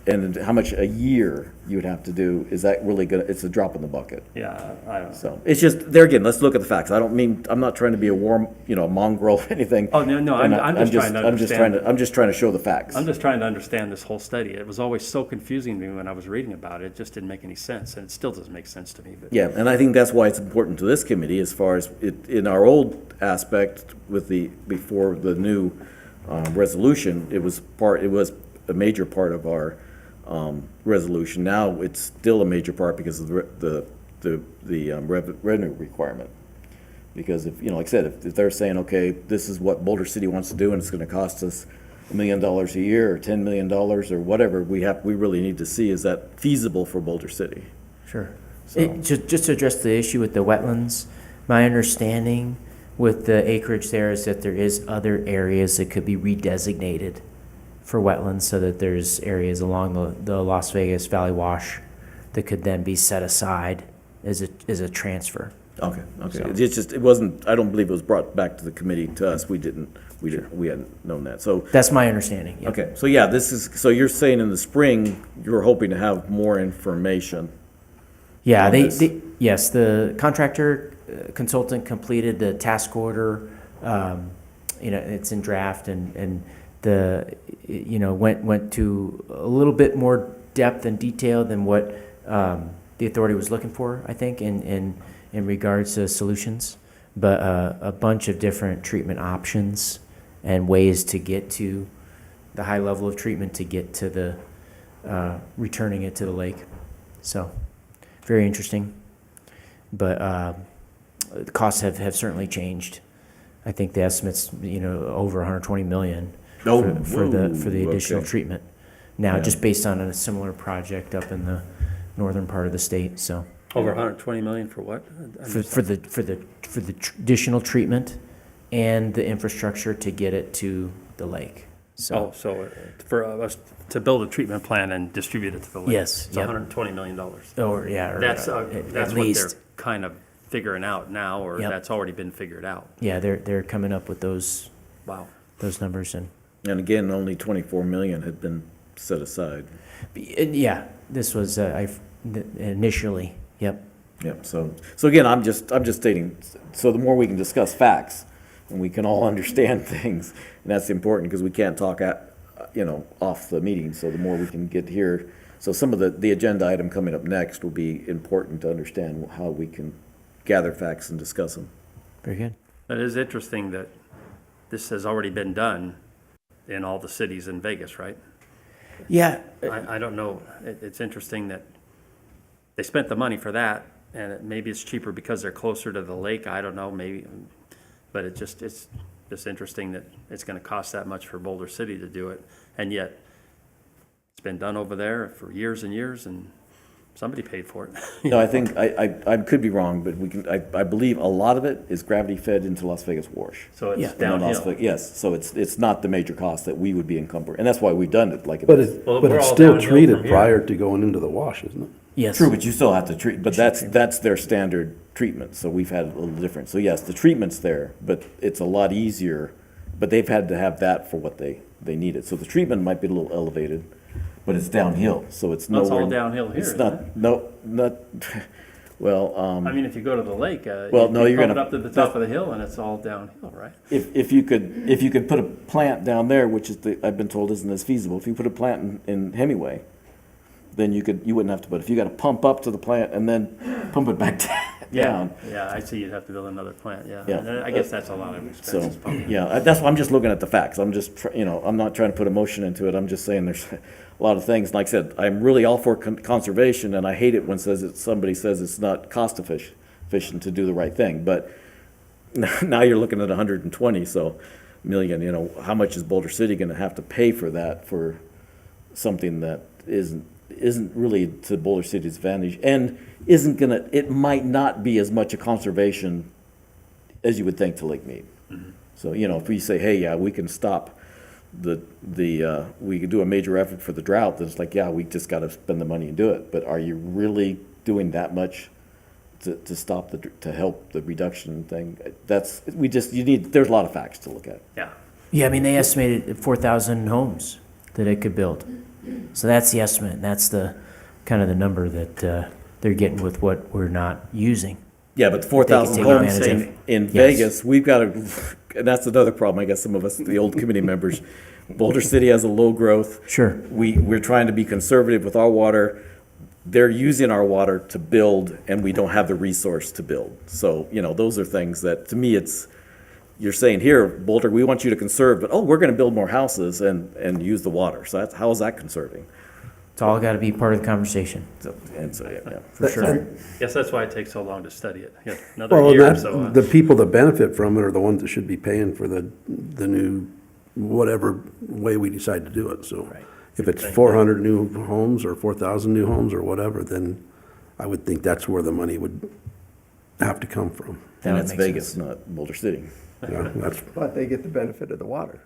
and how much a year you would have to do, is that really gonna, it's a drop in the bucket. yeah, I don't know. So, it's just, there again, let's look at the facts. I don't mean, I'm not trying to be a warm, mongrel or anything. Oh, no, And I'm just trying to understand. I'm just trying to show the facts. I'm just trying to understand this whole study. It was always so confusing to me when I was reading about it. It just didn't make any sense, and it still doesn't make sense to me, but. Yeah, and I think that's why it's important to this committee, as far as it, in our old aspect with before the new resolution, it was a major part of our resolution. Now, it's still a major part because of the revenue requirement. Because if, like I said, if they're saying, okay, this is what Boulder City wants to do, and it's gonna cost us $1 million a year, or $10 million, or whatever, we really need to see, is that feasible for Boulder City? Sure. So- Just to address the issue with the wetlands, my understanding with the acreage there is that there is other areas that could be redesignated for wetlands, so that there's areas along the Las Vegas Valley Wash that could then be set aside as a transfer. Okay. So- It's just, it wasn't, I don't believe it was brought back to the committee, to us. We hadn't known that. So, That's my understanding, yeah. okay, so yeah, so you're saying in the spring, you're hoping to have more information? Yeah, on this. yes, the contractor consultant completed the task order. It's in draft, and went to a little bit more depth and detail than what the authority was looking for, I think, in regards to solutions. But a bunch of different treatment options and ways to get to the high level of treatment to get to the returning it to the lake. So, very interesting. But the costs have certainly changed. I think the estimate's over 120 million for the additional okay. treatment. Now, Yeah. just based on a similar project up in the northern part of the state. So Over 120 million for what? for the additional treatment and the infrastructure to get it to the lake. So So for us to build a treatment plan and distribute it to the lake. Yes, It's yep. $120 million. or yeah, or That's at what they're least kind of figuring out now, or Yep. that's already been figured out. yeah, they're coming up with those Wow. numbers And again, only 24 million had been set aside. and yeah, this was initially. Yep. Yep, so again, I'm just stating, so the more we can discuss facts, and we can all understand things, and that's important, because we can't talk off the meeting, so the more we can get here. So some of the agenda item coming up next will be important to understand how we can gather facts and discuss them. Very good. It is interesting that this has already been done in all the cities in Vegas, right? Yeah. I don't know. It's interesting that they spent the money for that, and maybe it's cheaper because they're closer to the lake. I don't know, maybe. But it's just interesting that it's going to cost that much for Boulder City to do it. And yet, it's been done over there for years and years, and somebody paid for it. No, I think, I could be wrong, but I believe a lot of it is gravity fed into Las Vegas Wash. So Yeah. it's And then Las downhill. Ve- Yes, so it's not the major cost that we would be encumbered, and that's why we've done it like it But is. it's, Well, but we're it's all still downhill treated from here. prior to going into the wash, isn't it? Yes. True, but you still have to treat, but that's their standard treatment, so we've had a little different. So yes, the treatment's there, but it's a lot easier, but they've had to have that for what they needed. So the treatment might be a little elevated, but it's downhill, so it's Well, nowhere. it's all downhill here, It's isn't not, not, well, I mean, if you go to the lake, Well, no, you you're pump it gonna- up to the top of the hill, and it's all downhill, right? if you could put a plant down there, which is I've been told isn't as feasible, if you put a plant in Hemingway, then you wouldn't have to, but if you gotta pump up to the plant and then pump it back down. Yeah, I see you'd have to build another plant, yeah. Yeah. And I guess that's a lot of So, expenses. probably. yeah, that's why I'm just looking at the facts. I'm just, I'm not trying to put emotion into it. I'm just saying there's a lot of things. Like I said, I'm really all for conservation, and I hate it when somebody says it's not cost efficient to do the right thing. But now you're looking at 120 million, how much is Boulder City gonna have to pay for that, for something that isn't really to Boulder City's advantage, and it might not be as much a conservation as you would think to Lake Mead. So, if we say, hey, yeah, we can stop we could do a major effort for the drought, then it's like, yeah, we just gotta spend the money and do it. But are you really doing that much to stop to help the reduction thing? There's a lot of facts to look at. Yeah. Yeah, I mean, they estimated 4,000 homes that it could build. So that's the estimate, and that's the, kind of the number that they're getting with what we're not using. Yeah, but the 4,000 take homes advantage of. in Yes. Vegas, we've got to, and that's another problem, I guess some of us, the old committee members, Boulder City has a low growth. Sure. We're trying to be conservative with our water. They're using our water to build, and we don't have the resource to build. So, those are things that, to me, you're saying, here, Boulder, we want you to conserve, but, we're going to build more houses and use the water. So how is that conserving? It's all got to be part of the conversation, Yeah. for sure. Yes, that's why it takes so long to study it. Yeah, another Well, year or so. the people that benefit from it are the ones that should be paying for the new, whatever way we decide to do it, so. If it's 400 new homes or 4,000 new homes or whatever, then I would think that's where the money would have to come from. That And would that's make Vegas, sense. not Boulder City. Yeah, that's, But they get the benefit of the water.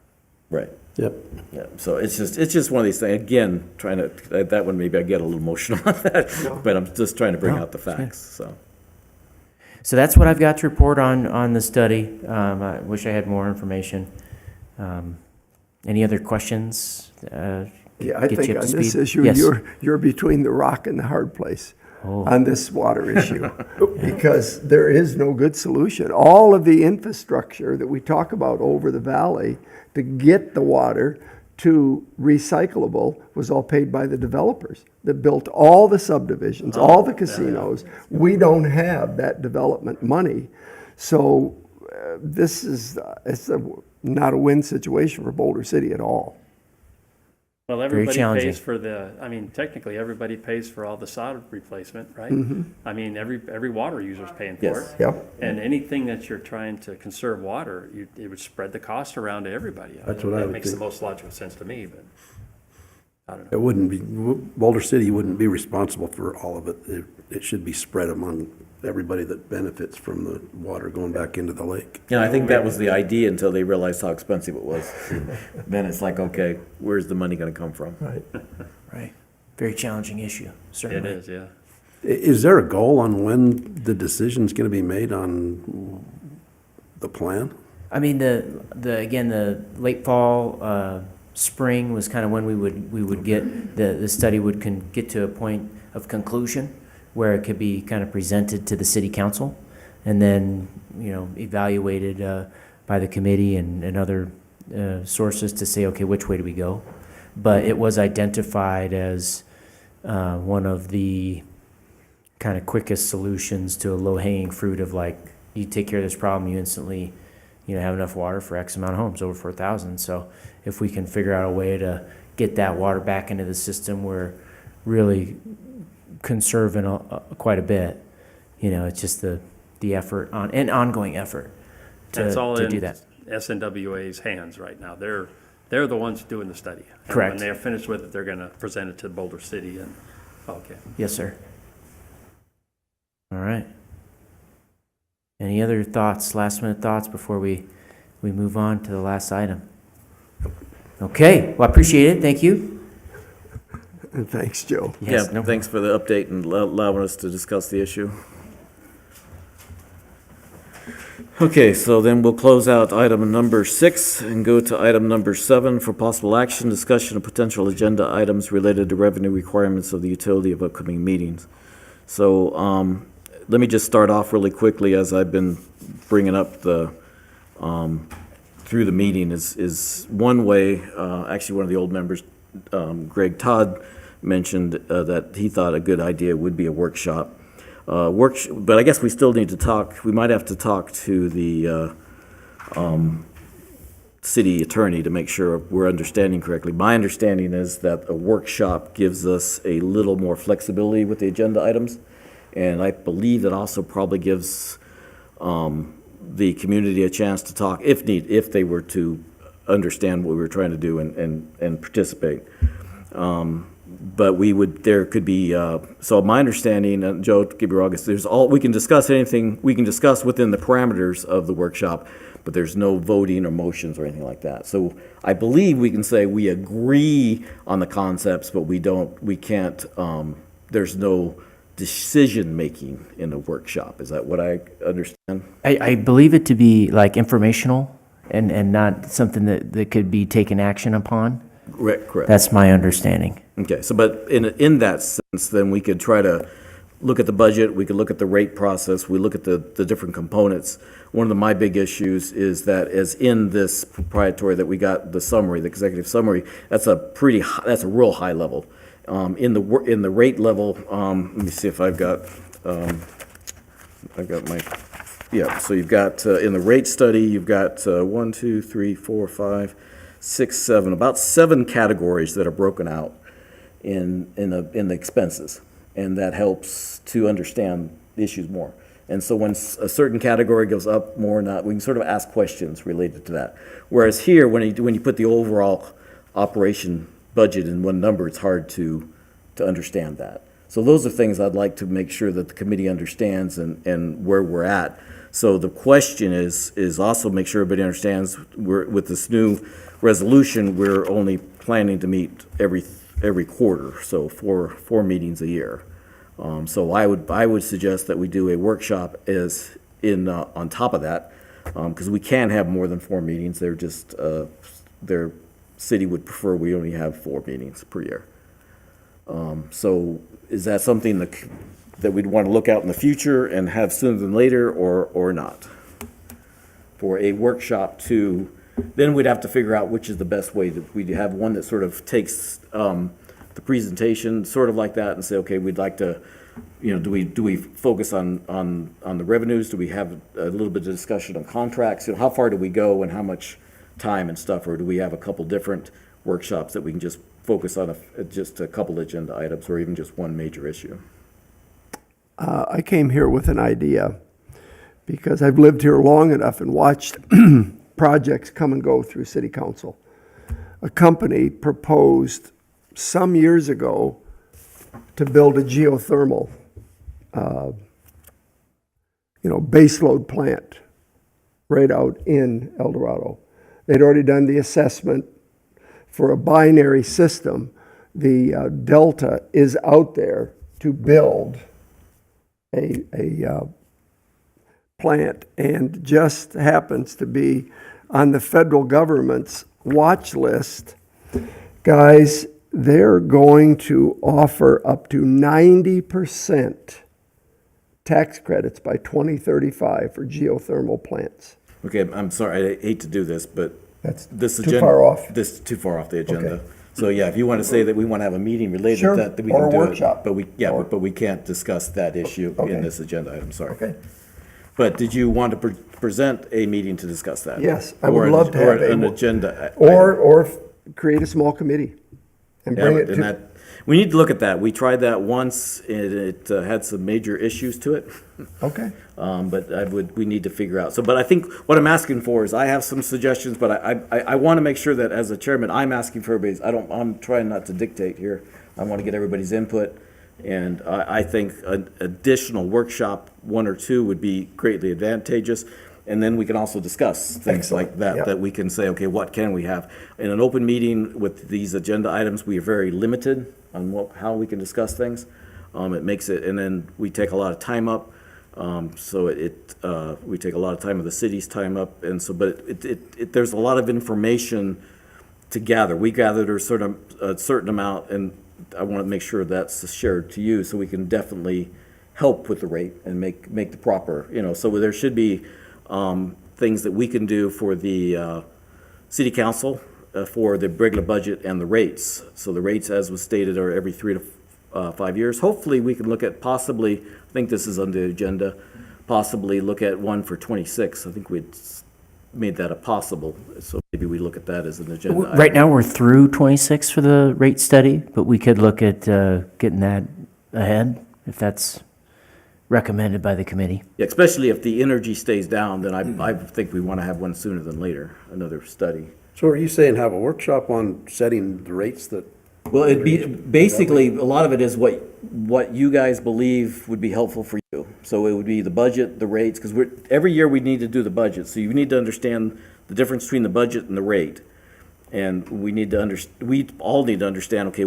Right. yep. Yeah, so it's just one of these things, again, trying to, that one, maybe I get a little emotional on that, but I'm just trying to bring out the facts, so. So that's what I've got to report on the study. I wish I had more information. Any other questions? Yeah, I Get think you up on to this speed? issue, Yes. you're between the rock and the hard place Oh. on this water issue. Because there is no good solution. All of the infrastructure that we talk about over the valley to get the water to recyclable was all paid by the developers that built all the subdivisions, all the casinos. We don't have that development money. So this is, not a win situation for Boulder City at all. Well, everybody challenging. pays for technically, everybody pays for all the sod replacement, right? I mean, every water user's paying for Yes. it. Yep. And anything that you're trying to conserve water, it would spread the cost around to everybody. That's what I That would makes the think. most logical sense to me, but I don't know. It wouldn't be, Boulder City wouldn't be responsible for all of it. It should be spread among everybody that benefits from the water going back into the lake. Yeah, I think that was the idea until they realized how expensive it was. Then it's like, okay, where's the money gonna come from? Right. Right. Very challenging issue, It certainly. is, yeah. Is there a goal on when the decision's gonna be made on the plan? I mean, again, the late fall, spring was kind of when we would get, the study would get to a point of conclusion where it could be kind of presented to the city council and then, evaluated by the committee and other sources to say, okay, which way do we go? But it was identified as one of the kind of quickest solutions to a low-hanging fruit of like, you take care of this problem, you instantly have enough water for X amount of homes, over 4,000. So if we can figure out a way to get that water back into the system, we're really conserving quite a bit. It's just the effort an ongoing effort That's all to do in that. SNWA's hands right now. They're the ones doing the study. And Correct. when they're finished with it, they're gonna present it to Boulder City and, okay. Yes, sir. All right. Any other thoughts, last minute thoughts before we move on to the last item? Okay, well, I appreciate it. Thank you. And thanks, Joe. Yes, Yeah, no thanks for the update and allowing us to discuss the issue. Okay, so then we'll close out item number 6 and go to item number 7 for possible action, discussion of potential agenda items related to revenue requirements of the utility of upcoming meetings. So let me just start off really quickly as I've been bringing up the through the meeting is one way, actually one of the old members, Greg Todd, mentioned that he thought a good idea would be a workshop. But I guess we still need to talk, we might have to talk to the city attorney to make sure we're understanding correctly. My understanding is that a workshop gives us a little more flexibility with the agenda items, and I believe it also probably gives the community a chance to talk, if they were to understand what we were trying to do and participate. But there could be, so my understanding, Joe, give me wrong, is we can discuss anything, we can discuss within the parameters of the workshop, but there's no voting or motions or anything like that. So I believe we can say we agree on the concepts, but we can't, there's no decision-making in a workshop. Is that what I understand? I believe it to be like informational and not something that could be taken action upon. Correct. That's my understanding. Okay, so but in that sense, then we could try to look at the budget, we could look at the rate process, we look at the different components. One of my big issues is that as in this proprietary that we got the summary, the executive summary, that's a real high level. In the rate level, let me see if I've got my, yeah, so you've got, in the rate study, you've got 1, 2, 3, 4, 5, 6, 7, about 7 categories that are broken out in the expenses. And that helps to understand the issues more. And so when a certain category goes up more or not, we can sort of ask questions related to that. Whereas here, when you put the overall operation budget in one number, it's hard to understand that. So those are things I'd like to make sure that the committee understands and where we're at. So the question is also make sure everybody understands with this new resolution, we're only planning to meet every quarter, so four meetings a year. So I would suggest that we do a workshop on top of that, because we can have more than 4 meetings. They're just their city would prefer we only have 4 meetings per year. So is that something that we'd want to look out in the future and have sooner than later, or not? For a workshop then we'd have to figure out which is the best way. We'd have one that sort of takes the presentation sort of like that and say, okay, we'd like to, do we focus on the revenues? Do we have a little bit of discussion on contracts? How far do we go and how much time and stuff? Or do we have a couple different workshops that we can just focus on just a couple agenda items or even just one major issue? I came here with an idea because I've lived here long enough and watched projects come and go through city council. A company proposed some years ago to build a geothermal, baseload plant right out in El Dorado. They'd already done the assessment for a binary system. The delta is out there to build a plant, and just happens to be on the federal government's watch list. Guys, they're going to offer up to 90% tax credits by 2035 for geothermal plants. Okay, I'm sorry, I hate to do this, but That's this too agenda, far off. This is too far off the agenda. Okay. So yeah, if you want to say that we want to have a meeting related Sure, to that, then we or can a do workshop. it. But we can't discuss that issue Okay. in this agenda item, sorry. Okay. But did you want to present a meeting to discuss that? Yes, I would Or love to have an a- agenda. Or create a small committee and bring it and to. that, we need to look at that. We tried that once, and it had some major issues to it. Okay. But we need to figure out. But I think what I'm asking for is I have some suggestions, but I want to make sure that as a chairman, I'm asking for everybody's, I'm trying not to dictate here. I want to get everybody's input. And I think an additional workshop, 1 or 2, would be greatly advantageous. And then we can also discuss things like that, Yep. that we can say, okay, what can we have? In an open meeting with these agenda items, we are very limited on how we can discuss things. It makes it, and then we take a lot of time up. So we take a lot of time of the city's time up. And so, but there's a lot of information to gather. We gathered a certain amount, and I want to make sure that's shared to you, so we can definitely help with the rate and make the proper, so there should be things that we can do for the city council for the regular budget and the rates. So the rates, as was stated, are every 3 to 5 years. Hopefully, we can look at possibly, I think this is on the agenda, possibly look at one for 26. I think we'd made that a possible, so maybe we look at that as an agenda item. Right now, we're through 26 for the rate study, but we could look at getting that ahead if that's recommended by the committee. Yeah, especially if the energy stays down, then I think we want to have one sooner than later, another study. So are you saying have a workshop on setting the rates that Well, it'd be, basically, a lot of it is what you guys believe would be helpful for you. So it would be the budget, the rates, because every year we need to do the budget, so you need to understand the difference between the budget and the rate. And we need to we all need to understand, okay,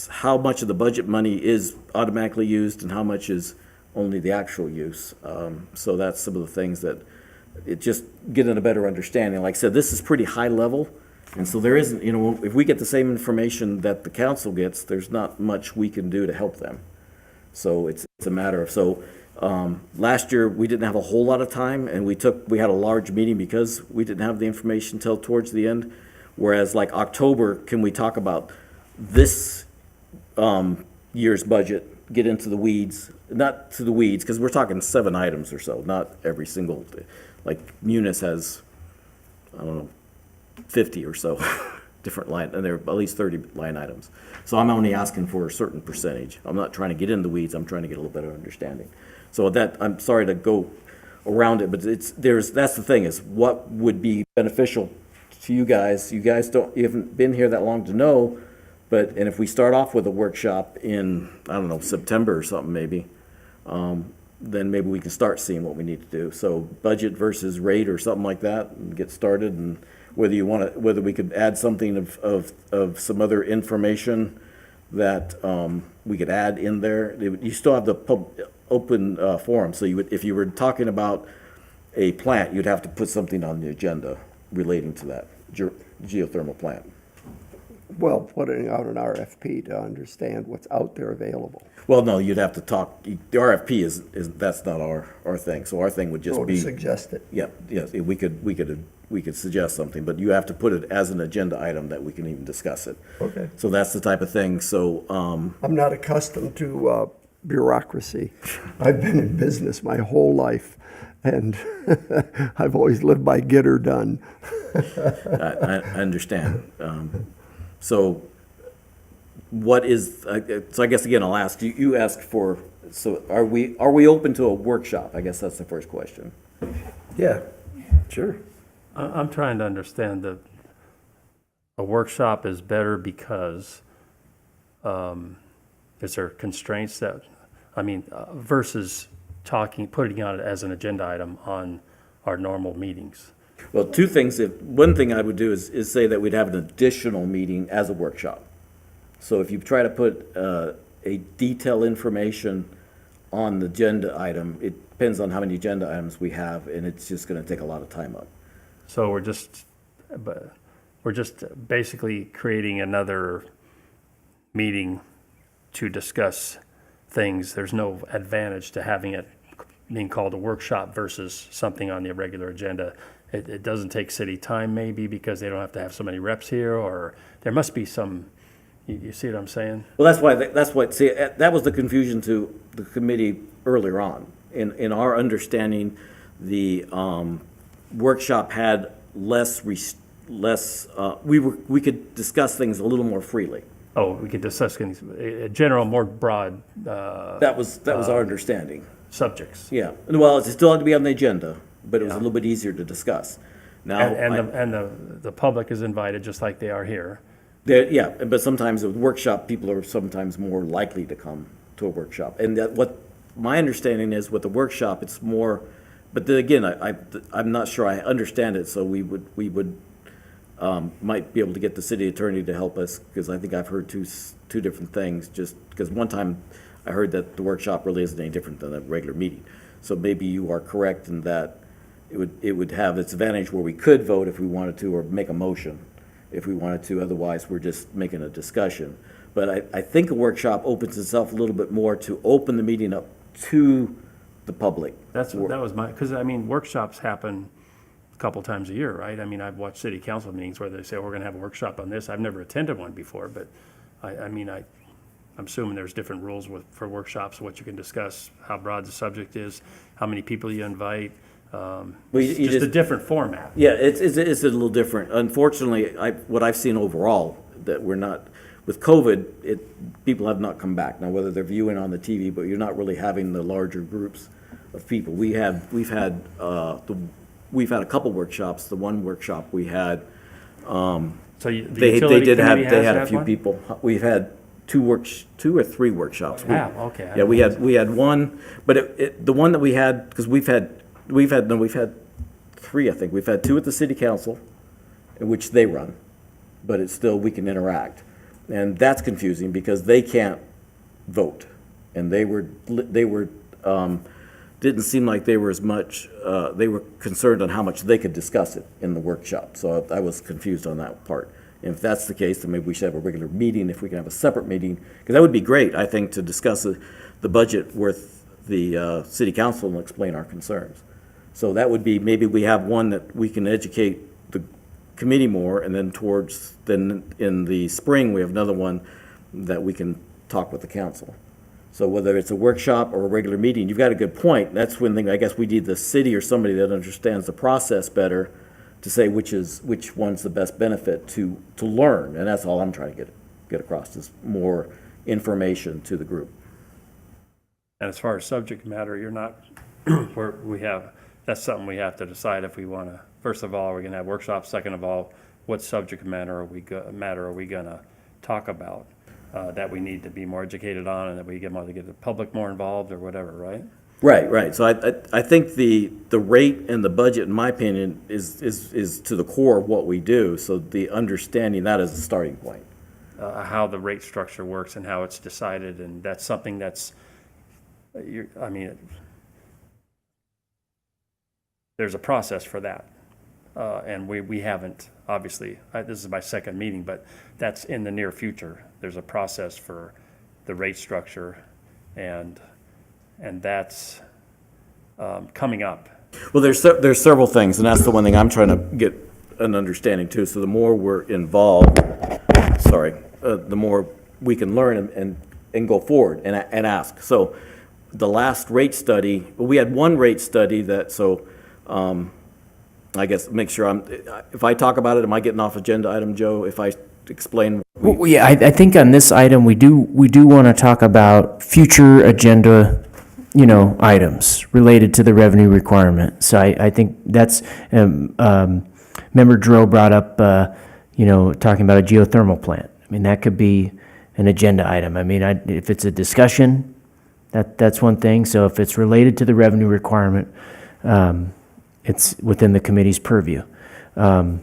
how much of the budget money is automatically used and how much is only the actual use. So that's some of the things that, it just getting a better understanding. Like I said, this is pretty high level. And so there isn't, if we get the same information that the council gets, there's not much we can do to help them. So it's a matter of, last year, we didn't have a whole lot of time, and we had a large meeting because we didn't have the information till towards the end. Whereas like October, can we talk about this year's budget, get into the weeds, not to the weeds, because we're talking 7 items or so, not every single, like Munis has, I don't know, 50 or so different line, and there are at least 30 line items. So I'm only asking for a certain percentage. I'm not trying to get into the weeds, I'm trying to get a little better understanding. So I'm sorry to go around it, but that's the thing, is what would be beneficial to you guys. You haven't been here that long to know, and if we start off with a workshop in, I don't know, September or something maybe, then maybe we can start seeing what we need to do. So budget versus rate or something like that, and get started, and whether we could add something of some other information that we could add in there. You still have the open forum, so if you were talking about a plant, you'd have to put something on the agenda relating to that geothermal plant. Well, putting out an RFP to understand what's out there available. Well, no, you'd have to talk, the RFP that's not our thing, so our thing would just Or be. to suggest it. Yeah, yes, we could suggest something, but you have to put it as an agenda item that we can even discuss it. Okay. So that's the type of thing, so, I'm not accustomed to bureaucracy. I've been in business my whole life, and I've always lived by get her done. I understand. So what is, so I guess again, I'll ask, you ask for, so are we open to a workshop? I guess that's the first question. Yeah, sure. I'm trying to understand that a workshop is better because, is there constraints versus putting on it as an agenda item on our normal meetings? Well, two things. One thing I would do is say that we'd have an additional meeting as a workshop. So if you try to put a detailed information on the agenda item, it depends on how many agenda items we have, and it's just going to take a lot of time up. So we're just basically creating another meeting to discuss things. There's no advantage to having it being called a workshop versus something on the regular agenda. It doesn't take city time maybe because they don't have to have so many reps here, or there must be some, you see what I'm saying? Well, see, that was the confusion to the committee earlier on. In our understanding, the workshop had we could discuss things a little more freely. Oh, we could discuss things, general, more broad That was our understanding. subjects. Yeah, well, it still had to be on the agenda, but it was a little bit easier to discuss. Now, And the public is invited, just like they are here. yeah, but sometimes with workshop, people are sometimes more likely to come to a workshop. And what my understanding is with the workshop, it's more, but then again, I'm not sure I understand it, so we would might be able to get the city attorney to help us, because I think I've heard two different things, just because one time I heard that the workshop really isn't any different than a regular meeting. So maybe you are correct in that it would have its advantage where we could vote if we wanted to, or make a motion if we wanted to. Otherwise, we're just making a discussion. But I think a workshop opens itself a little bit more to open the meeting up to the public. That was because workshops happen a couple times a year, right? I've watched city council meetings where they say, we're gonna have a workshop on this. I've never attended one before, but I'm assuming there's different rules for workshops, what you can discuss, how broad the subject is, how many people you invite. It's just a different format. Yeah, it's a little different. Unfortunately, what I've seen overall, that we're not, with COVID, people have not come back. Now, whether they're viewing on the TV, but you're not really having the larger groups of people. We've had a couple workshops. The one workshop we had, So the They utility did have, committee they has had a had few one? people. We've had two or three workshops. Yeah, okay. Yeah, we had one, but the one that we had, because we've had three, I think. We've had two at the city council, in which they run, but it's still, we can interact. And that's confusing because they can't vote. And they were, didn't seem like they were as much, they were concerned on how much they could discuss it in the workshop. So I was confused on that part. And if that's the case, then maybe we should have a regular meeting, if we can have a separate meeting, because that would be great, I think, to discuss the budget with the city council and explain our concerns. So that would be, maybe we have one that we can educate the committee more, and then then in the spring, we have another one that we can talk with the council. So whether it's a workshop or a regular meeting, you've got a good point. That's one thing, I guess we need the city or somebody that understands the process better to say which one's the best benefit to learn. And that's all I'm trying to get across, is more information to the group. And as far as subject matter, you're not, that's something we have to decide if we want to. First of all, we're going to have workshops. Second of all, what subject matter are we going to talk about that we need to be more educated on, and that we want to get the public more involved or whatever, right? Right. So I think the rate and the budget, in my opinion, is to the core of what we do. So the understanding that is a starting point. How the rate structure works and how it's decided, and that's something that's, there's a process for that. And we haven't, obviously, this is my second meeting, but that's in the near future. There's a process for the rate structure, and that's coming up. Well, there's several things, and that's the one thing I'm trying to get an understanding too. So the more we're involved, the more we can learn and go forward and ask. So the last rate study, we had one rate study that, I guess, make sure if I talk about it, am I getting off agenda item, Joe? If I explain? Well, yeah, I think on this item, we do want to talk about future agenda, items related to the revenue requirement. So I think that's, Member Dro brought up, talking about a geothermal plant. I mean, that could be an agenda item. I mean, if it's a discussion, that's one thing. So if it's related to the revenue requirement, it's within the committee's purview. So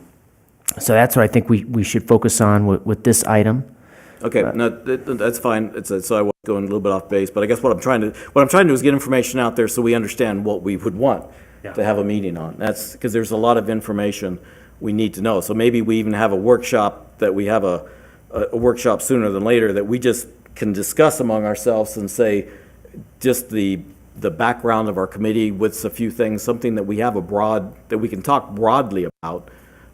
that's what I think we should focus on with this item. Okay, no, that's fine. So I was going a little bit off base, but I guess what I'm trying to do is get information out there so we understand what we would want to have a meeting on. That's because there's a lot of information we need to know. So maybe we even have a workshop, that we have a workshop sooner than later, that we just can discuss among ourselves and say just the background of our committee with a few things, something that we have that we can talk broadly about.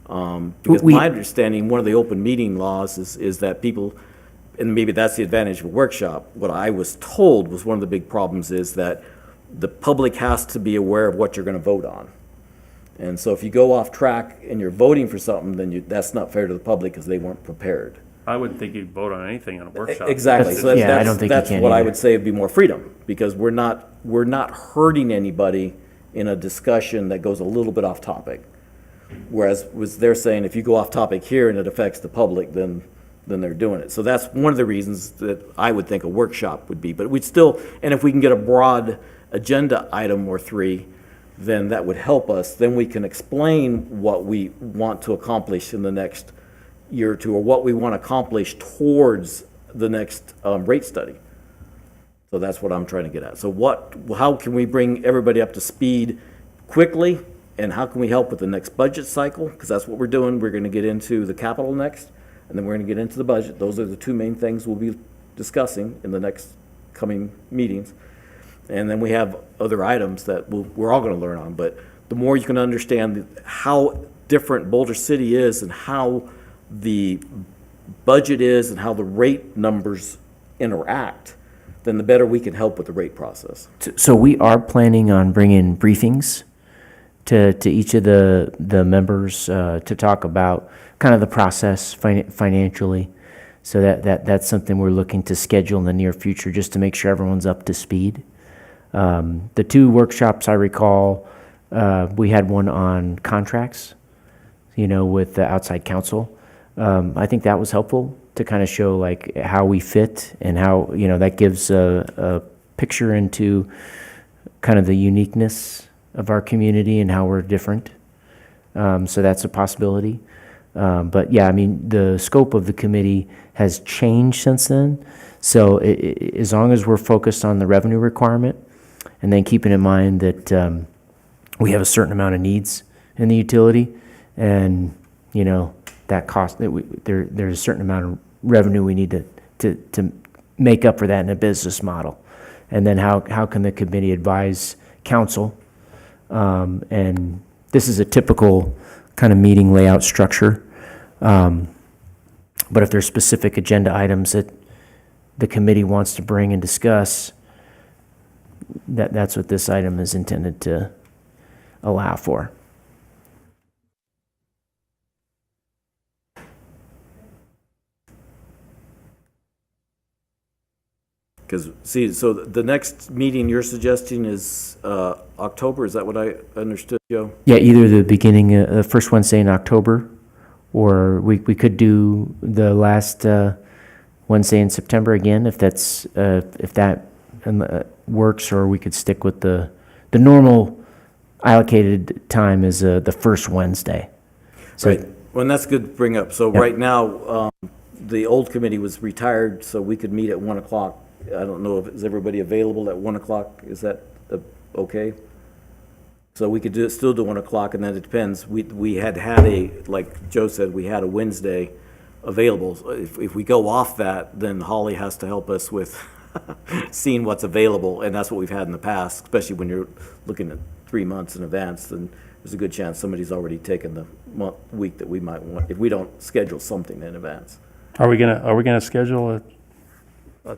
Because my understanding, one of the open meeting laws is that people, and maybe that's the advantage of a workshop, what I was told was one of the big problems is that the public has to be aware of what you're going to vote on. And so if you go off track and you're voting for something, then that's not fair to the public because they weren't prepared. I wouldn't think you'd vote on anything in a workshop. Exactly. So I don't think you that's can what I either. would say would be more freedom, because we're not hurting anybody in a discussion that goes a little bit off topic. Whereas they're saying if you go off topic here and it affects the public, then they're doing it. So that's one of the reasons that I would think a workshop would be. But we'd still, and if we can get a broad agenda item or three, then that would help us. Then we can explain what we want to accomplish in the next year or two, or what we want to accomplish towards the next rate study. So that's what I'm trying to get at. So how can we bring everybody up to speed quickly, and how can we help with the next budget cycle? Because that's what we're doing. We're going to get into the capital next, and then we're going to get into the budget. Those are the two main things we'll be discussing in the next coming meetings. And then we have other items that we're all going to learn on. But the more you can understand how different Boulder City is, and how the budget is, and how the rate numbers interact, then the better we can help with the rate process. So we are planning on bringing briefings to each of the members to talk about kind of the process financially. So that's something we're looking to schedule in the near future, just to make sure everyone's up to speed. The two workshops I recall, we had one on contracts, with the outside counsel. I think that was helpful to kind of show like how we fit and how, that gives a picture into kind of the uniqueness of our community and how we're different. So that's a possibility. But yeah, I mean, the scope of the committee has changed since then. So as long as we're focused on the revenue requirement, and then keeping in mind that we have a certain amount of needs in the utility, and that cost that there's a certain amount of revenue we need to make up for that in a business model, and then how can the committee advise council? And this is a typical kind of meeting layout structure. But if there's specific agenda items that the committee wants to bring and discuss, that's what this item is intended to allow for. Because, see, so the next meeting you're suggesting is October, is that what I understood, Joe? Yeah, either the beginning, the first Wednesday in October, or we could do the last Wednesday in September again, if that works, or we could stick with the normal allocated time is the first Wednesday. So, Right. Well, and that's good to bring up. So Yep. right now, the old committee was retired, so we could meet at 1 o'clock. I don't know if, is everybody available at 1 o'clock? Is that okay? So we could still do 1 o'clock, and then it depends. We had like Joe said, we had a Wednesday available. So if we go off that, then Holly has to help us with seeing what's available, and that's what we've had in the past, especially when you're looking at 3 months in advance, then there's a good chance somebody's already taken the week that we might want, if we don't schedule something in advance. Are we gonna schedule a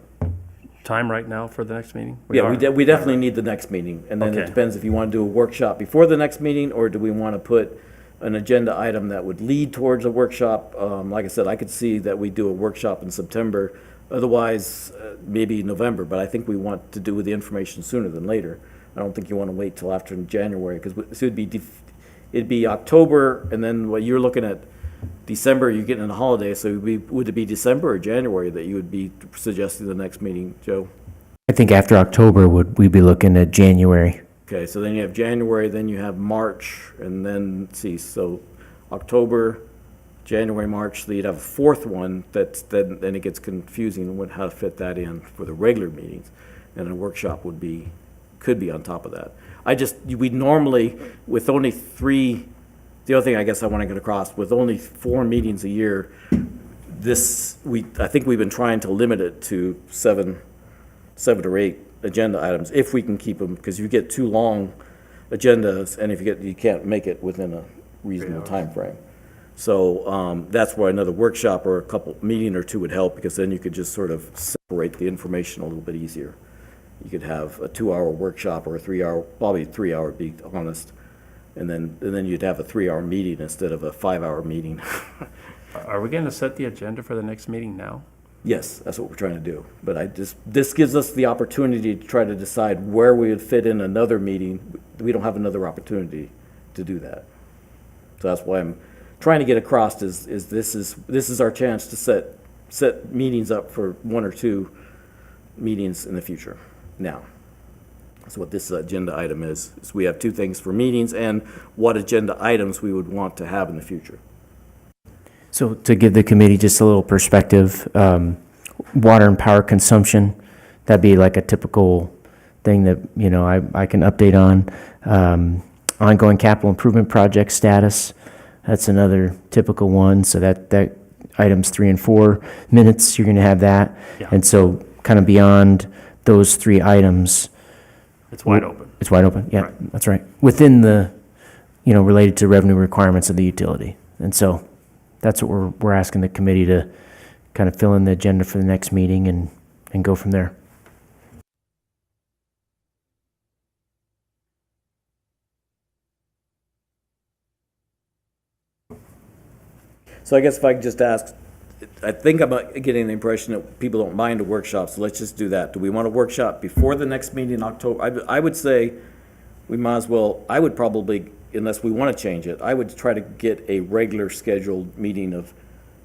time right now for the next meeting? Yeah, we definitely need the next meeting, and then it Okay. depends if you want to do a workshop before the next meeting, or do we want to put an agenda item that would lead towards a workshop? Like I said, I could see that we do a workshop in September, otherwise, maybe November, but I think we want to do the information sooner than later. I don't think you want to wait till after January, because it'd be October, and then what you're looking at, December, you're getting a holiday, so would it be December or January that you would be suggesting the next meeting, Joe? I think after October, we'd be looking at January. Okay, so then you have January, then you have March, and then, let's see, so October, January, March, so you'd have a fourth one, then it gets confusing how to fit that in for the regular meetings, and a workshop could be on top of that. We normally, with only the other thing I guess I want to get across, with only 4 meetings a year, I think we've been trying to limit it to 7 or 8 agenda items, if we can keep them, because you get too long agendas, and if you can't make it within a reasonable time frame. So that's why another workshop or a meeting or two would help, because then you could just sort of separate the information a little bit easier. You could have a 2-hour workshop or a 3-hour, probably 3-hour, to be honest, and then you'd have a 3-hour meeting instead of a 5-hour meeting. Are we gonna set the agenda for the next meeting now? Yes, that's what we're trying to do. But this gives us the opportunity to try to decide where we would fit in another meeting. We don't have another opportunity to do that. So that's why I'm trying to get across is this is our chance to set meetings up for 1 or 2 meetings in the future. Now, that's what this agenda item is we have 2 things for meetings and what agenda items we would want to have in the future. So to give the committee just a little perspective, water and power consumption, that'd be like a typical thing that, I can update on. Ongoing capital improvement project status, that's another typical one. So that items 3 and 4 minutes, you're gonna have that. Yeah. And so kind of beyond those 3 items. It's wide open. It's wide open, yeah, Right. that's right. Within the, related to revenue requirements of the utility. And so that's what we're asking the committee to kind of fill in the agenda for the next meeting and go from there. So I guess if I could just ask, I think I'm getting the impression that people don't mind a workshop, so let's just do that. Do we want a workshop before the next meeting in October? I would say we might as well, I would probably unless we want to change it, I would try to get a regular scheduled meeting of,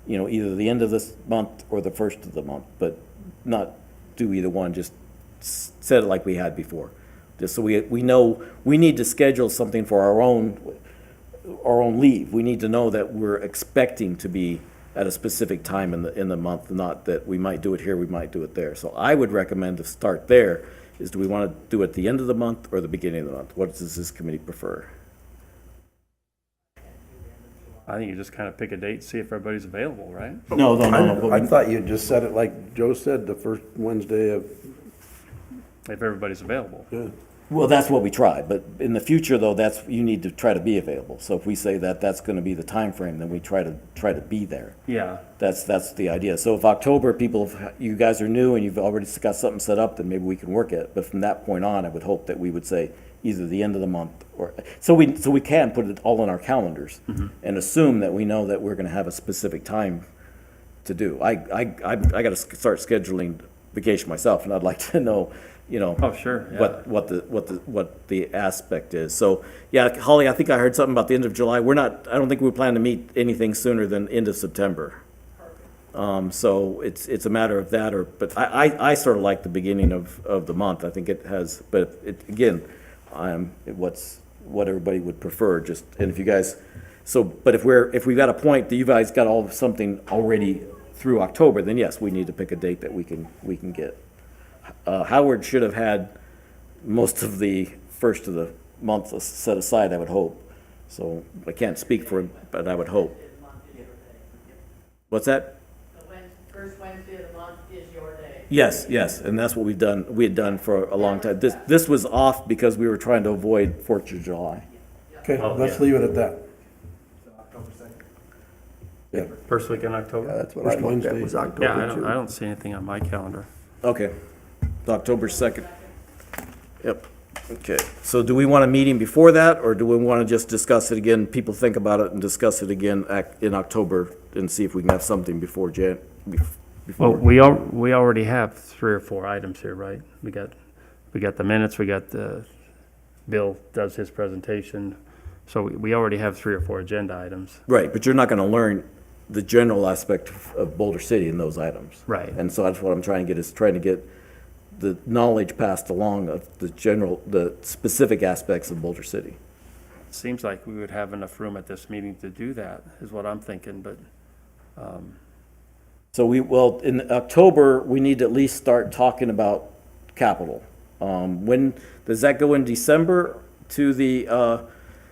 either the end of this month or the first of the month, but not do either one, just set it like we had before. Just so we know, we need to schedule something for our own leave. We need to know that we're expecting to be at a specific time in the month, not that we might do it here, we might do it there. So I would recommend to start there, is do we want to do it at the end of the month or the beginning of the month? What does this committee prefer? I think you just kind of pick a date, see if everybody's available, right? No. I thought you just said it like Joe said, the first Wednesday of, If everybody's available. Well, that's what we tried, but in the future, though, you need to try to be available. So if we say that that's going to be the time frame, then we try to be there. Yeah. That's the idea. So if October, you guys are new and you've already got something set up, then maybe we can work it. But from that point on, I would hope that we would say either the end of the month or, so we can put it all on our calendars and assume that we know that we're going to have a specific time to do. I got to start scheduling vacation myself, and I'd like to know, Oh, sure, yeah. what the aspect is. So, yeah, Holly, I think I heard something about the end of July. I don't think we plan to meet anything sooner than end of September. So it's a matter of that, but I sort of like the beginning of the month. I think it has, but again, what everybody would prefer, just, and if you guys, but if we've got a point that you guys got something already through October, then yes, we need to pick a date that we can get. Howard should have had most of the first of the month set aside, I would hope. So I can't speak for him, but I would hope. What's that? The first Wednesday of the month is your day. Yes, and that's what we had done for a long time. This was off because we were trying to avoid 4th of July. okay, Oh, let's yeah. leave it at that. First week in October? That's what I looked at, was Yeah, October 2. I don't see anything on my calendar. Okay, October 2nd. Yep, okay. So do we want a meeting before that, or do we want to just discuss it again, people think about it and discuss it again in October and see if we can have something before Well, we already have 3 or 4 items here, right? We got the minutes, we got Bill does his presentation. So we already have 3 or 4 agenda items. Right, but you're not going to learn the general aspect of Boulder City in those items. Right. And so that's what I'm trying to get the knowledge passed along of the specific aspects of Boulder City. Seems like we would have enough room at this meeting to do that, is what I'm thinking, but, So in October, we need to at least start talking about capital. When, does that go in December to the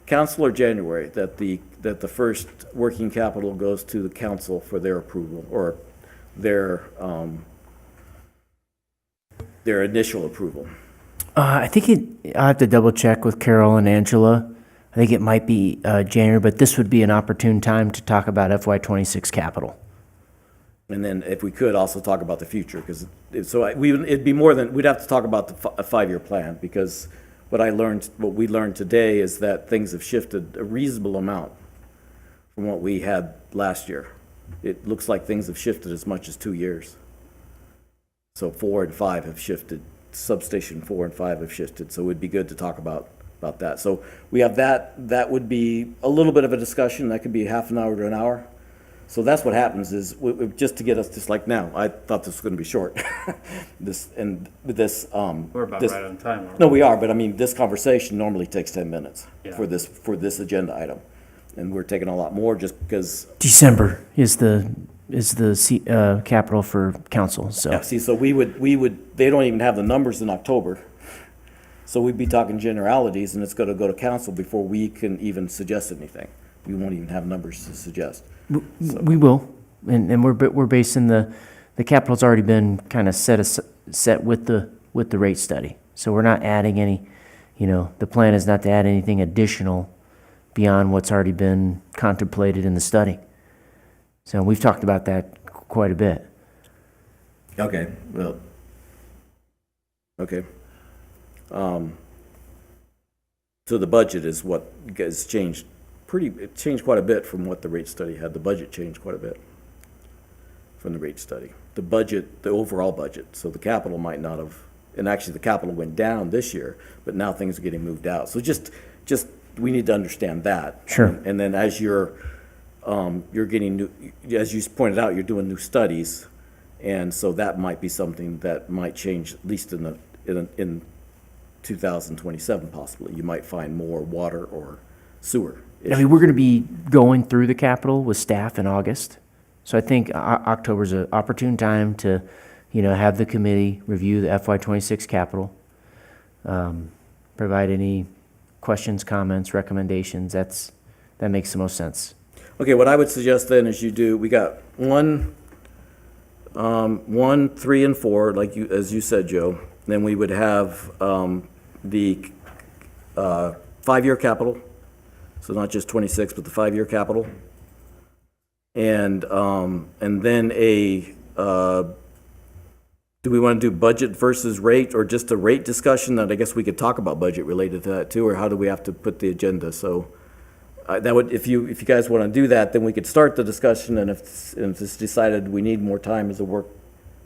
council, or January, that the first working capital goes to the council for their approval, or their initial approval? I think I'll have to double check with Carol and Angela. I think it might be January, but this would be an opportune time to talk about FY26 capital. And then if we could also talk about the future, because it'd be more than, we'd have to talk about a 5-year plan, because what we learned today is that things have shifted a reasonable amount from what we had last year. It looks like things have shifted as much as 2 years. So 4 and 5 have shifted, substation 4 and 5 have shifted, so it'd be good to talk about that. So we have that would be a little bit of a discussion, that could be half an hour to an hour. So that's what happens is, just to get us, just like now, I thought this was going to be short. we're about right on time, aren't we? No, we are, but I mean, this conversation normally takes 10 minutes Yeah. for this agenda item. And we're taking a lot more just because, December is the capital for council, so. yeah, see, so we would, they don't even have the numbers in October. So we'd be talking generalities, and it's going to go to council before we can even suggest anything. We won't even have numbers to suggest. We will, and we're basing the capital's already been kind of set with the rate study. So we're not adding any, the plan is not to add anything additional beyond what's already been contemplated in the study. So we've talked about that quite a bit. Okay, well, okay. So the budget is what has changed it changed quite a bit from what the rate study had. The budget changed quite a bit from the rate study. The budget, the overall budget, so the capital might not have, and actually the capital went down this year, but now things are getting moved out. So just we need to understand that. Sure. And then as you're getting new, as you pointed out, you're doing new studies. And so that might be something that might change, at least in 2027 possibly. You might find more water or sewer I mean, issues. we're going to be going through the capital with staff in August. So I think October's an opportune time to, have the committee review the FY26 capital. Provide any questions, comments, recommendations. That makes the most sense. Okay, what I would suggest then is we got 1, 3, and 4, as you said, Joe. Then we would have the 5-year capital, so not just 26, but the 5-year capital. And then do we want to do budget versus rate, or just a rate discussion? That I guess we could talk about budget related to that too, or how do we have to put the agenda? So that would, if you guys want to do that, then we could start the discussion, and if it's decided we need more time as a work,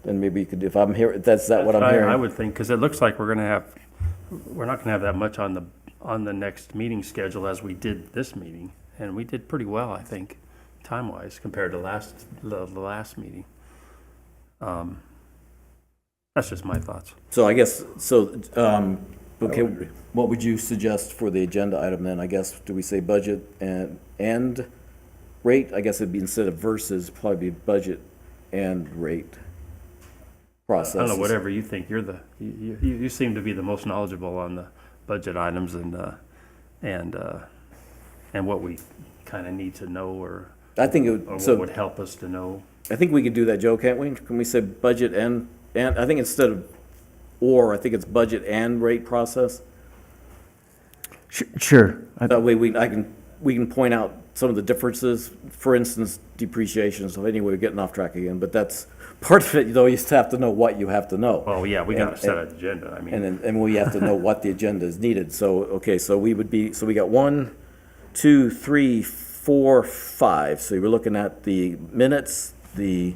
then maybe you could, if I'm here, that's that what I'm hearing? I would think, because it looks like we're not going to have that much on the next meeting schedule as we did this meeting. And we did pretty well, I think, time-wise, compared to the last meeting. That's just my thoughts. So I guess, okay, what would you suggest for the agenda item then? I guess, do we say budget and rate? I guess it'd be, instead of versus, probably be budget and rate process. I don't know, whatever you think. You seem to be the most knowledgeable on the budget items and what we kind of need to know, or I think what would help us to know. I think we could do that, Joe, can't we? Can we say budget and I think instead of I think it's budget and rate process? Sure. That way we can point out some of the differences, for instance, depreciation. So anyway, we're getting off track again, but that's part of it, though. You just have to know what you have to know. Well, yeah, we got to set an agenda. I mean, And we have to know what the agenda is needed. So, okay, so we got 1, 2, 3, 4, 5. So we're looking at the minutes, the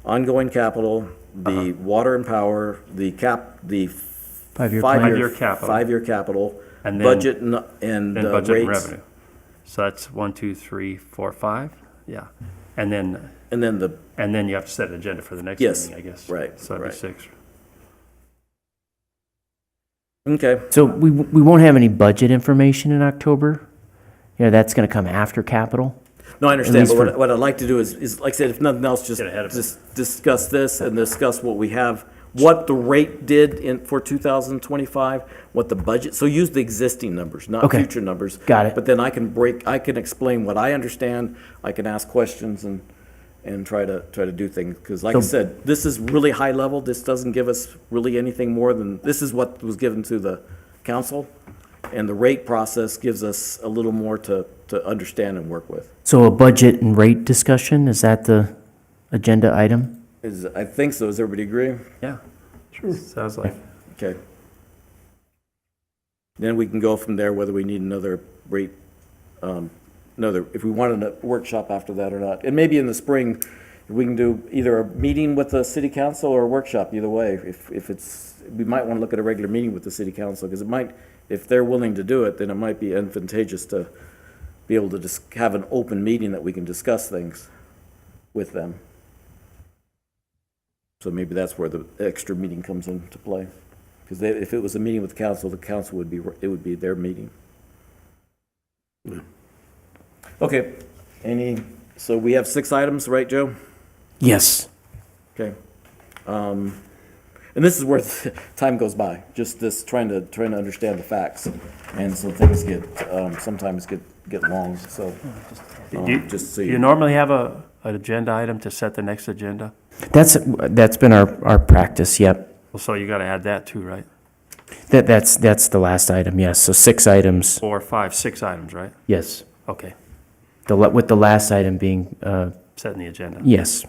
ongoing capital, the water and power, the 5-year plan. Five-year capital. 5-year capital, And then- budget and and budget and rates. revenue. So that's 1, 2, 3, 4, 5. Yeah, and then And then you have to set an agenda for the next Yes, meeting, I guess. right, So that'd right. be 6. okay, So we won't have any budget information in October. That's going to come after capital. no, I understand, least but for- what I'd like to do is, like I said, if nothing else, just Get ahead of it. discuss this and discuss what we have, what the rate did for 2025, what the budget, so use the existing numbers, not Okay. future numbers. Got it. But then I can explain what I understand, I can ask questions and try to do things, because like I said, this is really high level, this doesn't give us really anything more than, this is what was given to the council, and the rate process gives us a little more to understand and work with. So a budget and rate discussion, is that the agenda item? I think so, does everybody agree? Yeah. Sure. Sounds like. Okay. Then we can go from there whether we need another rate, if we want a workshop after that or not. And maybe in the spring, we can do either a meeting with the city council or a workshop, either way. We might want to look at a regular meeting with the city council, because it might, if they're willing to do it, then it might be advantageous to be able to just have an open meeting that we can discuss things with them. So maybe that's where the extra meeting comes into play. Because if it was a meeting with the council it would be their meeting. Okay, so we have 6 items, right, Joe? Yes. Okay. And this is where time goes by, just this, trying to understand the facts. And so things sometimes get long, so. Just so Do you normally have an agenda item to set the next agenda? That's been our practice, yep. Well, so you got to add that too, right? That's the last item, yes. So 6 items, 4, 5, 6 items, right? yes. Okay, With the last item being, setting the agenda. yes.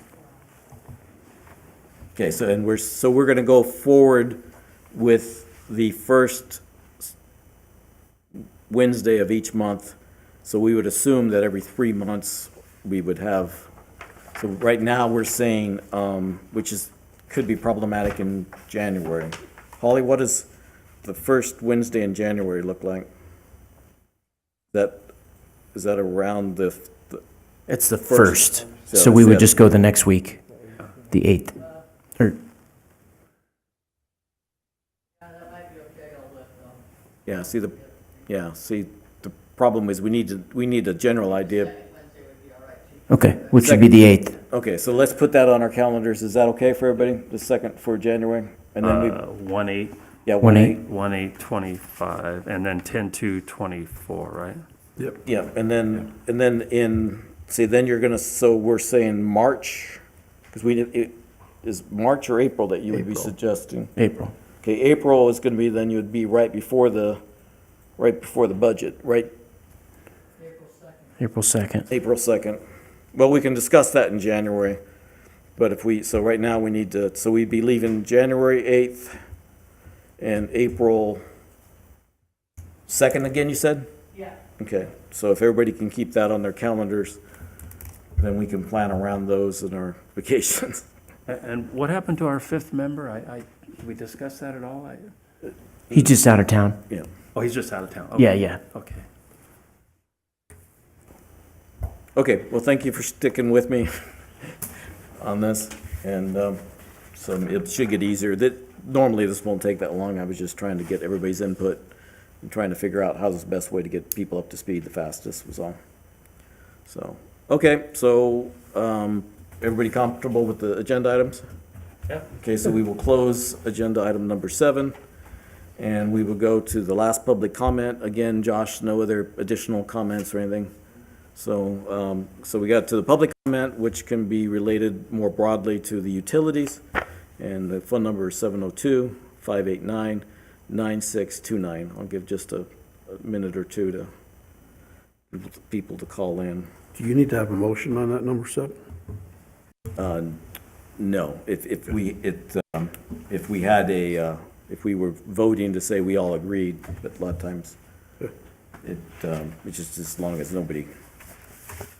Okay, so we're gonna go forward with the first Wednesday of each month. So we would assume that every 3 months we would have, so right now we're saying, could be problematic in January. Holly, what does the first Wednesday in January look like? Is that around the It's the First. first, so we would Yeah. just go the next week, the 8th. Or, That might be okay, I'll let them. see, the problem is we need a general idea. Wednesday would be all right, too. okay, which would be the 8th. Okay, so let's put that on our calendars. Is that okay for everybody? The second for January? And then we, 1/8, yeah, 1/8. 1/8/25, and then 10/2/24, right? Yep. Yeah, and then then you're gonna, so we're saying March, because is March or April that you would be April. suggesting? April. Okay, April is gonna be, then you'd be right before the budget, right? April 2nd. April 2nd. Well, we can discuss that in January, but so right now we need to, so we'd be leaving January 8th and April 2nd again, you said? Yeah. Okay, so if everybody can keep that on their calendars, then we can plan around those in our vacations. And what happened to our fifth member? Did we discuss that at all? He's just out of town. Yeah. Oh, he's just out of town? Yeah, Okay. yeah. Okay. Okay, well, thank you for sticking with me on this, and so it should get easier. Normally, this won't take that long. I was just trying to get everybody's input and trying to figure out how's the best way to get people up to speed the fastest was all. So, okay, so everybody comfortable with the agenda items? Yeah. Okay, so we will close agenda item number 7, and we will go to the last public comment. Again, Josh, no other additional comments or anything? So, so we got to the public comment, which can be related more broadly to the utilities, and the phone number is 702-589-9629. I'll give just a minute or two to people to call in. Do you need to have a motion on that number 7? No, if we had if we were voting to say we all agreed, but a lot of times it's just as long as nobody,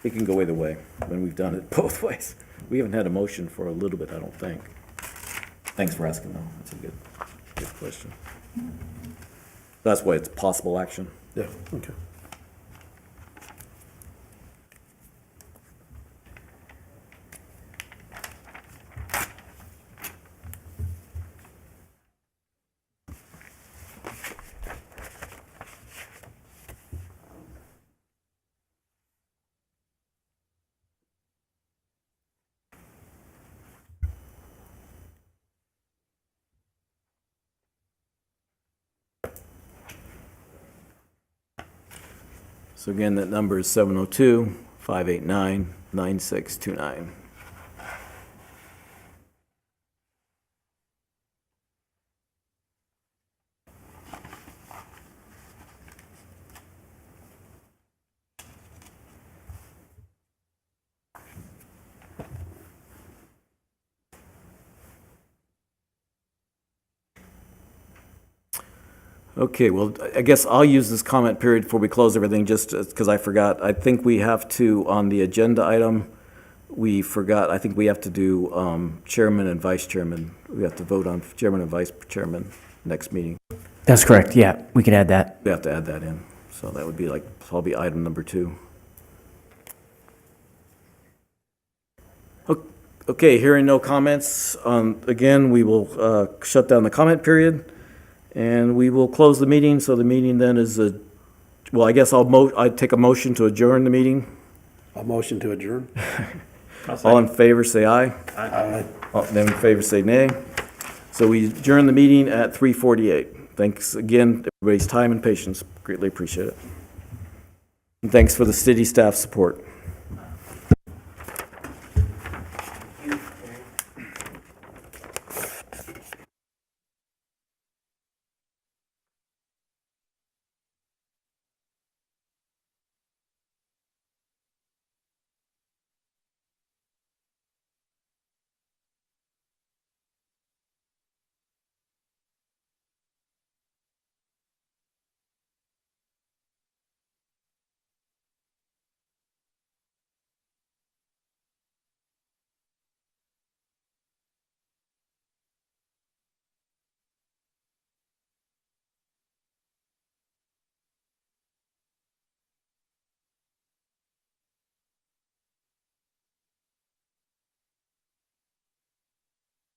it can go either way when we've done it both ways. We haven't had a motion for a little bit, I don't think. Thanks for asking though, that's a good question. That's why it's possible action. Yeah, okay. So again, that number is 702-589-9629. Okay, well, I guess I'll use this comment period before we close everything, just because I forgot. I think we have to, on the agenda item, I think we have to do chairman and vice chairman. We have to vote on chairman and vice chairman next meeting. That's correct, yeah, we can add that. We have to add that in. So that would be probably item number 2. Okay, hearing no comments, again, we will shut down the comment period. And we will close the meeting, so the meeting then is, well, I guess I'd take a motion to adjourn the meeting. A motion to adjourn? All in favor, say aye. Aye. All them in favor, say nay. So we adjourn the meeting at 3:48. Thanks again, everybody's time and patience, greatly appreciate it. And thanks for the city staff support.